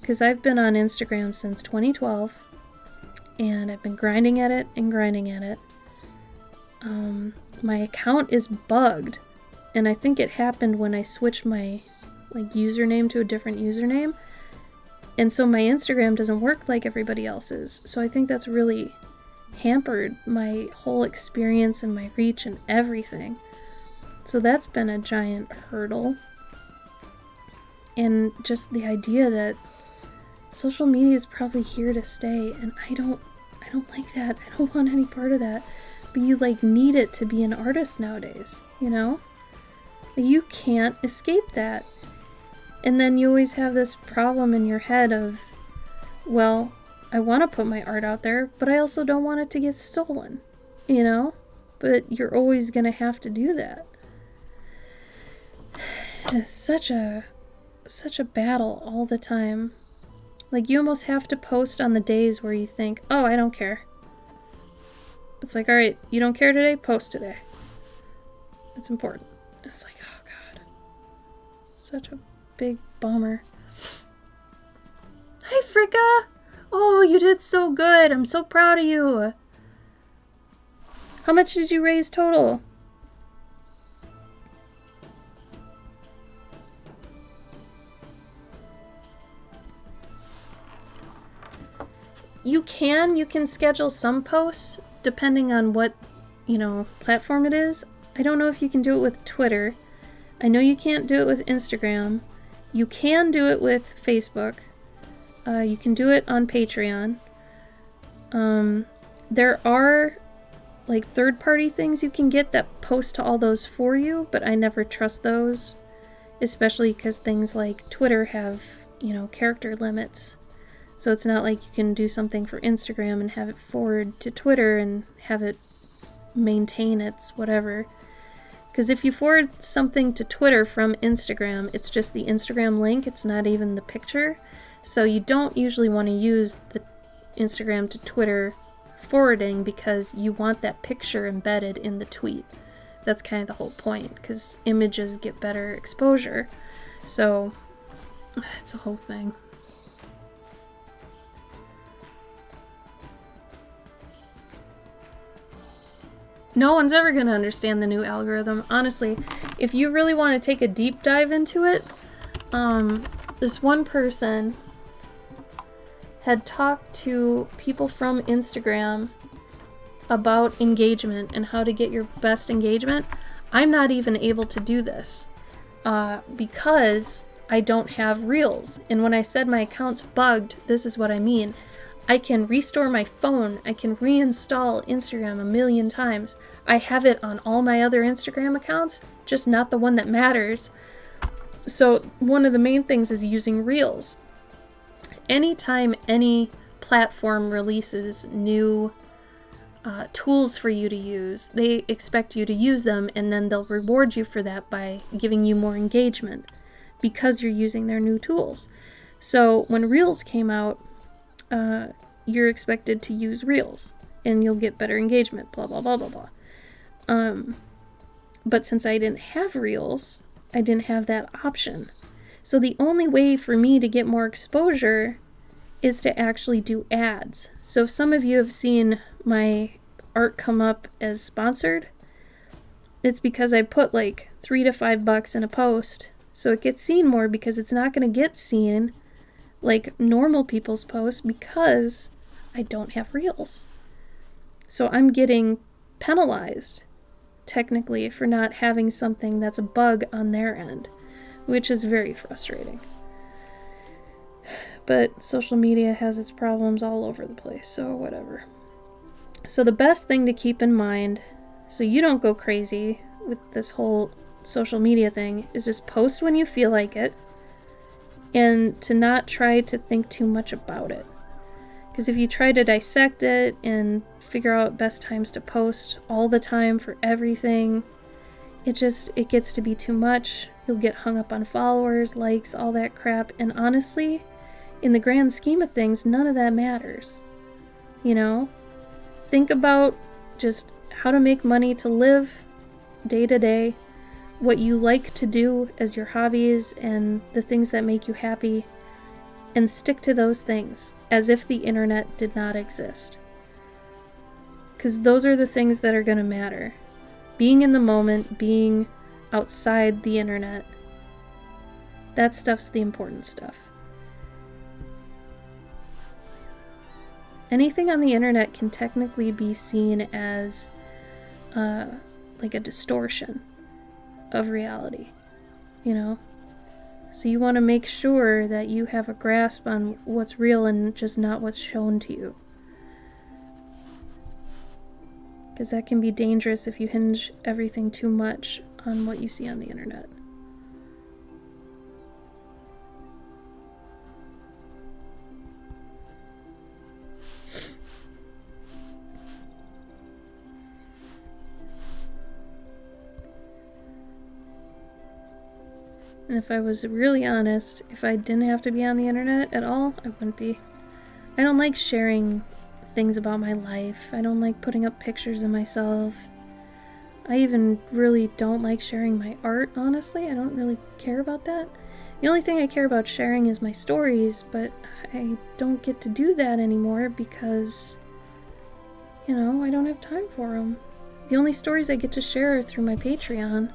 Because I've been on Instagram since 2012, and I've been grinding at it and grinding at it. My account is bugged, and I think it happened when I switched my username to a different username. And so my Instagram doesn't work like everybody else's. So I think that's really hampered my whole experience and my reach and everything. So that's been a giant hurdle. And just the idea that social media is probably here to stay, and I don't like that. I don't want any part of that. But you like need it to be an artist nowadays, you know? You can't escape that. And then you always have this problem in your head of, well, I want to put my art out there, but I also don't want it to get stolen, you know? But you're always going to have to do that. It's such a battle all the time. Like, you almost have to post on the days where you think, oh, I don't care. It's like, all right, you don't care today? Post today. It's important. It's like, oh, God. Such a big bummer. Hi, Fricka! Oh, you did so good. I'm so proud of you. How much did you raise total? You can schedule some posts depending on what platform it is. I don't know if you can do it with Twitter. I know you can't do it with Instagram. You can do it with Facebook. You can do it on Patreon. There are like third-party things you can get that post to all those for you, but I never trust those, especially because things like Twitter have, character limits. So it's not like you can do something for Instagram and have it forward to Twitter and have it maintain its whatever. Because if you forward something to Twitter from Instagram, it's just the Instagram link, it's not even the picture. So you don't usually want to use the Instagram to Twitter forwarding because you want that picture embedded in the tweet. That's kind of the whole point, because images get better exposure. So it's a whole thing. No one's ever going to understand the new algorithm. Honestly, if you really want to take a deep dive into it, this one person had talked to people from Instagram about engagement and how to get your best engagement. I'm not even able to do this because I don't have Reels. And when I said my account's bugged, this is what I mean. I can restore my phone. I can reinstall Instagram 1,000,000 times. I have it on all my other Instagram accounts, just not the one that matters. So one of the main things is using Reels. Anytime any platform releases new tools for you to use, they expect you to use them, and then they'll reward you for that by giving you more engagement because you're using their new tools. So when Reels came out, you're expected to use Reels and you'll get better engagement, blah, blah, blah, blah, blah. But since I didn't have Reels, I didn't have that option. So the only way for me to get more exposure is to actually do ads. So if some of you have seen my art come up as sponsored, it's because I put like $3 to $5 in a post, so it gets seen more, because it's not going to get seen like normal people's posts because I don't have Reels. So I'm getting penalized technically for not having something that's a bug on their end, which is very frustrating. But social media has its problems all over the place, so whatever. So the best thing to keep in mind, so you don't go crazy with this whole social media thing, is just post when you feel like it, and to not try to think too much about it. Because if you try to dissect it and figure out best times to post all the time for everything, it gets to be too much. You'll get hung up on followers, likes, all that crap, and honestly, in the grand scheme of things, none of that matters. Think about just how to make money to live day to day, what you like to do as your hobbies and the things that make you happy, and stick to those things as if the internet did not exist. Because those are the things that are going to matter. Being in the moment, being outside the internet, that stuff's the important stuff. Anything on the internet can technically be seen as like a distortion of reality, So you want to make sure that you have a grasp on what's real and just not what's shown to you. Because that can be dangerous if you hinge everything too much on what you see on the internet. And if I was really honest, if I didn't have to be on the internet at all, I wouldn't be. I don't like sharing things about my life. I don't like putting up pictures of myself. I even really don't like sharing my art, honestly. I don't really care about that. The only thing I care about sharing is my stories, but I don't get to do that anymore because, I don't have time for them. The only stories I get to share are through my Patreon,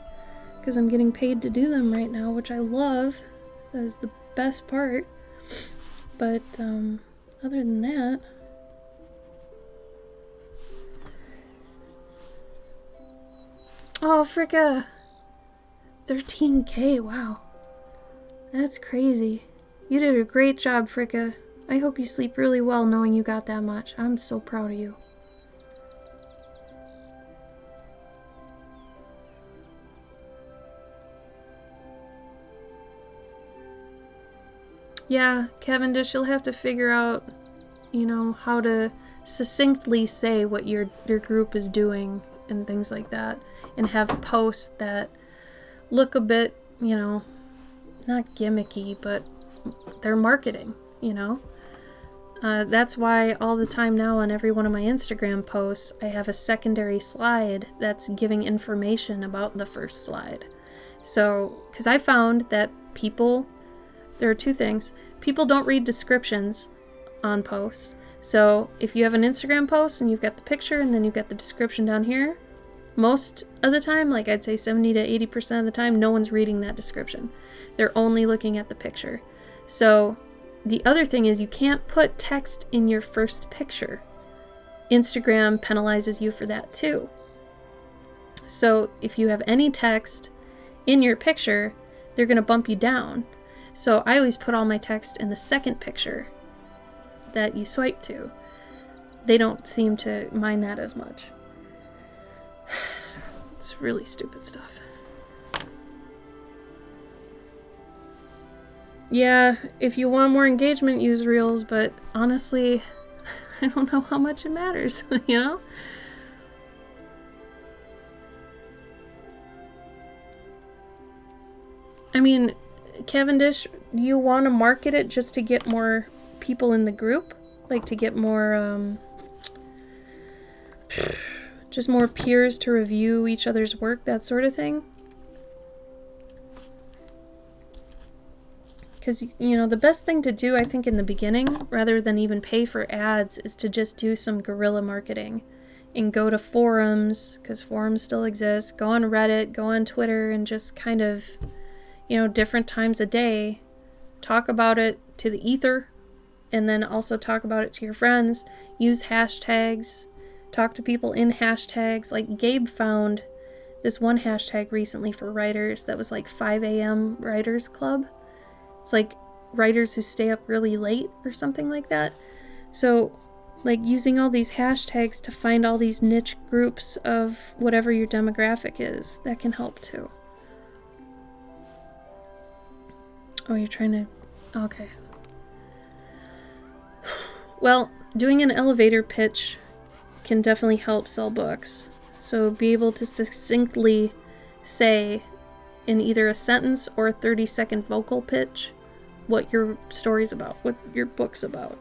because I'm getting paid to do them right now, which I love. That is the best part. But other than that, Oh, fricka. 13K, wow. That's crazy. You did a great job, fricka. I hope you sleep really well knowing you got that much. I'm so proud of you. Yeah, Cavendish, you'll have to figure out, you know, how to succinctly say what your group is doing and things like that, and have posts that look a bit, you know, not gimmicky, but they're marketing, you know. That's why all the time now on every one of my Instagram posts, I have a secondary slide that's giving information about the first slide. So, because I found that people, there are two things. People don't read descriptions on posts. So if you have an Instagram post and you've got the picture and then you've got the description down here, most of the time, like I'd say 70 to 80% of the time, no one's reading that description. They're only looking at the picture. So the other thing is you can't put text in your first picture. Instagram penalizes you for that too. So if you have any text in your picture, they're going to bump you down. So I always put all my text in the second picture that you swipe to. They don't seem to mind that as much. It's really stupid stuff. Yeah, if you want more engagement, use Reels, but honestly, I don't know how much it matters, you know? I mean, Cavendish, you want to market it just to get more people in the group? Like to get more, just more peers to review each other's work, that sort of thing? Because, you know, the best thing to do, I think, in the beginning, rather than even pay for ads, is to just do some guerrilla marketing and go to forums, because forums still exist, go on Reddit, go on Twitter, and just kind of, you know, different times a day, talk about it to the ether, and then also talk about it to your friends, use hashtags, talk to people in hashtags. Like Gabe found this one hashtag recently for writers that was like 5 a.m. Writers Club. It's like writers who stay up really late or something like that. So like using all these hashtags to find all these niche groups of whatever your demographic is, that can help too. Oh, you're trying to... Okay. Well, doing an elevator pitch can definitely help sell books. So be able to succinctly say in either a sentence or a 30-second vocal pitch what your story's about, what your book's about.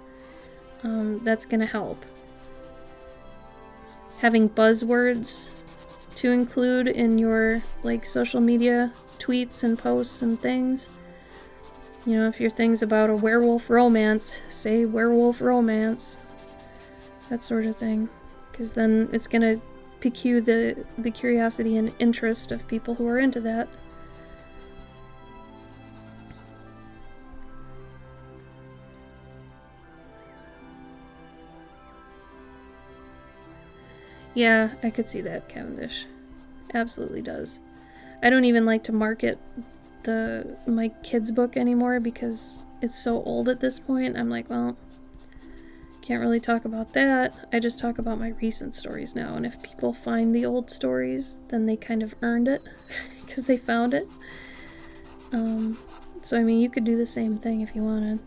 That's gonna help. Having buzzwords to include in your like social media tweets and posts and things. You know, if your thing's about a werewolf romance, say werewolf romance. That sort of thing. Because then it's gonna pique you the curiosity and interest of people who are into that. Yeah, I could see that, Cavendish. Absolutely does. I don't even like to market my kids' book anymore because it's so old at this point. I'm like, well, can't really talk about that. I just talk about my recent stories now, and if people find the old stories, then they kind of earned it because they found it. So I mean, you could do the same thing if you wanted.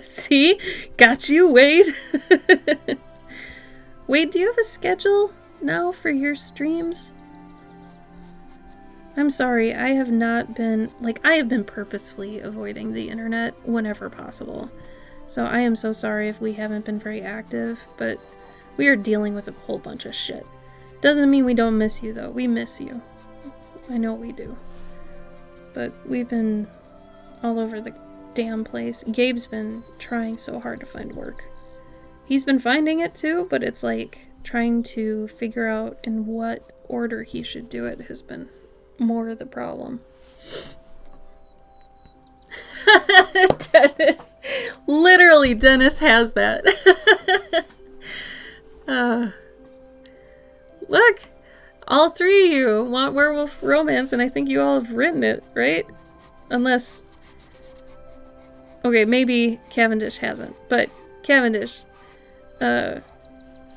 See? Got you, Wade. Wade, do you have a schedule now for your streams? I'm sorry, I have not been... I have been purposefully avoiding the internet whenever possible. So I am so sorry if we haven't been very active, but we are dealing with a whole bunch of shit. Doesn't mean we don't miss you, though. We miss you. I know we do. But we've been all over the damn place. Gabe's been trying so hard to find work. He's been finding it too, but it's like trying to figure out in what order he should do it has been more of the problem. Dennis. Literally, Dennis has that. Look, all three of you want werewolf romance, and I think you all have written it, right? Unless... Okay, maybe Cavendish hasn't, but Cavendish,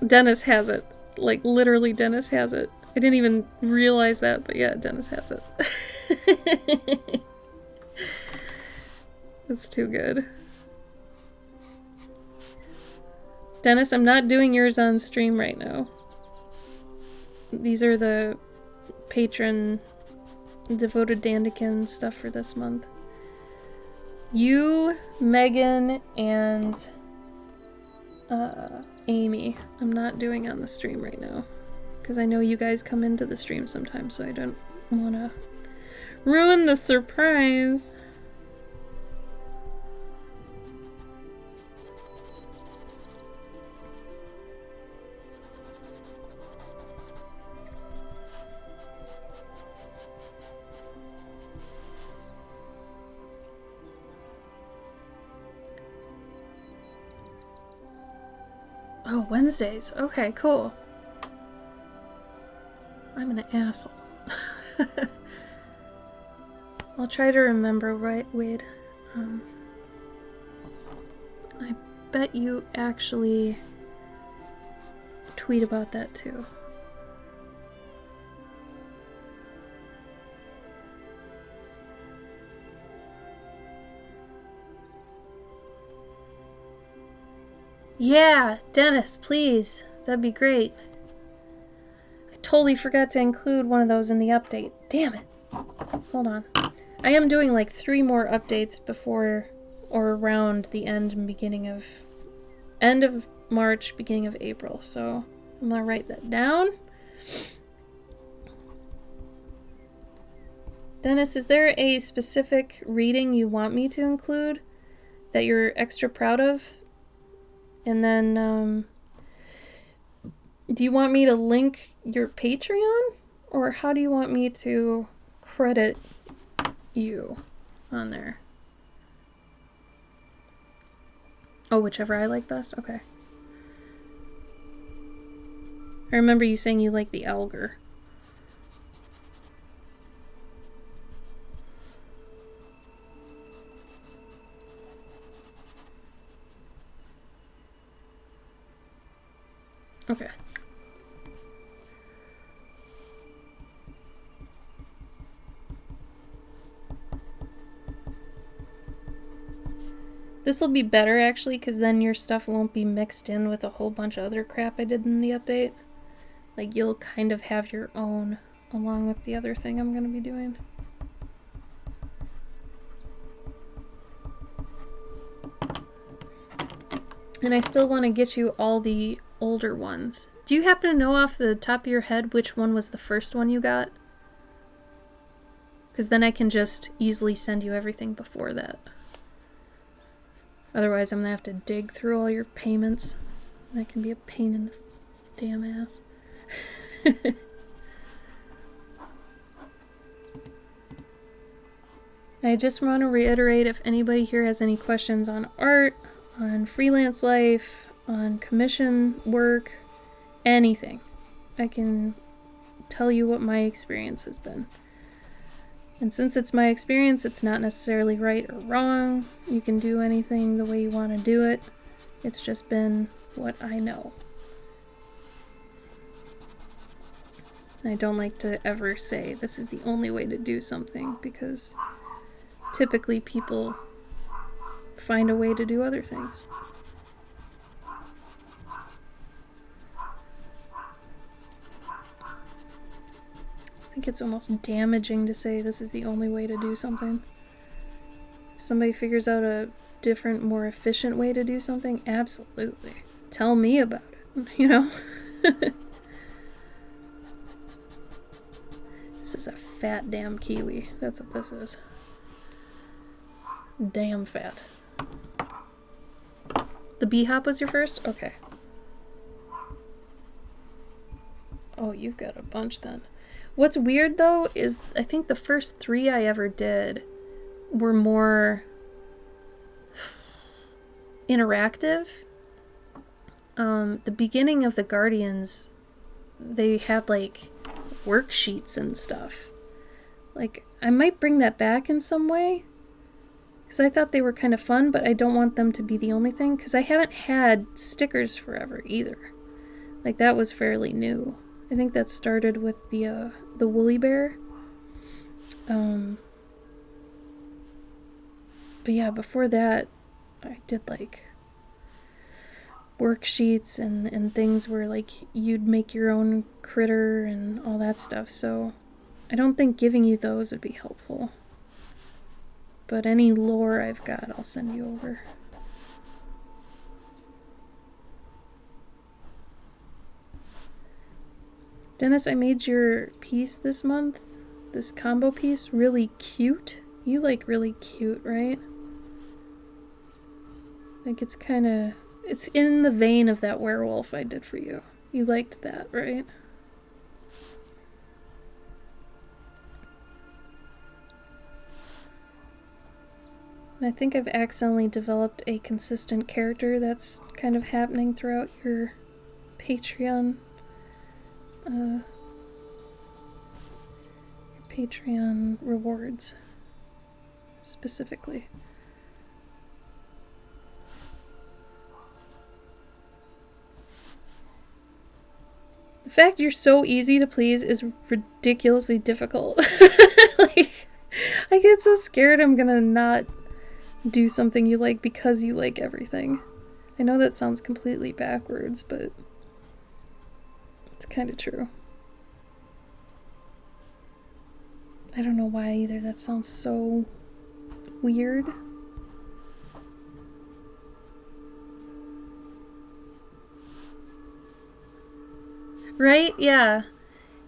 Dennis has it. Like, literally, Dennis has it. I didn't even realize that, but yeah, Dennis has it. That's too good. Dennis, I'm not doing yours on stream right now. These are the patron devoted Dandikin stuff for this month. You, Megan, and Amy, I'm not doing on the stream right now. Because I know you guys come into the stream sometimes, so I don't want to ruin the surprise. Oh, Wednesdays. Okay, cool. I'm an asshole. I'll try to remember, right, Wade? I bet you actually tweet about that too. Yeah, Dennis, please. That'd be great. I totally forgot to include one of those in the update. Damn it. Hold on. I am doing like 3 more updates before or around the end and beginning of March, beginning of April. So I'm gonna write that down. Dennis, is there a specific reading you want me to include that you're extra proud of? And then, do you want me to link your Patreon? Or how do you want me to credit you on there? Oh, whichever I like best? Okay. I remember you saying you like the Alger. Okay. This will be better actually, because then your stuff won't be mixed in with a whole bunch of other crap I did in the update. Like, you'll kind of have your own along with the other thing I'm going to be doing. And I still want to get you all the older ones. Do you happen to know off the top of your head which one was the first one you got? Because then I can just easily send you everything before that. Otherwise, I'm going to have to dig through all your payments. That can be a pain in the damn ass. I just want to reiterate, if anybody here has any questions on art, on freelance life, on commission work, anything, I can tell you what my experience has been. And since it's my experience, it's not necessarily right or wrong. You can do anything the way you want to do it. It's just been what I know. I don't like to ever say this is the only way to do something, because typically people find a way to do other things. I think it's almost damaging to say this is the only way to do something. If somebody figures out a different, more efficient way to do something, absolutely. Tell me about it, you know? This is a fat damn kiwi. That's what this is. Damn fat. The B-hop was your first? Okay. Oh, you've got a bunch then. What's weird though is I think the first 3 I ever did were more interactive. The beginning of the Guardians, they had like worksheets and stuff. Like, I might bring that back in some way, because I thought they were kind of fun, but I don't want them to be the only thing, because I haven't had stickers forever either. Like, that was fairly new. I think that started with the Woolly Bear. But yeah, before that, I did like worksheets and things where like you'd make your own critter and all that stuff, so I don't think giving you those would be helpful. But any lore I've got, I'll send you over. Dennis, I made your piece this month, this combo piece, really cute. You like really cute, right? Like, it's kind of, it's in the vein of that werewolf I did for you. You liked that, right? And I think I've accidentally developed a consistent character that's kind of happening throughout your Patreon. Your Patreon rewards, specifically. The fact you're so easy to please is ridiculously difficult. Like, I get so scared I'm gonna not do something you like because you like everything. I know that sounds completely backwards, but it's kind of true. I don't know why either. That sounds so weird. Right? Yeah.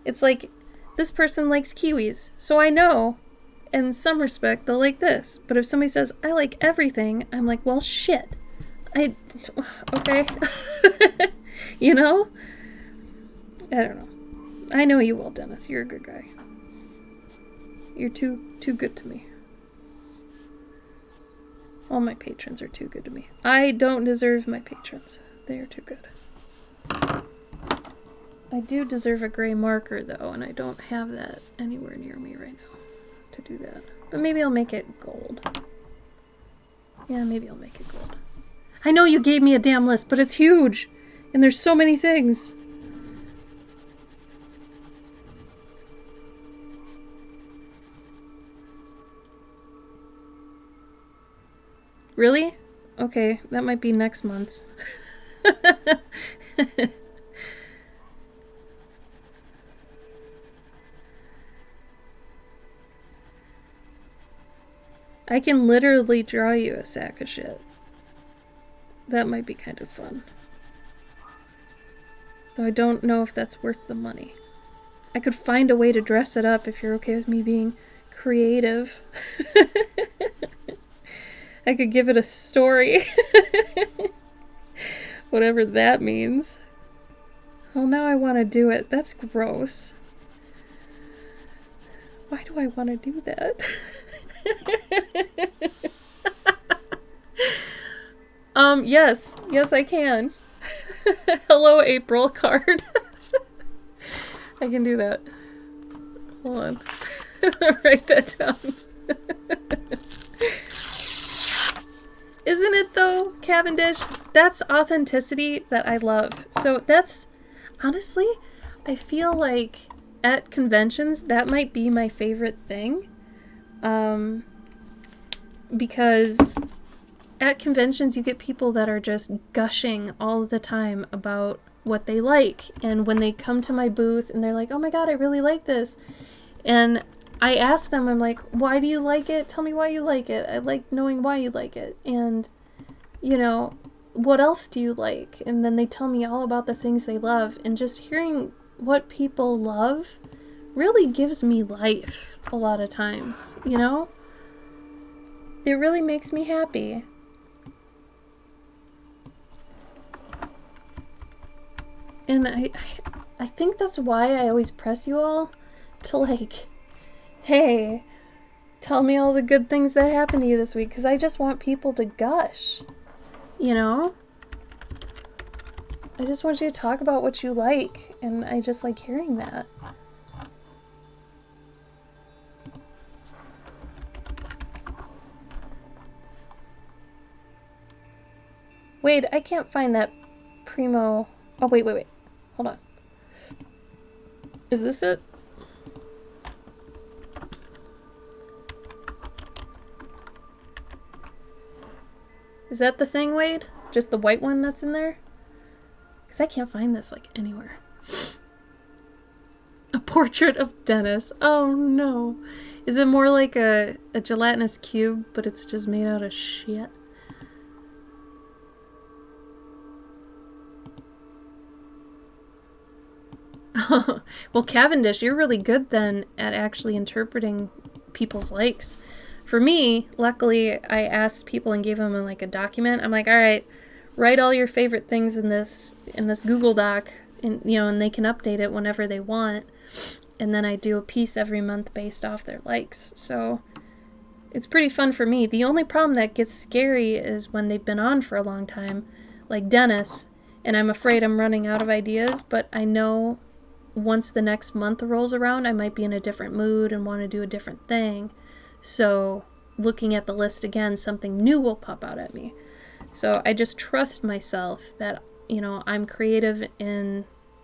It's like, this person likes kiwis, so I know, in some respect, they'll like this. But if somebody says, I like everything, I'm like, well, shit. Okay. You know? I don't know. I know you will, Dennis. You're a good guy. You're too good to me. All my patrons are too good to me. I don't deserve my patrons. They are too good. I do deserve a gray marker, though, and I don't have that anywhere near me right now to do that. But maybe I'll make it gold. Yeah, maybe I'll make it gold. I know you gave me a damn list, but it's huge! And there's so many things. Really? Okay, that might be next month's. I can literally draw you a sack of shit. That might be kind of fun. Though I don't know if that's worth the money. I could find a way to dress it up if you're okay with me being creative. I could give it a story. Whatever that means. Well, now I want to do it. That's gross. Why do I want to do that? Yes. Yes, I can. Hello, April card. I can do that. Hold on. Write that down. Isn't it though, Cavendish? That's authenticity that I love. So that's, honestly, I feel like at conventions, that might be my favorite thing. Because at conventions you get people that are just gushing all the time about what they like. And when they come to my booth and they're like, oh my god, I really like this. And I ask them, I'm like, why do you like it? Tell me why you like it. I like knowing why you like it. And, you know, what else do you like? And then they tell me all about the things they love. And just hearing what people love really gives me life a lot of times, you know? It really makes me happy. And I think that's why I always press you all to like, hey, tell me all the good things that happened to you this week, because I just want people to gush. You know? I just want you to talk about what you like, and I just like hearing that. Wait, I can't find that Primo... Oh, wait. Hold on. Is this it? Is that the thing, Wade? Just the white one that's in there? Because I can't find this, like, anywhere. A portrait of Dennis. Oh, no. Is it more like a gelatinous cube, but it's just made out of shit? Well, Cavendish, you're really good then at actually interpreting people's likes. For me, luckily, I asked people and gave them like a document. I'm like, all right, write all your favorite things in this Google Doc, and and they can update it whenever they want. And then I do a piece every month based off their likes. So it's pretty fun for me. The only problem that gets scary is when they've been on for a long time, like Dennis, and I'm afraid I'm running out of ideas, but I know once the next month rolls around, I might be in a different mood and want to do a different thing. So looking at the list again, something new will pop out at me. So I just trust myself that, I'm creative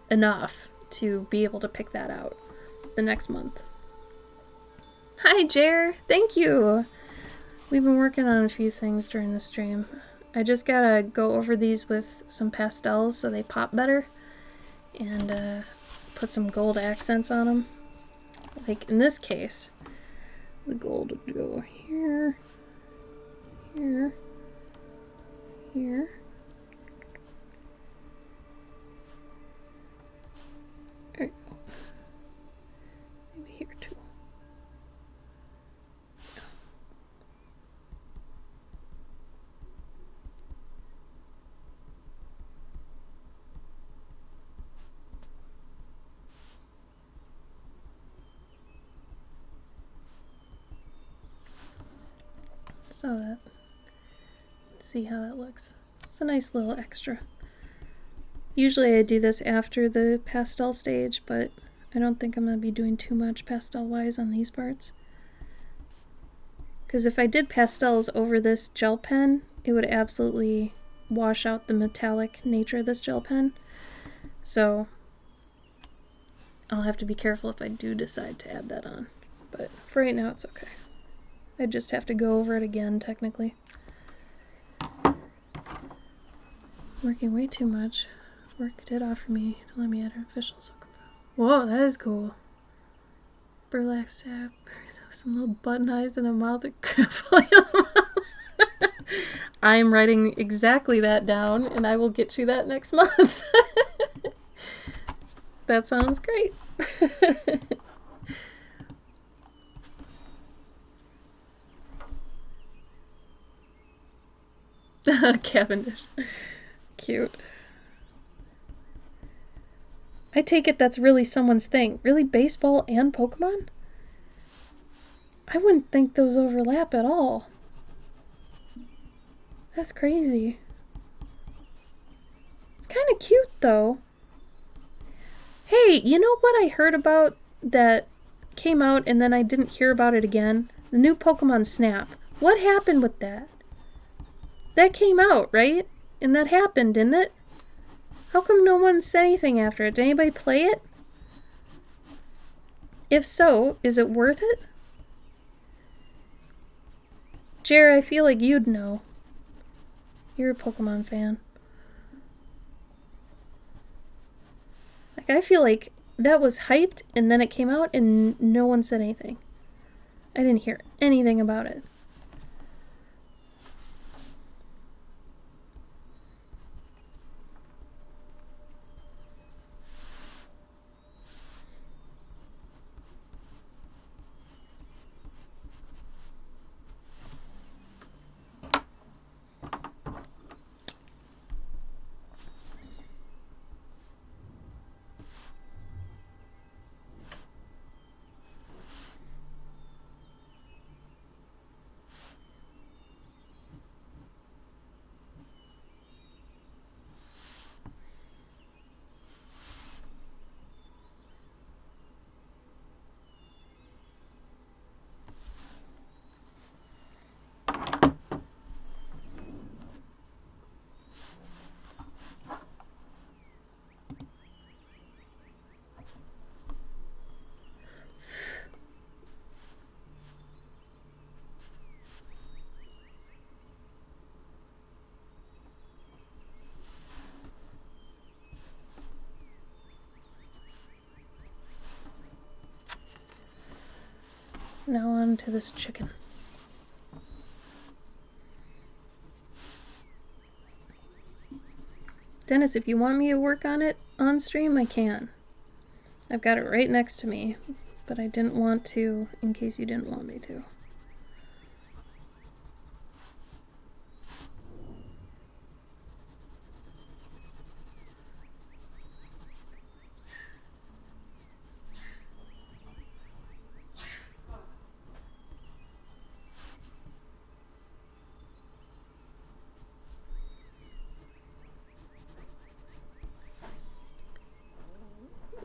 enough to be able to pick that out the next month. Hi, Jer. Thank you. We've been working on a few things during the stream. I just gotta go over these with some pastels so they pop better. And, put some gold accents on them. Like in this case, the gold would go here, here, here. There you go. Maybe here too. So that, let's see how that looks. It's a nice little extra. Usually I do this after the pastel stage, but I don't think I'm going to be doing too much pastel-wise on these parts. Because if I did pastels over this gel pen, it would absolutely wash out the metallic nature of this gel pen. So I'll have to be careful if I do decide to add that on. But for right now, it's okay. I just have to go over it again, technically. Working way too much. Work did offer me to let me add an official Zuckerberg. Whoa, that is cool. Burlap sap, some little button eyes and a mouth that crap. I am writing exactly that down, and I will get you that next month. That sounds great. Cavendish. Cute. I take it that's really someone's thing. Really, baseball and Pokemon? I wouldn't think those overlap at all. That's crazy. It's kind of cute, though. Hey, you know what I heard about that came out and then I didn't hear about it again? The new Pokemon Snap. What happened with that? That came out, right? And that happened, didn't it? How come no one said anything after it? Did anybody play it? If so, is it worth it? Jer, I feel like you'd know. You're a Pokemon fan. Like, I feel like that was hyped and then it came out and no one said anything. I didn't hear anything about it. Now on to this chicken. Dennis, if you want me to work on it on stream, I can. I've got it right next to me, but I didn't want to in case you didn't want me to.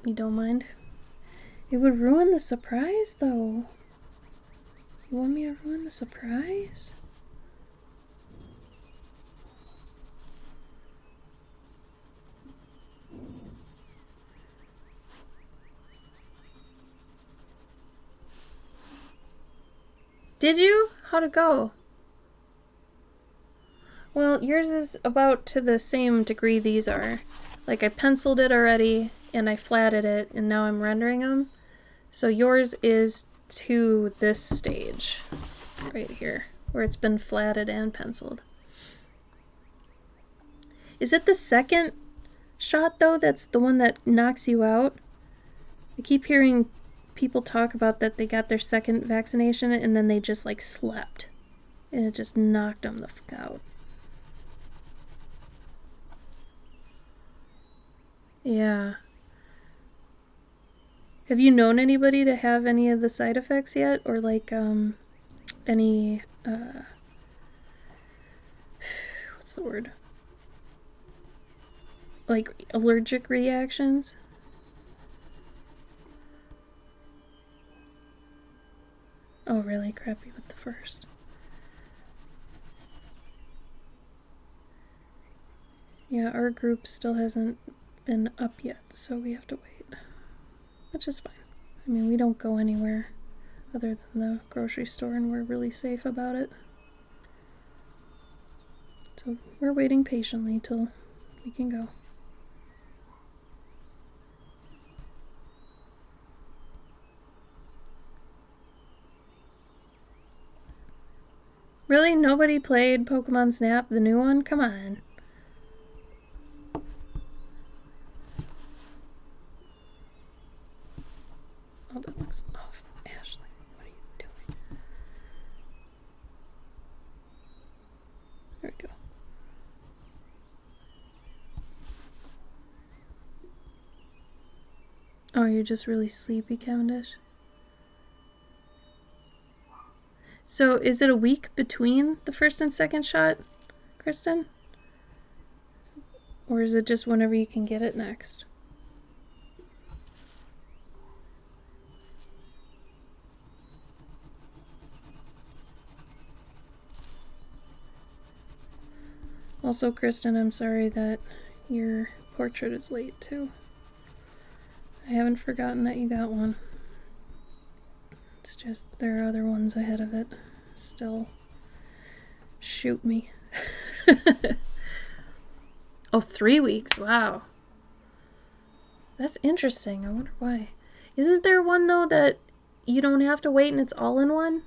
You don't mind? It would ruin the surprise, though. You want me to ruin the surprise? Did you? How'd it go? Well, yours is about to the same degree these are. Like, I penciled it already, and I flatted it, and now I'm rendering them. So yours is to this stage, right here, where it's been flatted and penciled. Is it the second shot, though, that's the one that knocks you out? I keep hearing people talk about that they got their second vaccination, and then they just, like, slept. And it just knocked them the fuck out. Yeah. Have you known anybody to have any of the side effects yet? Or like, any, what's the word? Like, allergic reactions? Oh, really? Crappy with the first. Yeah, our group still hasn't been up yet, so we have to wait. Which is fine. I mean, we don't go anywhere other than the grocery store, and we're really safe about it. So we're waiting patiently till we can go. Really? Nobody played Pokemon Snap, the new one? Come on. Oh, that looks awful. Ashley, what are you doing? There we go. Oh, you're just really sleepy, Cavendish? So, is it a week between the first and second shot, Kristen? Or is it just whenever you can get it next? Also, Kristen, I'm sorry that your portrait is late, too. I haven't forgotten that you got one. It's just there are other ones ahead of it. Still, shoot me. Oh, 3 weeks. Wow. That's interesting. I wonder why. Isn't there one, though, that you don't have to wait and it's all in one?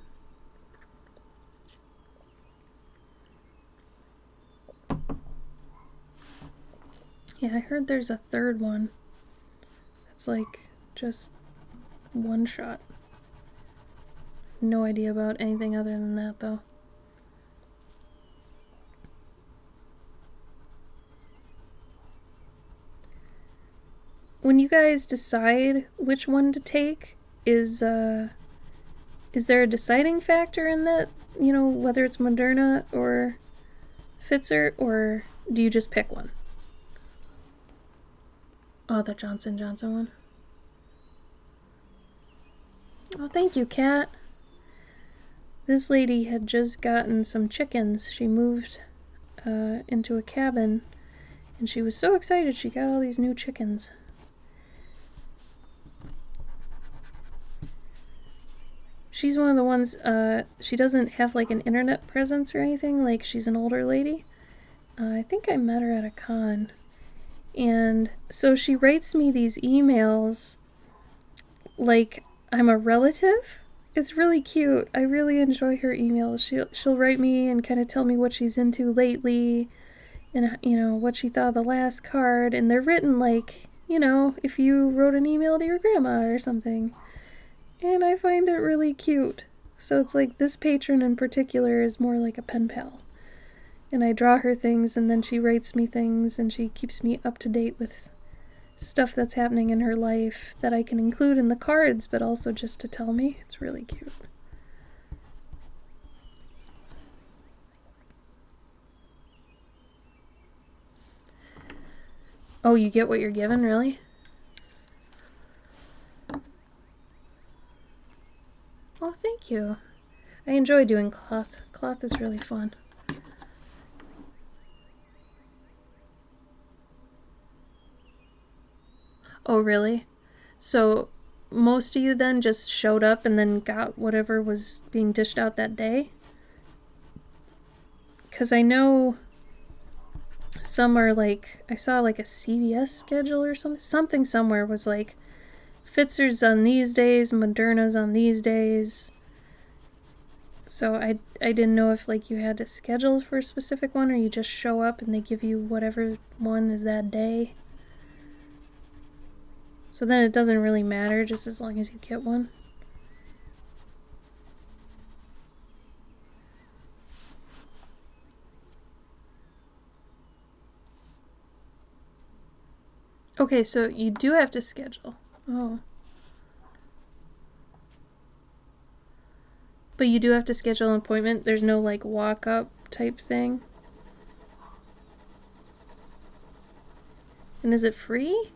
Yeah, I heard there's a third one. That's like just one shot. No idea about anything other than that, though. When you guys decide which one to take, is there a deciding factor in that? You know, whether it's Moderna or Pfizer, or do you just pick one? Oh, the Johnson & Johnson one. Oh, thank you, Kat. This lady had just gotten some chickens. She moved into a cabin, and she was so excited she got all these new chickens. She's one of the ones, she doesn't have like an internet presence or anything, like she's an older lady. I think I met her at a con. And so she writes me these emails like I'm a relative. It's really cute. I really enjoy her emails. She'll write me and kind of tell me what she's into lately, and what she thought of the last card. And they're written like if you wrote an email to your grandma or something. And I find it really cute. So it's like this patron in particular is more like a pen pal. And I draw her things, and then she writes me things, and she keeps me up to date with stuff that's happening in her life that I can include in the cards, but also just to tell me. It's really cute. Oh, you get what you're given, really? Oh, thank you. I enjoy doing cloth. Cloth is really fun. Oh, really? So most of you then just showed up and then got whatever was being dished out that day? Because I know some are like, I saw like a CVS schedule or something somewhere was like Pfizer's on these days, Moderna's on these days. So I didn't know if like you had to schedule for a specific one, or you just show up and they give you whatever one is that day. So then it doesn't really matter, just as long as you get one. Okay, so you do have to schedule. Oh. But you do have to schedule an appointment. There's no like walk up type thing. And is it free?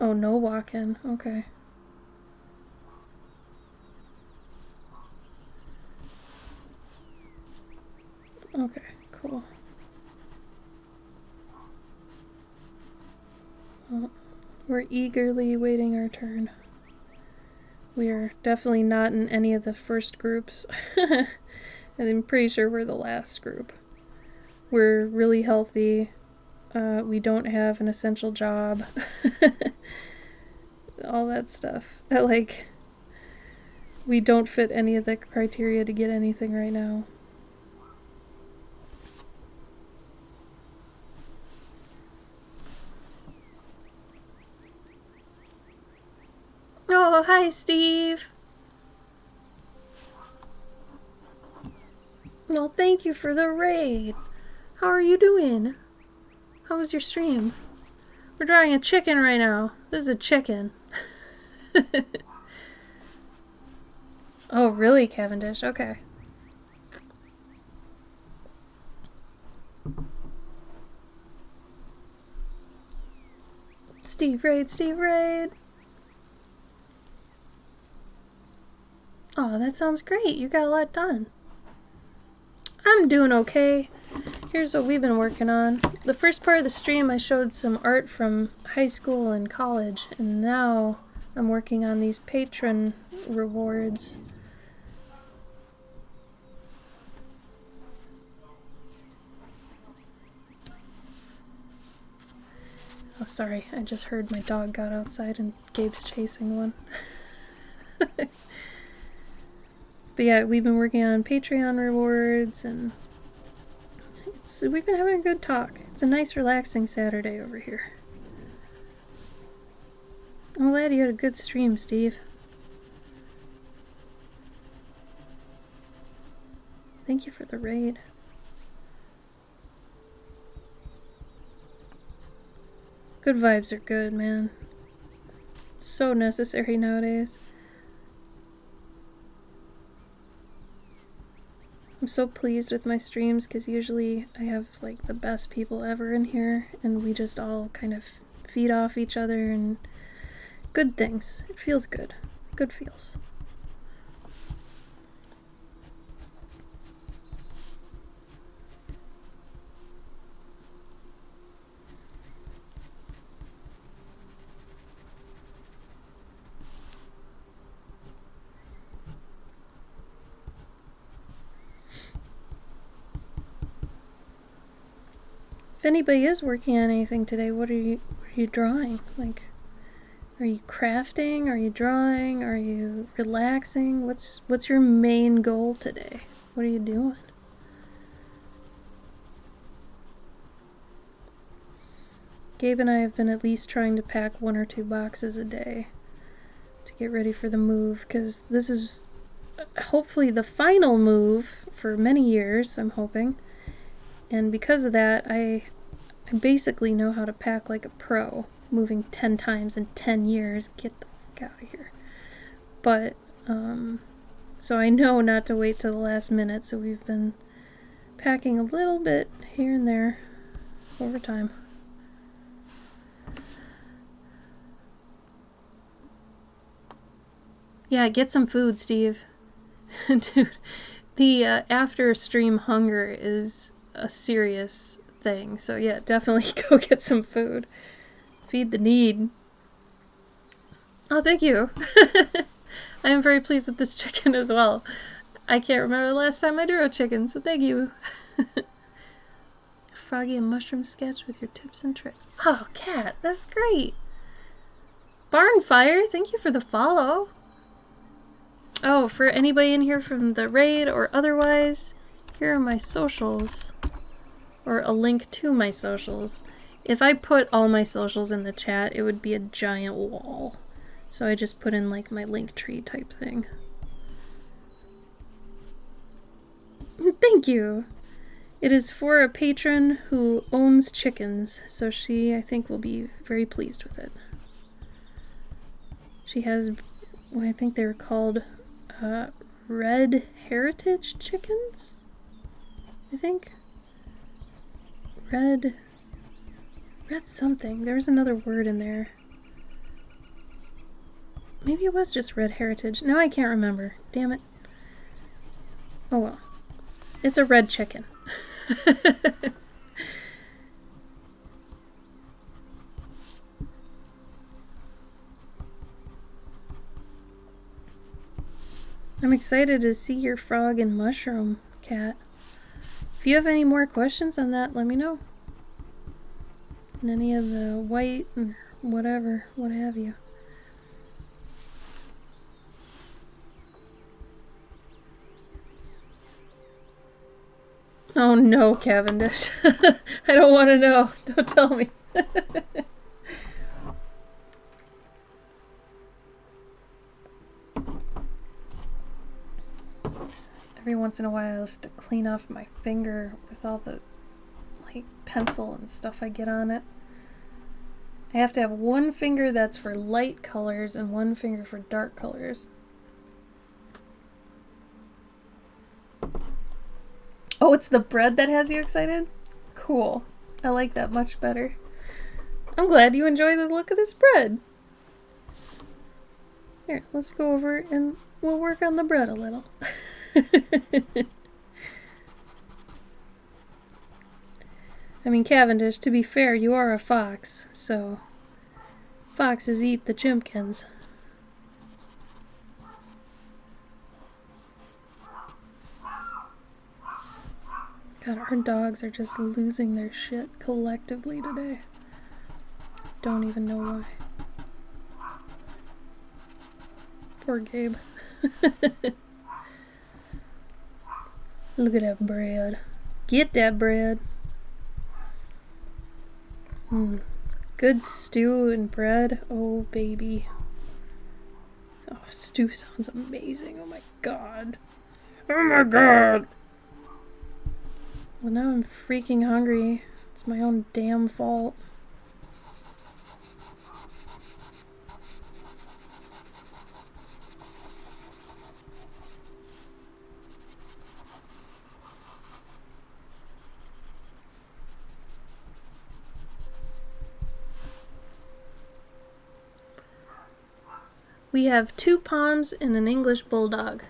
Oh, no walk-in. Okay. Okay, cool. Well, we're eagerly waiting our turn. We are definitely not in any of the first groups. And I'm pretty sure we're the last group. We're really healthy. We don't have an essential job. All that stuff. Like, we don't fit any of the criteria to get anything right now. Oh, hi, Steve. Well, thank you for the raid. How are you doing? How was your stream? We're drawing a chicken right now. This is a chicken. Oh, really, Cavendish? Okay. Steve raid, Steve raid. Oh, that sounds great. You got a lot done. I'm doing okay. Here's what we've been working on. The first part of the stream I showed some art from high school and college, and now I'm working on these patron rewards. Oh, sorry, I just heard my dog got outside and Gabe's chasing one. But yeah, we've been working on Patreon rewards, and we've been having a good talk. It's a nice, relaxing Saturday over here. I'm glad you had a good stream, Steve. Thank you for the raid. Good vibes are good, man. So necessary nowadays. I'm so pleased with my streams because usually I have like the best people ever in here, and we just all kind of feed off each other and good things. It feels good. Good feels. If anybody is working on anything today, what are you drawing? Like, are you crafting? Are you drawing? Are you relaxing? What's your main goal today? What are you doing? Gabe and I have been at least trying to pack 1 or 2 boxes a day to get ready for the move, because this is hopefully the final move for many years, I'm hoping. And because of that, I basically know how to pack like a pro, moving 10 times in 10 years. Get the fuck out of here. But, so I know not to wait till the last minute, so we've been packing a little bit here and there over time. Yeah, get some food, Steve. Dude, the after stream hunger is a serious thing. So yeah, definitely go get some food. Feed the need. Oh, thank you. I am very pleased with this chicken as well. I can't remember the last time I drew a chicken, so thank you. Froggy and mushroom sketch with your tips and tricks. Oh, Cat, that's great. Barnfire, thank you for the follow. Oh, for anybody in here from the raid or otherwise, here are my socials. Or a link to my socials. If I put all my socials in the chat, it would be a giant wall. So I just put in like my link tree type thing. Thank you! It is for a patron who owns chickens, so she, I think, will be very pleased with it. She has what I think they were called Red Heritage chickens? I think? Red something. There was another word in there. Maybe it was just Red Heritage. Now I can't remember. Damn it. Oh well. It's a red chicken. I'm excited to see your frog and mushroom, Cat. If you have any more questions on that, let me know. And any of the white and whatever, what have you. Oh no, Cavendish. I don't want to know. Don't tell me. Every once in a while I have to clean off my finger with all the like pencil and stuff I get on it. I have to have one finger that's for light colors and one finger for dark colors. Oh, it's the bread that has you excited? Cool. I like that much better. I'm glad you enjoy the look of this bread. Here, let's go over and we'll work on the bread a little. I mean, Cavendish, to be fair, you are a fox, so foxes eat the chimpkins. God, our dogs are just losing their shit collectively today. Don't even know why. Poor Gabe. Look at that bread. Get that bread. Good stew and bread. Oh, baby. Oh, stew sounds amazing. Oh my god. Oh my god. Well, now I'm freaking hungry. It's my own damn fault. We have 2 Poms and an English Bulldog.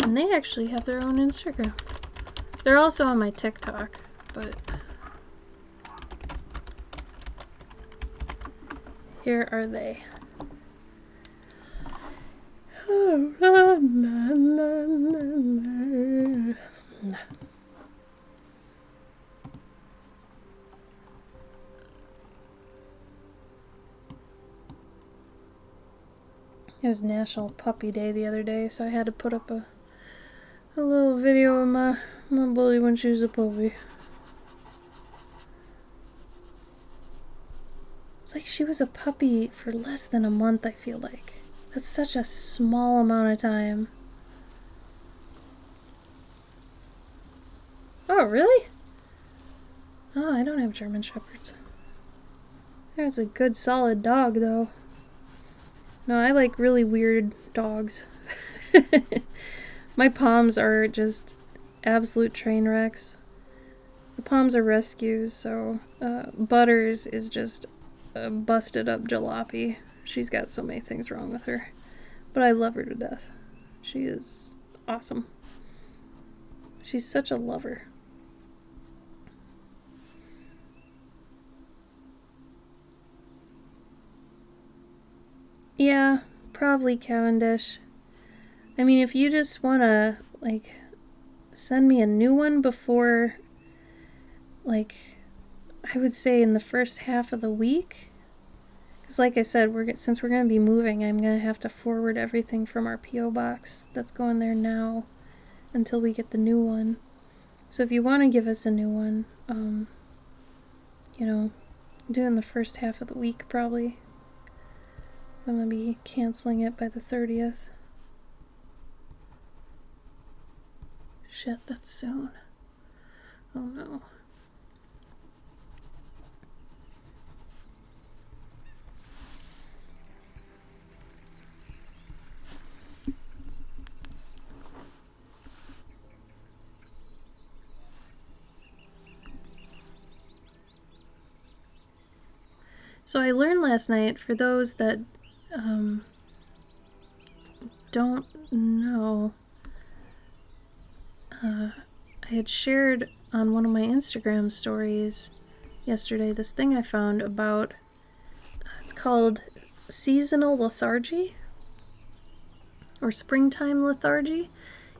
And they actually have their own Instagram. They're also on my TikTok, but here are they. Oh, la, la, la, la. It was National Puppy Day the other day, so I had to put up a little video of my bully when she was a puppy. It's like she was a puppy for less than a month, I feel like. That's such a small amount of time. Oh, really? Oh, I don't have German Shepherds. There's a good solid dog, though. No, I like really weird dogs. My Poms are just absolute train wrecks. The Poms are rescues, so Butters is just a busted up jalopy. She's got so many things wrong with her. But I love her to death. She is awesome. She's such a lover. Yeah, probably Cavendish. I mean, if you just want to, like, send me a new one before, like, I would say in the first half of the week. Because like I said, since we're going to be moving, I'm going to have to forward everything from our P.O. box that's going there now until we get the new one. So if you want to give us a new one, you know, do it in the first half of the week probably. I'm going to be canceling it by the 30th. Shit, that's soon. Oh no. So I learned last night, for those that don't know, I had shared on one of my Instagram stories yesterday this thing I found about, it's called seasonal lethargy or springtime lethargy,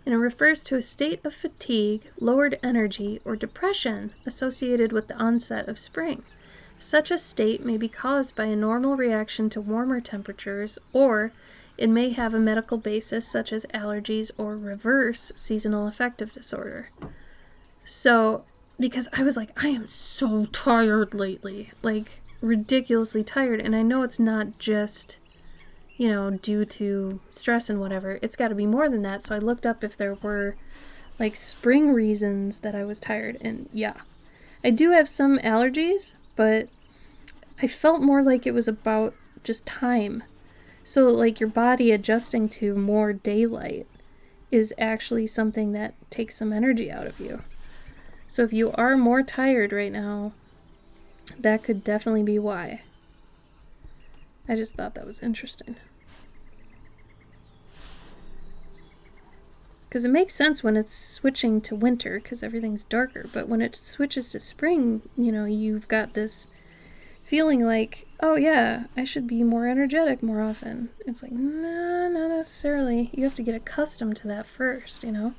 and it refers to a state of fatigue, lowered energy, or depression associated with the onset of spring. Such a state may be caused by a normal reaction to warmer temperatures, or it may have a medical basis such as allergies or reverse seasonal affective disorder. So, because I was like, I am so tired lately, like ridiculously tired, and I know it's not just, you know, due to stress and whatever. It's got to be more than that. So I looked up if there were like spring reasons that I was tired, and yeah, I do have some allergies, but I felt more like it was about just time. So like your body adjusting to more daylight is actually something that takes some energy out of you. So if you are more tired right now, that could definitely be why. I just thought that was interesting. Because it makes sense when it's switching to winter because everything's darker, but when it switches to spring, you know, you've got this feeling like, oh yeah, I should be more energetic more often. It's like, nah, not necessarily. You have to get accustomed to that first, you know?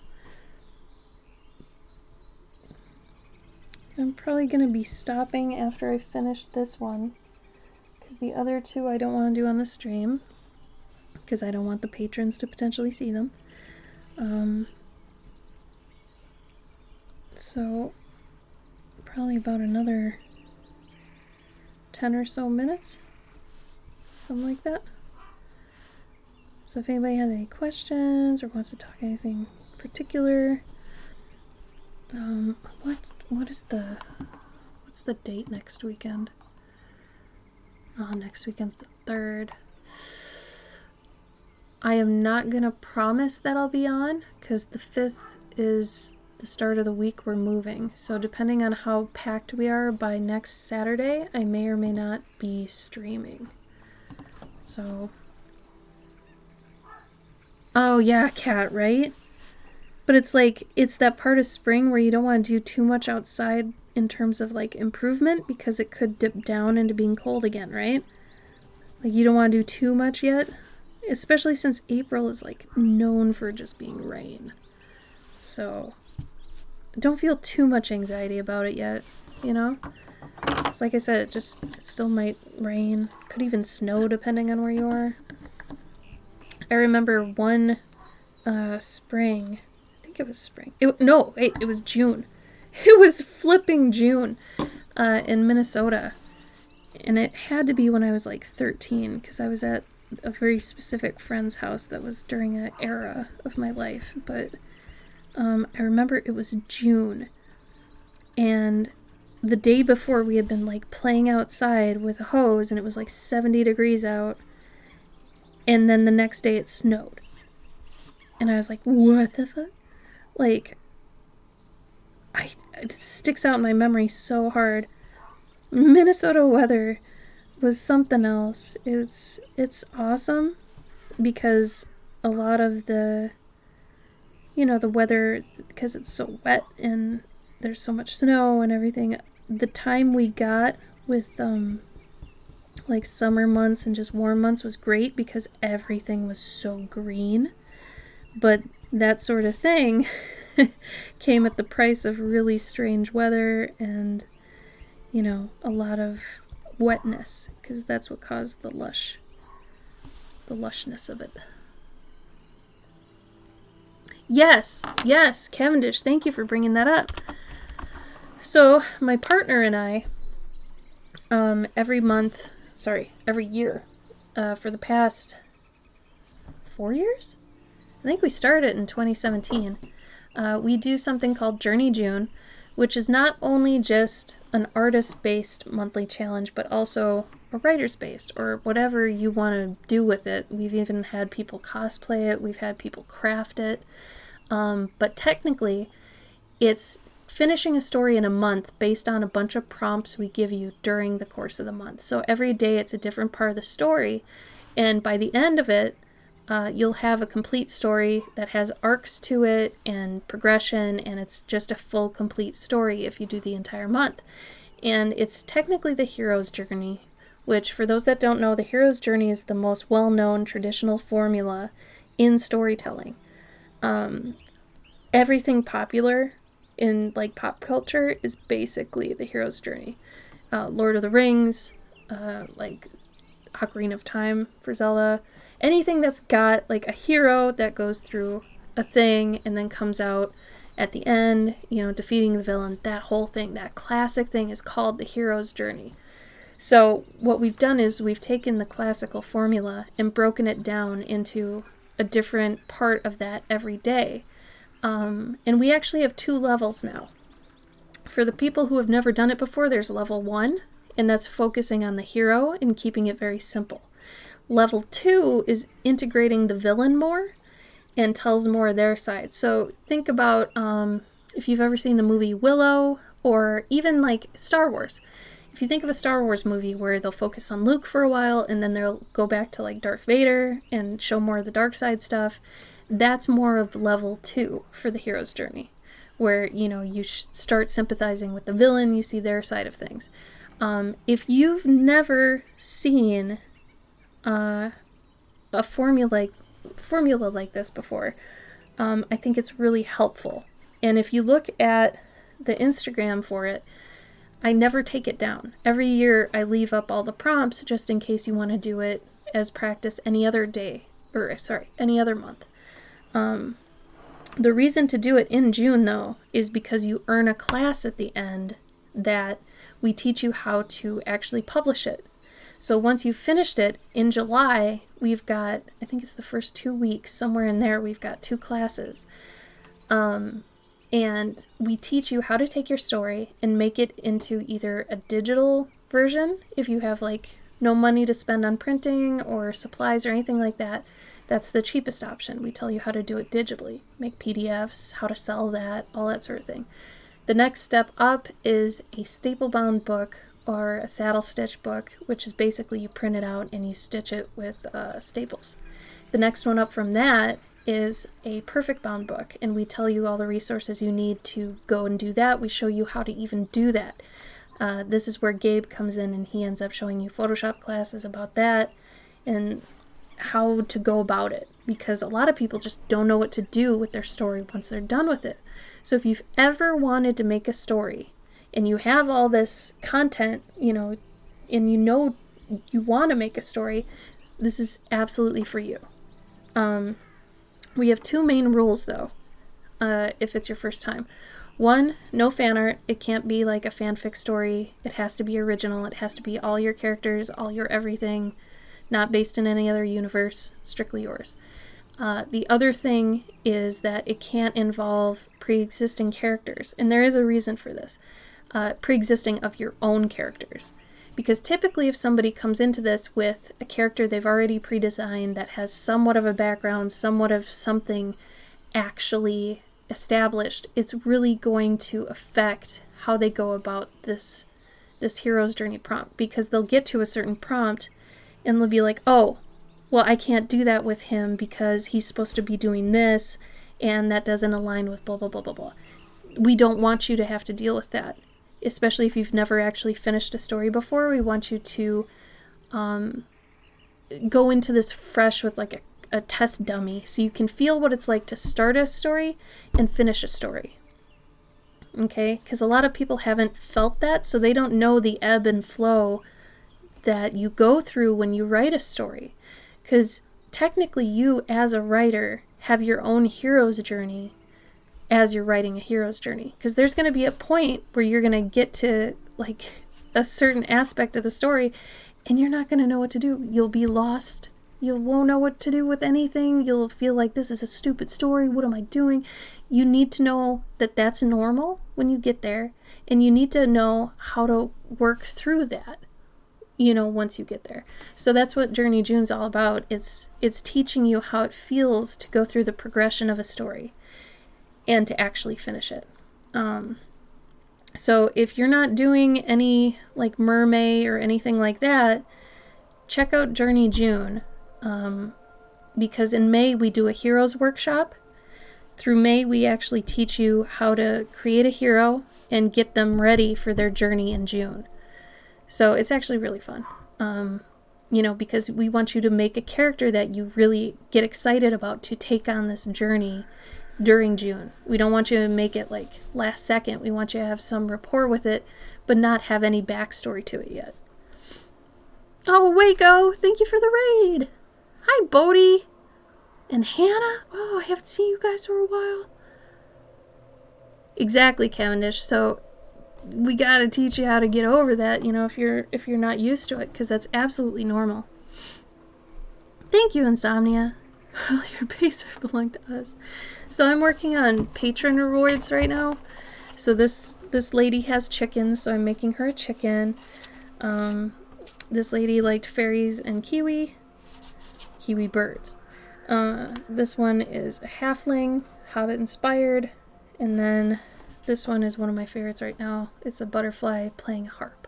I'm probably going to be stopping after I finish this one, because the other two I don't want to do on the stream, because I don't want the patrons to potentially see them. So probably about another 10 or so minutes, something like that. So if anybody has any questions or wants to talk anything particular, what's the date next weekend? Oh, next weekend's the 3rd. I am not gonna promise that I'll be on, because the 5th is the start of the week we're moving. So depending on how packed we are by next Saturday, I may or may not be streaming. So, oh yeah, Cat, right? But it's like, it's that part of spring where you don't want to do too much outside in terms of like improvement, because it could dip down into being cold again, right? Like you don't want to do too much yet, especially since April is like known for just being rain. So don't feel too much anxiety about it yet, you know? It's like I said, it still might rain. Could even snow depending on where you are. I remember one spring, I think it was spring. It was June. It was flipping June in Minnesota. And it had to be when I was like 13, because I was at a very specific friend's house that was during an era of my life. But I remember it was June. And the day before we had been like playing outside with a hose, and it was like 70 degrees out. And then the next day it snowed. And I was like, what the fuck? Like, it sticks out in my memory so hard. Minnesota weather was something else. It's awesome because a lot of the, the weather, because it's so wet and there's so much snow and everything, the time we got with like summer months and just warm months was great because everything was so green. But that sort of thing came at the price of really strange weather and, a lot of wetness, because that's what caused the lushness of it. Yes, Cavendish, thank you for bringing that up. So, my partner and I, every year, for the past 4 years? I think we started in 2017. We do something called Journey June, which is not only just an artist-based monthly challenge, but also a writer's-based, or whatever you want to do with it. We've even had people cosplay it. We've had people craft it. But technically, it's finishing a story in a month based on a bunch of prompts we give you during the course of the month. So every day it's a different part of the story, and by the end of it, you'll have a complete story that has arcs to it and progression, and it's just a full, complete story if you do the entire month. And it's technically the hero's journey, which, for those that don't know, the hero's journey is the most well-known traditional formula in storytelling. Everything popular in like pop culture is basically the hero's journey. Lord of the Rings, like Ocarina of Time for Zelda, anything that's got like a hero that goes through a thing and then comes out at the end, defeating the villain, that whole thing, that classic thing is called the hero's journey. So what we've done is we've taken the classical formula and broken it down into a different part of that every day. And we actually have 2 levels now. For the people who have never done it before, there's level 1, and that's focusing on the hero and keeping it very simple. Level 2 is integrating the villain more and tells more of their side. So think about if you've ever seen the movie Willow, or even like Star Wars. If you think of a Star Wars movie where they'll focus on Luke for a while and then they'll go back to like Darth Vader and show more of the dark side stuff, that's more of level 2 for the hero's journey, where you start sympathizing with the villain, you see their side of things. If you've never seen a formula like this before, I think it's really helpful. And if you look at the Instagram for it, I never take it down. Every year I leave up all the prompts just in case you want to do it as practice any other month. The reason to do it in June, though, is because you earn a class at the end that we teach you how to actually publish it. So once you've finished it, in July, we've got, I think it's the first 2 weeks, somewhere in there, we've got 2 classes. And we teach you how to take your story and make it into either a digital version, if you have like no money to spend on printing or supplies or anything like that. That's the cheapest option. We tell you how to do it digitally, make PDFs, how to sell that, all that sort of thing. The next step up is a staple-bound book or a saddle stitch book, which is basically you print it out and you stitch it with staples. The next one up from that is a perfect bound book, and we tell you all the resources you need to go and do that. We show you how to even do that. This is where Gabe comes in, and he ends up showing you Photoshop classes about that and how to go about it, because a lot of people just don't know what to do with their story once they're done with it. So if you've ever wanted to make a story and you have all this content, and you want to make a story, this is absolutely for you. We have 2 main rules, though, if it's your first time. 1, no fan art. It can't be like a fanfic story. It has to be original. It has to be all your characters, all your everything, not based in any other universe, strictly yours. The other thing is that it can't involve pre-existing characters, and there is a reason for this. Pre-existing of your own characters. Because typically if somebody comes into this with a character they've already pre-designed that has somewhat of a background, somewhat of something actually established, it's really going to affect how they go about this hero's journey prompt, because they'll get to a certain prompt and they'll be like, oh, well, I can't do that with him because he's supposed to be doing this and that doesn't align with blah, blah, blah, blah, blah. We don't want you to have to deal with that, especially if you've never actually finished a story before. We want you to go into this fresh with like a test dummy, so you can feel what it's like to start a story and finish a story. Okay? Because a lot of people haven't felt that, so they don't know the ebb and flow that you go through when you write a story. Because technically you, as a writer, have your own hero's journey as you're writing a hero's journey. Because there's going to be a point where you're going to get to like a certain aspect of the story and you're not going to know what to do. You'll be lost. You won't know what to do with anything. You'll feel like this is a stupid story. What am I doing? You need to know that that's normal when you get there, and you need to know how to work through that, you know, once you get there. So that's what Journey June's all about. It's teaching you how it feels to go through the progression of a story and to actually finish it. So if you're not doing any like Mermaid or anything like that, check out Journey June. Because in May we do a heroes workshop. Through May we actually teach you how to create a hero and get them ready for their journey in June. So it's actually really fun. You know, because we want you to make a character that you really get excited about to take on this journey during June. We don't want you to make it like last second. We want you to have some rapport with it, but not have any backstory to it yet. Oh, Waco, thank you for the raid. Hi, Bodhi. And Hannah. Oh, I haven't seen you guys for a while. Exactly, Cavendish. So we gotta teach you how to get over that, you know, if you're not used to it, because that's absolutely normal. Thank you, Insomnia. Well, your base belong to us. So I'm working on patron rewards right now. So this lady has chickens, so I'm making her a chicken. This lady liked fairies and kiwi birds. This one is a halfling, hobbit inspired, and then this one is one of my favorites right now. It's a butterfly playing a harp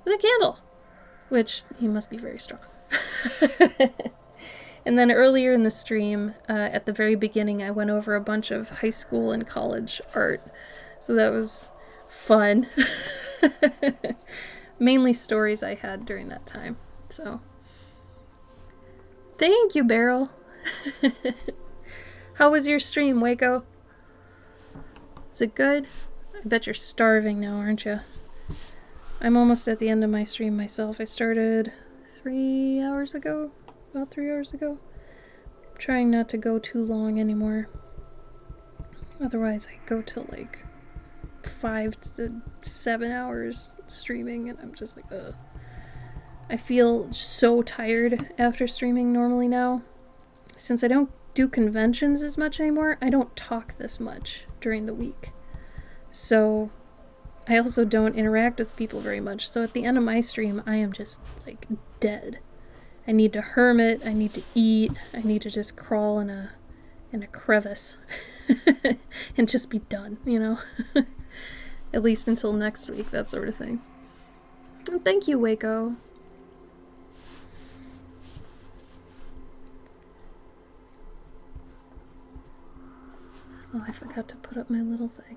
with a candle, which he must be very strong. And then earlier in the stream, at the very beginning, I went over a bunch of high school and college art, so that was fun. Mainly stories I had during that time, so thank you, Beryl. How was your stream, Waco? Is it good? I bet you're starving now, aren't you? I'm almost at the end of my stream myself. I started 3 hours ago, about 3 hours ago. I'm trying not to go too long anymore. Otherwise, I go till like 5 to 7 hours streaming, and I'm just like, ugh. I feel so tired after streaming normally now. Since I don't do conventions as much anymore, I don't talk this much during the week. So I also don't interact with people very much. So at the end of my stream, I am just like dead. I need to hermit, I need to eat, I need to just crawl in a crevice and just be done, you know? At least until next week, that sort of thing. And thank you, Waco. Oh, I forgot to put up my little thing.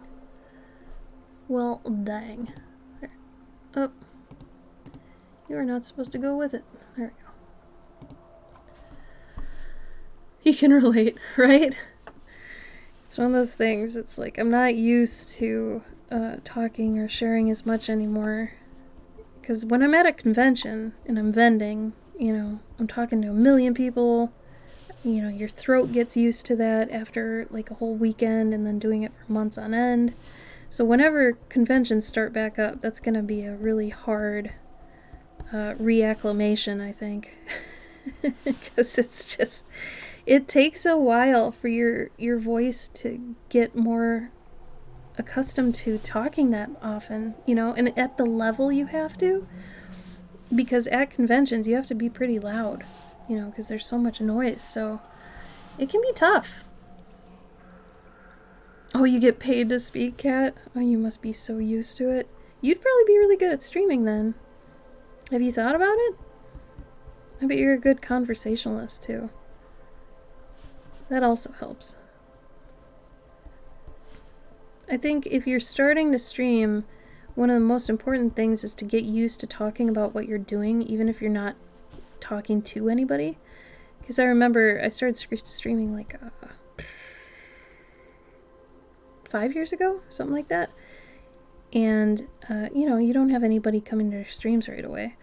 Well, dang. There. Oh. You are not supposed to go with it. There we go. You can relate, right? It's one of those things. It's like I'm not used to talking or sharing as much anymore. Because when I'm at a convention and I'm vending, you know, I'm talking to a million people. you know, your throat gets used to that after like a whole weekend and then doing it for months on end. So whenever conventions start back up, that's going to be a really hard reacclimation, I think. Because it's just, it takes a while for your voice to get more accustomed to talking that often, you know, and at the level you have to. Because at conventions, you have to be pretty loud, you know, because there's so much noise. So it can be tough. Oh, you get paid to speak, Kat? Oh, you must be so used to it. You'd probably be really good at streaming then. Have you thought about it? I bet you're a good conversationalist, too. That also helps. I think if you're starting to stream, one of the most important things is to get used to talking about what you're doing, even if you're not talking to anybody. Because I remember I started streaming like 5 years ago, something like that. And, you know, you don't have anybody coming to your streams right away.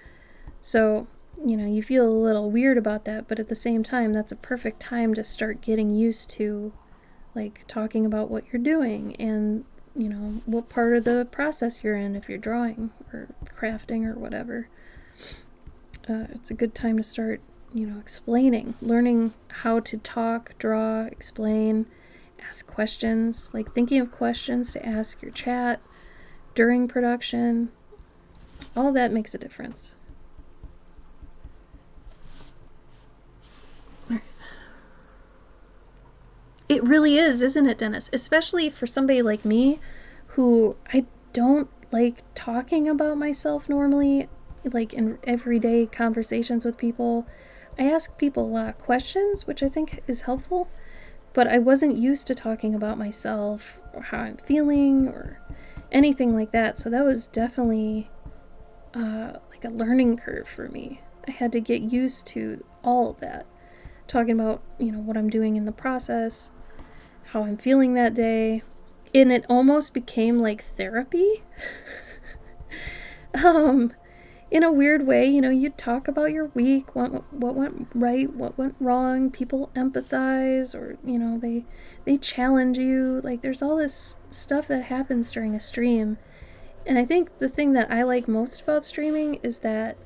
So, you know, you feel a little weird about that, but at the same time, that's a perfect time to start getting used to, like, talking about what you're doing and, you know, what part of the process you're in if you're drawing or crafting or whatever. It's a good time to start, you know, explaining, learning how to talk, draw, explain, ask questions, like thinking of questions to ask your chat during production. All that makes a difference. It really is, isn't it, Dennis? Especially for somebody like me who I don't like talking about myself normally, like in everyday conversations with people. I ask people questions, which I think is helpful, but I wasn't used to talking about myself or how I'm feeling or anything like that. So that was definitely like a learning curve for me. I had to get used to all of that. Talking about, you know, what I'm doing in the process, how I'm feeling that day, and it almost became like therapy. In a weird way, you know, you talk about your week, what went right, what went wrong. People empathize, or, you know, they challenge you. Like, there's all this stuff that happens during a stream. And I think the thing that I like most about streaming is that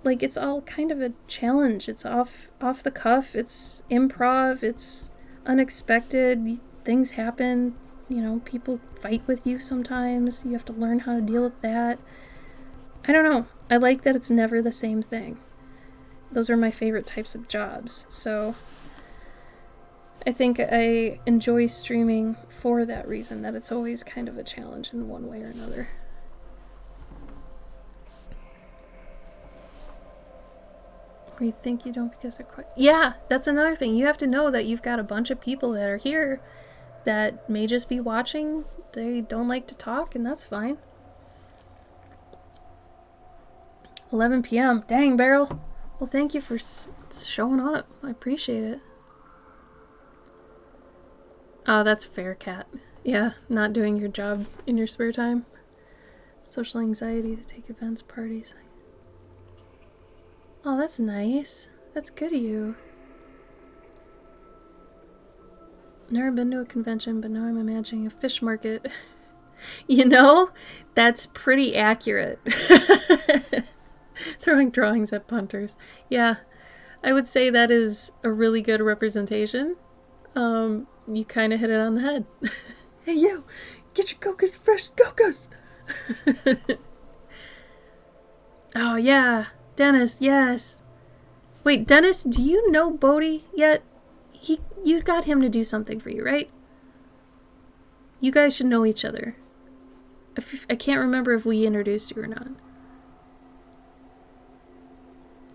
like, it's all kind of a challenge. It's off the cuff, it's improv, it's unexpected, things happen, you know, people fight with you sometimes, you have to learn how to deal with that. I don't know, I like that it's never the same thing. Those are my favorite types of jobs, so I think I enjoy streaming for that reason, that it's always kind of a challenge in one way or another. Or you think you don't because they're quite... Yeah, that's another thing. You have to know that you've got a bunch of people that are here that may just be watching. They don't like to talk, and that's fine. 11 p.m. Dang, Beryl. Well, thank you for showing up. I appreciate it. Oh, that's fair, Kat. Yeah, not doing your job in your spare time. Social anxiety to take events, parties. Oh, that's nice. That's good of you. Never been to a convention, but now I'm imagining a fish market. You know, that's pretty accurate. Throwing drawings at punters. Yeah, I would say that is a really good representation. You kind of hit it on the head. Hey, you! Get your Gokas fresh Gokas! Oh, yeah. Dennis, yes. Wait, Dennis, do you know Bodhi yet? You got him to do something for you, right? You guys should know each other. I can't remember if we introduced you or not.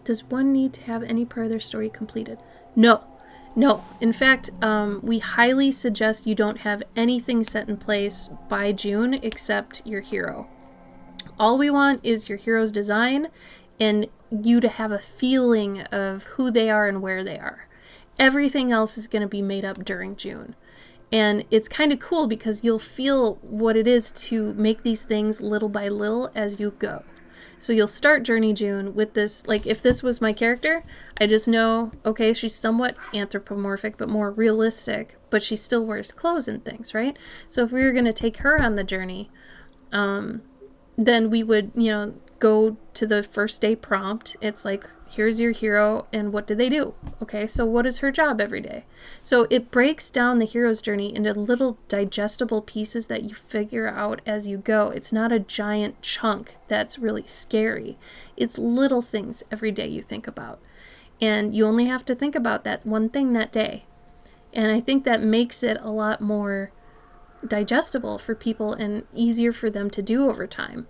Does one need to have any part of their story completed? No. In fact, we highly suggest you don't have anything set in place by June except your hero. All we want is your hero's design and you to have a feeling of who they are and where they are. Everything else is going to be made up during June. And it's kind of cool because you'll feel what it is to make these things little by little as you go. So you'll start Journey June with this, like if this was my character, I just know, okay, she's somewhat anthropomorphic, but more realistic, but she still wears clothes and things, right? So if we were going to take her on the journey, then we would, go to the first day prompt. It's like, here's your hero, and what do they do? Okay, so what is her job every day? So it breaks down the hero's journey into little digestible pieces that you figure out as you go. It's not a giant chunk that's really scary. It's little things every day you think about. And you only have to think about that one thing that day. And I think that makes it a lot more digestible for people and easier for them to do over time.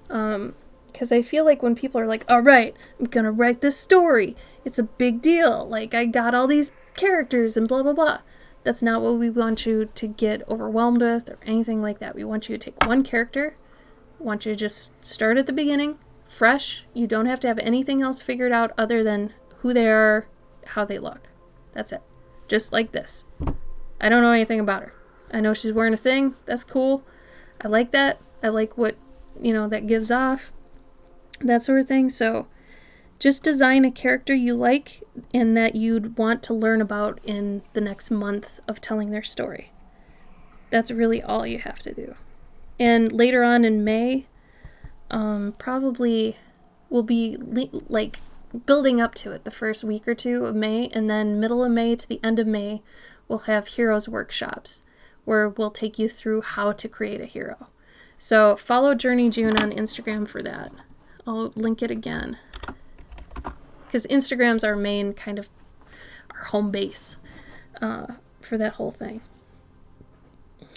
Because I feel like when people are like, all right, I'm going to write this story. It's a big deal. Like, I got all these characters and blah, blah, blah. That's not what we want you to get overwhelmed with or anything like that. We want you to take one character. We want you to just start at the beginning, fresh. You don't have to have anything else figured out other than who they are, how they look. That's it. Just like this. I don't know anything about her. I know she's wearing a thing. That's cool. I like that. I like what, that gives off. That sort of thing. So just design a character you like and that you'd want to learn about in the next month of telling their story. That's really all you have to do. And later on in May, probably we'll be like building up to it the first week or two of May, and then middle of May to the end of May, we'll have heroes workshops where we'll take you through how to create a hero. So follow Journey June on Instagram for that. I'll link it again. Because Instagram's our main kind of our home base for that whole thing.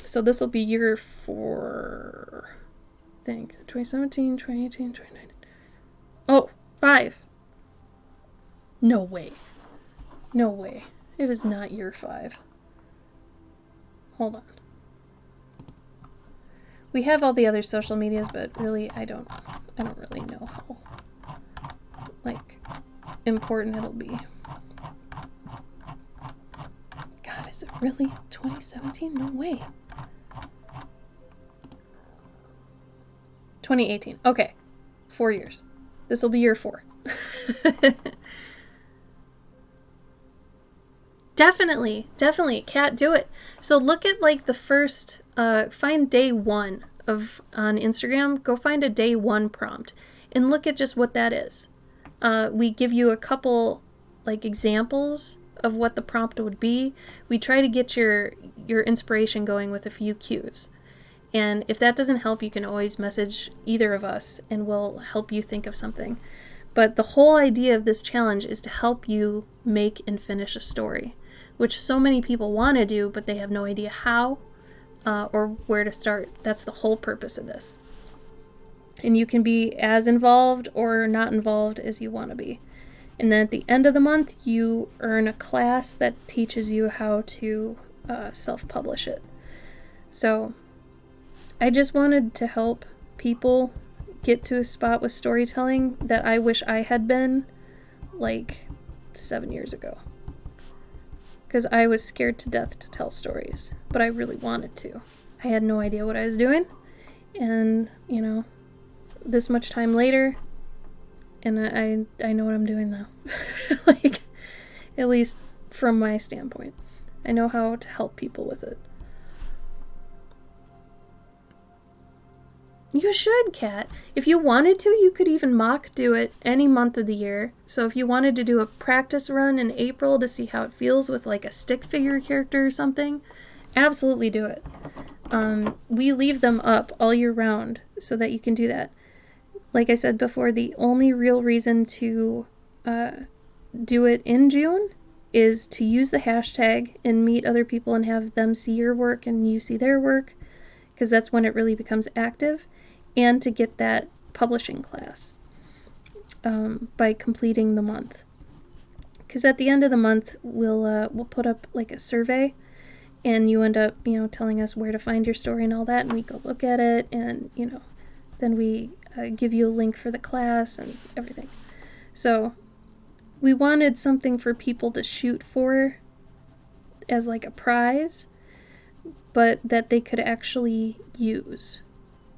So this will be year 4, I think. 2017, 2018, 2019. Oh, 5. No way. No way. It is not year 5. Hold on. We have all the other social medias, but really I don't really know how important it'll be. God, is it really 2017? No way. 2018. Okay. 4 years. This will be year 4. Definitely, Kat, do it. So look at the first, find day 1 on Instagram. Go find a day 1 prompt and look at just what that is. We give you a couple examples of what the prompt would be. We try to get your inspiration going with a few cues. And if that doesn't help, you can always message either of us and we'll help you think of something. But the whole idea of this challenge is to help you make and finish a story, which so many people want to do, but they have no idea how or where to start. That's the whole purpose of this. And you can be as involved or not involved as you want to be. And then at the end of the month, you earn a class that teaches you how to self-publish it. So I just wanted to help people get to a spot with storytelling that I wish I had been 7 years ago. Because I was scared to death to tell stories, but I really wanted to. I had no idea what I was doing, and, this much time later, and I know what I'm doing now. At least from my standpoint. I know how to help people with it. You should, Kat. If you wanted to, you could even mock do it any month of the year. So if you wanted to do a practice run in April to see how it feels with a stick figure character or something, absolutely do it. We leave them up all year round so that you can do that. Like I said before, the only real reason to do it in June is to use the hashtag and meet other people and have them see your work and you see their work, because that's when it really becomes active, and to get that publishing class by completing the month. Because at the end of the month, we'll put up a survey, and you end up telling us where to find your story and all that, and we go look at it, and then we give you a link for the class and everything. So we wanted something for people to shoot for as a prize, but that they could actually use.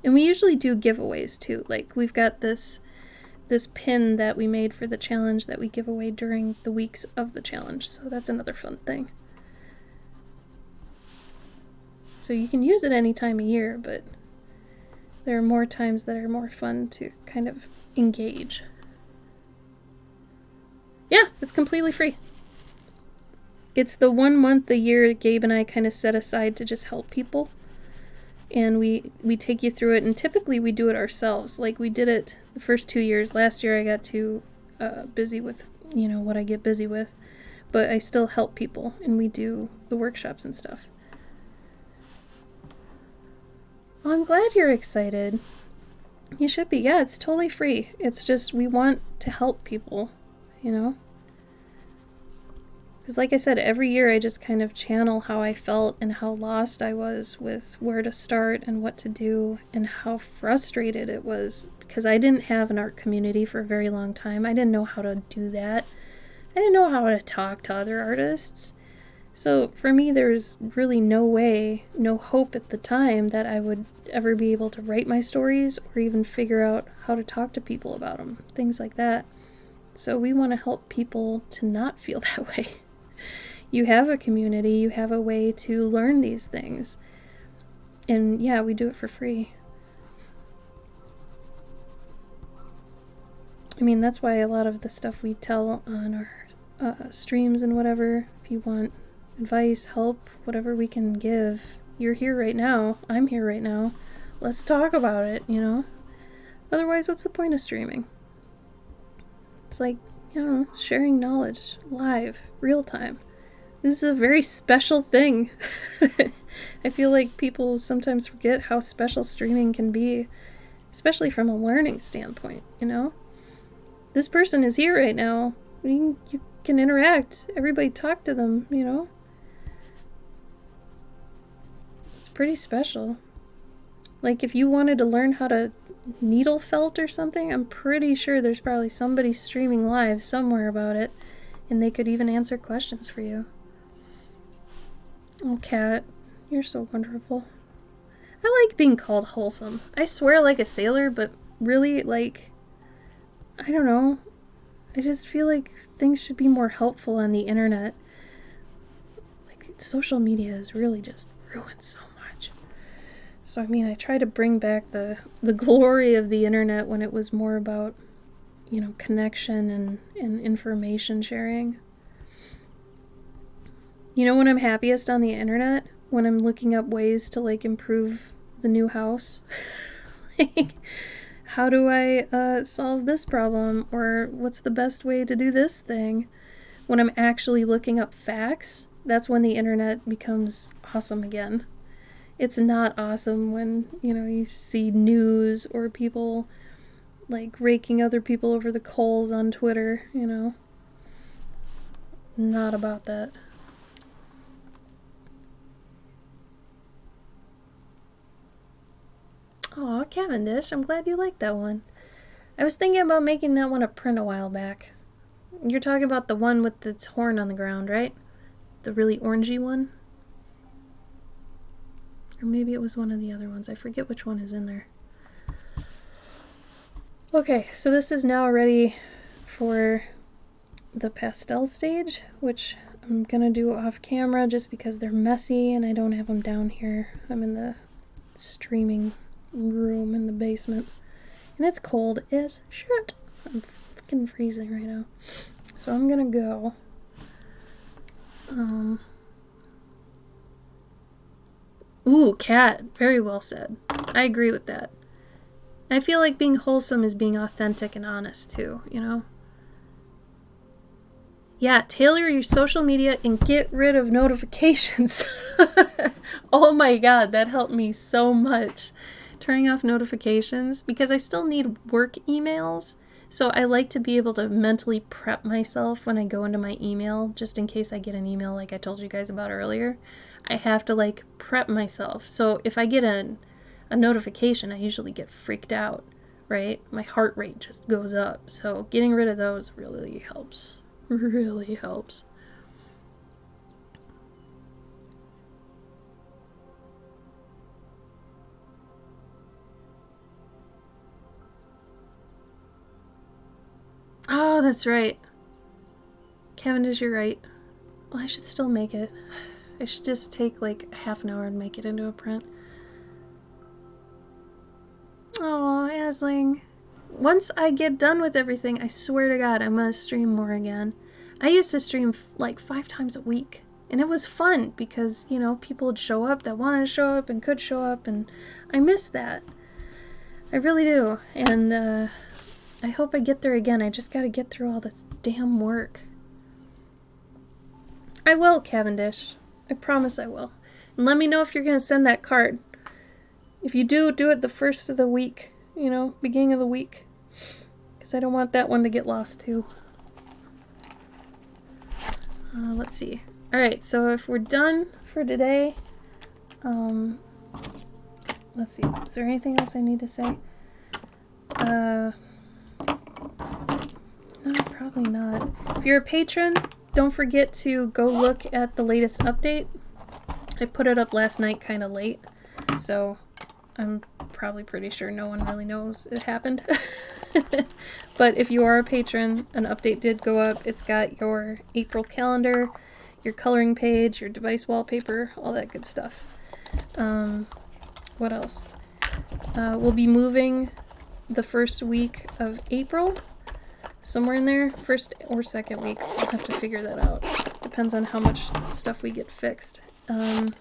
And we usually do giveaways too. We've got this this pin that we made for the challenge that we give away during the weeks of the challenge. So that's another fun thing. So you can use it any time of year, but there are more times that are more fun to kind of engage. Yeah, it's completely free. It's the 1 month a year Gabe and I kind of set aside to just help people. And we take you through it, and typically we do it ourselves. Like, we did it the first 2 years. Last year I got too busy with, what I get busy with. But I still help people, and we do the workshops and stuff. Well, I'm glad you're excited. You should be. Yeah, it's totally free. It's just we want to help people, Because like I said, every year I just kind of channel how I felt and how lost I was with where to start and what to do, and how frustrated it was because I didn't have an art community for a very long time. I didn't know how to do that. I didn't know how to talk to other artists. So for me, there's really no way, no hope at the time that I would ever be able to write my stories or even figure out how to talk to people about them, things like that. So we want to help people to not feel that way. You have a community, you have a way to learn these things. And yeah, we do it for free. I mean, that's why a lot of the stuff we tell on our streams and whatever, if you want advice, help, whatever we can give, you're here right now, I'm here right now, let's talk about it, Otherwise, what's the point of streaming? It's like, sharing knowledge, live, real time. This is a very special thing. I feel like people sometimes forget how special streaming can be, especially from a learning standpoint, This person is here right now. You can interact. Everybody talk to them, It's pretty special. Like, if you wanted to learn how to needle felt or something, I'm pretty sure there's probably somebody streaming live somewhere about it, and they could even answer questions for you. Oh, Cat, you're so wonderful. I like being called wholesome. I swear like a sailor, but really, I don't know. I just feel like things should be more helpful on the internet. Like, social media has really just ruined so much. So, I mean, I try to bring back the glory of the internet when it was more about, connection and information sharing. When I'm happiest on the internet? When I'm looking up ways to, improve the new house. How do I solve this problem? Or what's the best way to do this thing? When I'm actually looking up facts, that's when the internet becomes awesome again. It's not awesome when, you see news or people, raking other people over the coals on Twitter, Not about that. Aw, Cavendish, I'm glad you liked that one. I was thinking about making that one a print a while back. You're talking about the one with its horn on the ground, right? The really orangey one? Or maybe it was one of the other ones. I forget which one is in there. Okay, so this is now ready for the pastel stage, which I'm gonna do off camera just because they're messy and I don't have them down here. I'm in the streaming room in the basement. And it's cold as shit. I'm fucking freezing right now. So I'm gonna go. Ooh, Cat. Very well said. I agree with that. I feel like being wholesome is being authentic and honest too, Yeah, tailor your social media and get rid of notifications. Oh my god, that helped me so much. Turning off notifications, because I still need work emails. So I like to be able to mentally prep myself when I go into my email, just in case I get an email like I told you guys about earlier. I have to prep myself. So if I get a notification, I usually get freaked out, right? My heart rate just goes up. So getting rid of those really helps. Really helps. Oh, that's right. Cavendish, you're right. Well, I should still make it. I should just take like half an hour and make it into a print. Oh, Asling. Once I get done with everything, I swear to God, I'm gonna stream more again. I used to stream like 5 times a week. And it was fun because, you know, people would show up that wanted to show up and could show up. And I miss that. I really do. And I hope I get there again. I just gotta get through all this damn work. I will, Cavendish. I promise I will. And let me know if you're gonna send that card. If you do, do it the first of the week. You know, beginning of the week. Because I don't want that one to get lost too. Let's see. Alright, so if we're done for today, let's see. Is there anything else I need to say? No, probably not. If you're a patron, don't forget to go look at the latest update. I put it up last night kind of late, so I'm probably pretty sure no one really knows it happened. But if you are a patron, an update did go up. It's got your April calendar, your coloring page, your device wallpaper, all that good stuff. What else? We'll be moving the first week of April, somewhere in there, first or second week. I'll have to figure that out. Depends on how much stuff we get fixed. And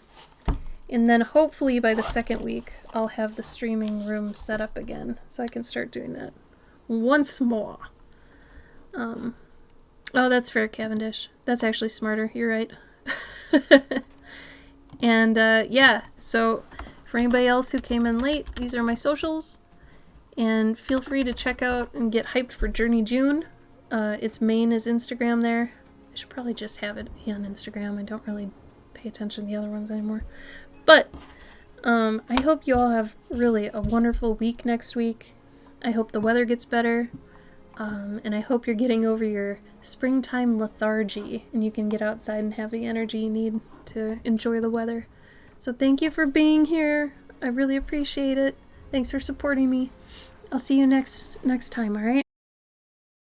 then hopefully by the second week, I'll have the streaming room set up again, so I can start doing that once more. Oh, that's fair, Cavendish. That's actually smarter. You're right. And yeah, so for anybody else who came in late, these are my socials. And feel free to check out and get hyped for Journey June. Its main is Instagram there. I should probably just have it on Instagram. I don't really pay attention to the other ones anymore. But I hope you all have really a wonderful week next week. I hope the weather gets better. And I hope you're getting over your springtime lethargy and you can get outside and have the energy you need to enjoy the weather. So thank you for being here. I really appreciate it. Thanks for supporting me. I'll see you next time, alright?